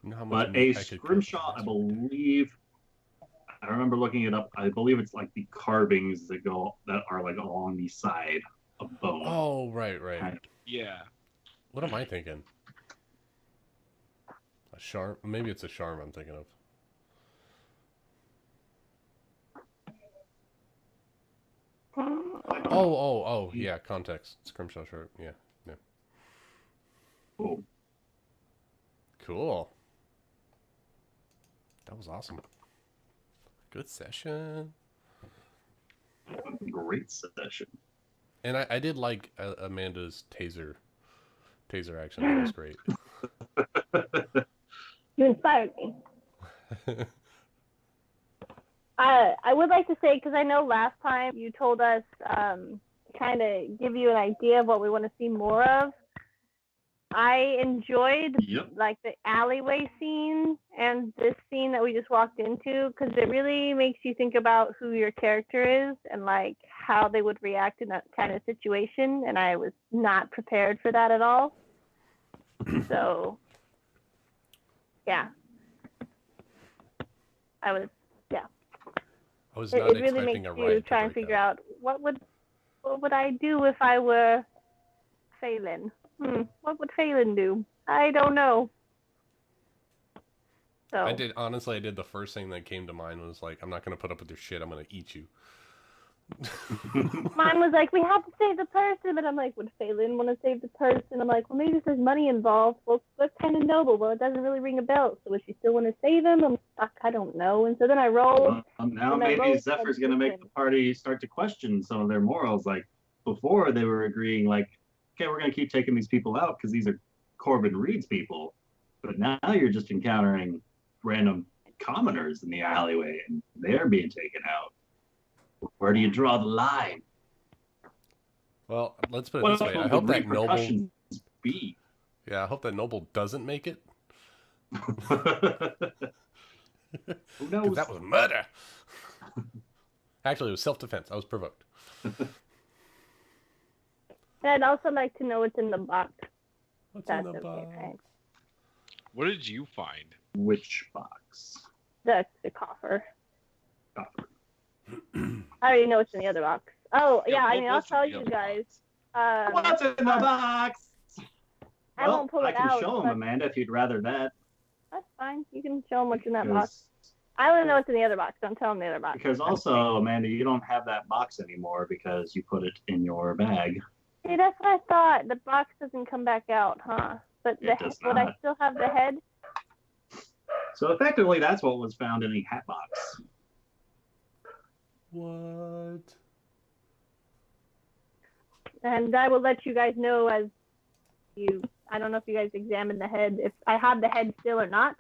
[SPEAKER 4] You know how much
[SPEAKER 1] But
[SPEAKER 4] meat
[SPEAKER 1] a
[SPEAKER 4] I could cook
[SPEAKER 1] scrimshaw,
[SPEAKER 4] with
[SPEAKER 1] I
[SPEAKER 4] this?
[SPEAKER 1] believe, I remember looking it up. I believe it's like the carvings that are like along the side of bone.
[SPEAKER 4] Oh, right.
[SPEAKER 1] Kind of.
[SPEAKER 7] Yeah.
[SPEAKER 4] What am I thinking? A charm? Maybe it's a charm I'm thinking of. Oh, yeah, context. Scrimshaw shirt, yeah.
[SPEAKER 1] Cool.
[SPEAKER 4] Cool. That was awesome. Good session.
[SPEAKER 1] Great session.
[SPEAKER 4] And I did like Amanda's taser action. That was great.
[SPEAKER 3] You inspired me. I would like to say, because I know last time you told us kind of give you an idea of what we want to see more of. I enjoyed like the alleyway scene and this scene that we just walked into, because it really makes you think about who your character is and like how they would react in that kind of situation. And I was not prepared for that at all. So, yeah. I was not
[SPEAKER 4] it
[SPEAKER 3] really
[SPEAKER 4] expecting
[SPEAKER 3] makes
[SPEAKER 4] a
[SPEAKER 3] you
[SPEAKER 4] riot
[SPEAKER 3] try and figure out what would I do if I were Phelan. What would Phelan do? I don't know. So
[SPEAKER 4] I did the first thing that came to mind was like, I'm not gonna put up with your shit, I'm gonna eat you.
[SPEAKER 3] Mine was like, we have to save the person, but I'm like, would Phelan want to save the person? I'm like, well, maybe if there's money involved, well, that's kind of noble. Well, it doesn't really ring a bell. So would she still want to save him? I'm stuck. I don't know. And so then I rolled.
[SPEAKER 1] Now maybe Zephyr's going to make the party start to question some of their morals. Like before, they were agreeing, like, okay, we're going to keep taking these people out because these are Corbin Reed's people. But now you're just encountering random commoners in the alleyway, and they're being taken out. Where do you draw the line?
[SPEAKER 4] Well, let's put it this way. I hope that Noble
[SPEAKER 1] be?
[SPEAKER 4] Yeah, I hope that Noble doesn't make it.
[SPEAKER 1] Who knows?
[SPEAKER 4] Because that was murder. Actually, it was self-defense. I was provoked.
[SPEAKER 3] I'd also like to know what's in the box.
[SPEAKER 4] What's in the box?
[SPEAKER 3] Right?
[SPEAKER 7] What did you find?
[SPEAKER 1] Which box?
[SPEAKER 3] The coffer.
[SPEAKER 1] Coffer.
[SPEAKER 3] I already know what's in the other box. Oh, yeah, I mean, I'll
[SPEAKER 7] what's in
[SPEAKER 3] tell
[SPEAKER 7] the
[SPEAKER 3] you
[SPEAKER 7] other
[SPEAKER 3] guys.
[SPEAKER 1] What's in the box?
[SPEAKER 3] I won't pull it out.
[SPEAKER 1] I can show him,
[SPEAKER 3] but
[SPEAKER 1] Amanda, if you'd rather that.
[SPEAKER 3] That's fine. You can show him what's in that box. I want to know what's in the other box. Don't tell him the other box.
[SPEAKER 1] Because also, Amanda, you don't have that box anymore because you put it in your bag.
[SPEAKER 3] See, that's what I thought. The box doesn't come back out, huh? But would I still have the head?
[SPEAKER 1] So effectively, that's what was found in the hat box.
[SPEAKER 4] What?
[SPEAKER 3] And I will let you guys know as you. I don't know if you guys examined the head, if I have the head still or not.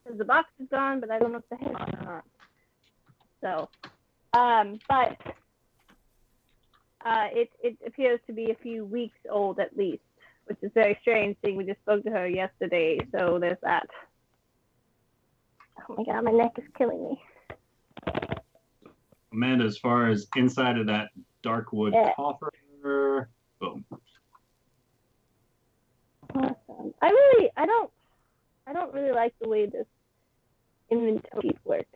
[SPEAKER 3] Because the box is gone, but I don't know if the head is or not. So, but It appears to be a few weeks old at least, which is very strange, seeing we just spoke to her yesterday, so there's that. Oh my god, my neck is killing me.
[SPEAKER 1] Amanda, as far as inside of that dark wood coffer, boom.
[SPEAKER 3] Awesome. I don't really like the way this inventory works.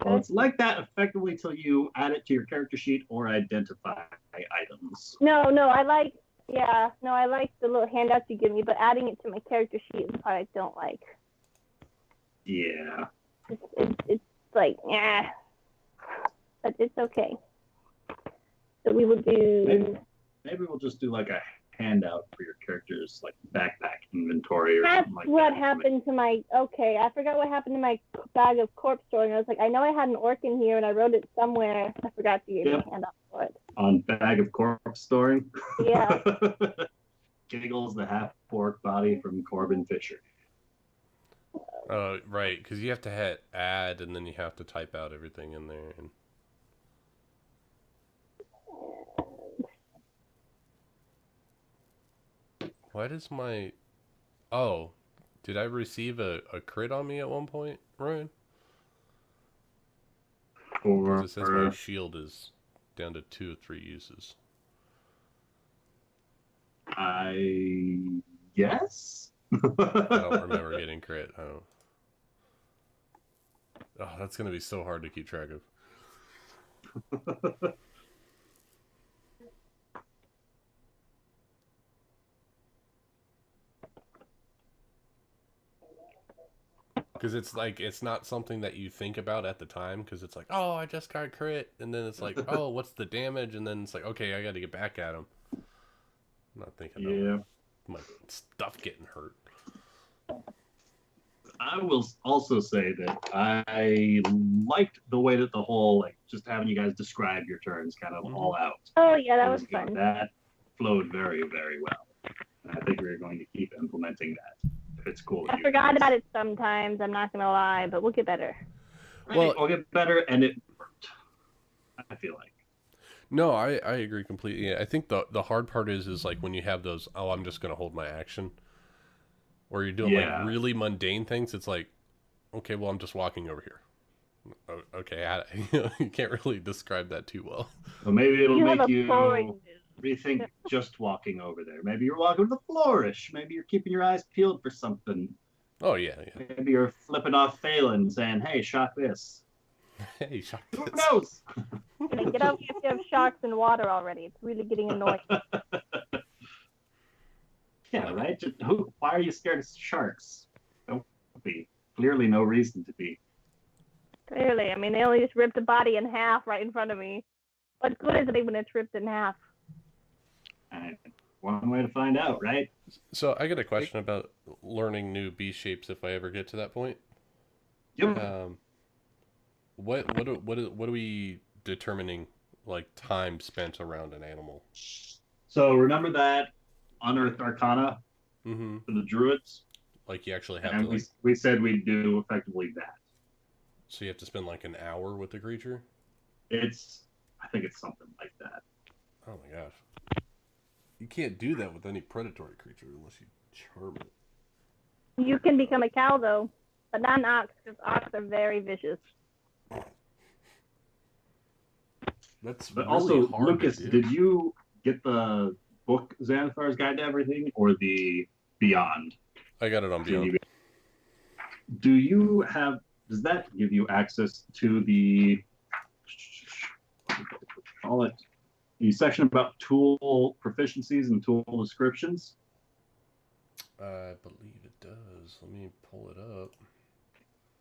[SPEAKER 1] Well, it's like that effectively till you add it to your character sheet or identify items.
[SPEAKER 3] No, I like the little handouts you give me, but adding it to my character sheet is the part I don't like.
[SPEAKER 1] Yeah.
[SPEAKER 3] It's like, but it's okay. So we will do.
[SPEAKER 1] Maybe we'll just do like a handout for your character's like backpack inventory or something like that.
[SPEAKER 3] That's what happened to my. Okay, I forgot what happened to my bag of corpse storing. I was like, I know I had an orc in here, and I wrote it somewhere. I forgot to give you a handout for it.
[SPEAKER 1] On bag of corpse storing.
[SPEAKER 3] Yeah.
[SPEAKER 1] Giggles, the half-orc body from Corbin Fisher.
[SPEAKER 4] Right, because you have to hit add, and then you have to type out everything in there. And... Why does my... Oh, did I receive a crit on me at one point, Ryan? Because it says my shield is down to 2 or 3 uses.
[SPEAKER 1] Yes?
[SPEAKER 4] I don't remember getting crit. I don't... Oh, that's going to be so hard to keep track of. Because it's like, it's not something that you think about at the time, because it's like, oh, I just got crit, and then it's like, oh, what's the damage? And then it's like, okay, I got to get back at him. I'm not thinking about my stuff getting hurt.
[SPEAKER 1] I will also say that I liked the way that the whole, like, just having you guys describe your turns kind of all out.
[SPEAKER 3] Oh, yeah, that was fun.
[SPEAKER 1] That flowed very, very well. And I think we're going to keep implementing that, if it's cool with you.
[SPEAKER 3] I forgot about it sometimes, I'm not going to lie, but we'll get better.
[SPEAKER 1] Well, we'll get better, and it worked, I feel like.
[SPEAKER 4] No, I agree completely. I think the hard part is like when you have those, oh, I'm just going to hold my action. Or you're doing like really mundane things. It's like, okay, well, I'm just walking over here. Okay, you can't really describe that too well.
[SPEAKER 1] Well, maybe it'll make you rethink just walking over there. Maybe you're walking with a flourish. Maybe you're keeping your eyes peeled for something.
[SPEAKER 4] Oh, yeah.
[SPEAKER 1] Maybe you're flipping off Phelan saying, hey, shock this.
[SPEAKER 4] Hey, shock this.
[SPEAKER 1] Who knows?
[SPEAKER 3] Get out if you have sharks in water already. It's really getting annoying.
[SPEAKER 1] Yeah, right? Why are you scared of sharks? Don't be. Clearly no reason to be.
[SPEAKER 3] Clearly. I mean, they only just ripped a body in half right in front of me. What good is it when it's ripped in half?
[SPEAKER 1] One way to find out, right?
[SPEAKER 4] So I got a question about learning new bee shapes if I ever get to that point.
[SPEAKER 1] Yep.
[SPEAKER 4] What are we determining, like, time spent around an animal?
[SPEAKER 1] So remember that Unearthed Arcana for the druids?
[SPEAKER 4] Like, you actually have
[SPEAKER 1] and
[SPEAKER 4] to...
[SPEAKER 1] we said we'd do effectively that.
[SPEAKER 4] So you have to spend, like, an hour with the creature?
[SPEAKER 1] I think it's something like that.
[SPEAKER 4] Oh my gosh. You can't do that with any predatory creature unless you charm it.
[SPEAKER 3] You can become a cow, though, but not an ox, because ox are very vicious.
[SPEAKER 1] But really also, hard Lucas, did you get the book Xanathar's Guide to Everything or the Beyond?
[SPEAKER 4] I got it on Beyond.
[SPEAKER 1] Does that give you access to the section about tool proficiencies and tool descriptions?
[SPEAKER 4] I believe it does. Let me pull it up.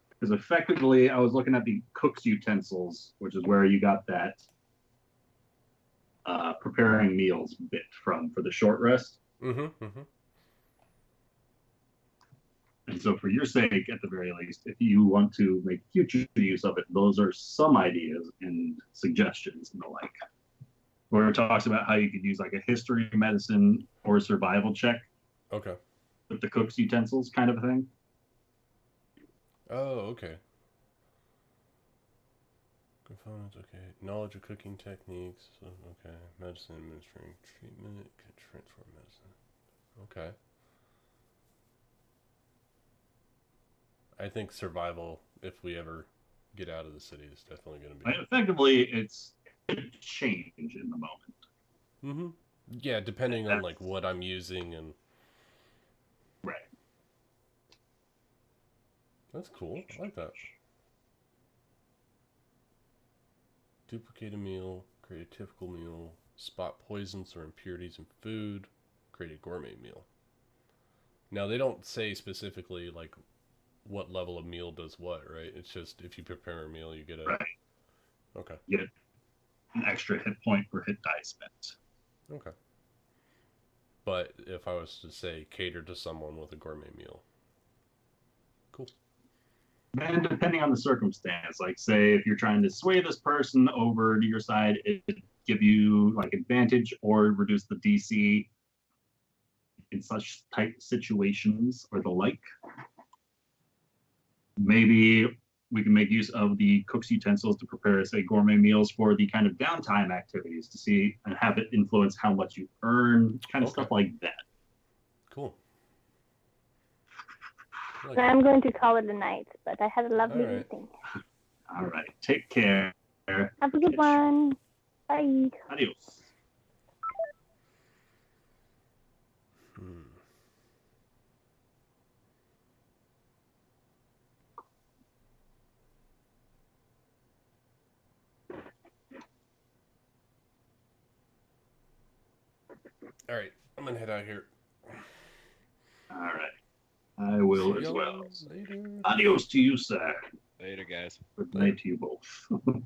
[SPEAKER 1] Because effectively, I was looking at the cook's utensils, which is where you got that preparing meals bit from for the short rest. And so for your sake, at the very least, if you want to make future use of it, those are some ideas and suggestions and the like. Where it talks about how you could use like a history, medicine, or survival check.
[SPEAKER 4] Okay.
[SPEAKER 1] With the cook's utensils kind of a thing.
[SPEAKER 4] Oh, okay. Components, okay. Knowledge of cooking techniques, okay. Medicine, administering treatment, can transform medicine. Okay. I think survival, if we ever get out of the city, is definitely going to be.
[SPEAKER 1] Effectively, it's change in the moment.
[SPEAKER 4] Mm-hmm. Yeah, depending on like what I'm using and.
[SPEAKER 1] Right.
[SPEAKER 4] That's cool. I like that. Duplicate a meal, create a typical meal, spot poisons or impurities in food, create a gourmet meal. Now, they don't say specifically, like, what level of meal does what, right? It's just if you prepare a meal, you get a...
[SPEAKER 1] Right.
[SPEAKER 4] Okay.
[SPEAKER 1] You get an extra hit point per hit die spent.
[SPEAKER 4] Okay. But if I was to say cater to someone with a gourmet meal. Cool.
[SPEAKER 1] And depending on the circumstance, like say if you're trying to sway this person over to your side, it give you like advantage or reduce the DC in such type situations or the like. Maybe we can make use of the cook's utensils to prepare, say, gourmet meals for the kind of downtime activities to see and have it influence how much you earn, kind of stuff like that.
[SPEAKER 4] Cool.
[SPEAKER 3] I'm going to call it a night, but I had a lovely evening.
[SPEAKER 1] All right. Take care.
[SPEAKER 3] Have a good one. Bye.
[SPEAKER 1] Adios.
[SPEAKER 4] All right. I'm going to head out here.
[SPEAKER 1] All right. I will as well.
[SPEAKER 4] Later.
[SPEAKER 1] Adios to you, sir.
[SPEAKER 7] Later, guys.
[SPEAKER 1] Good night to you both.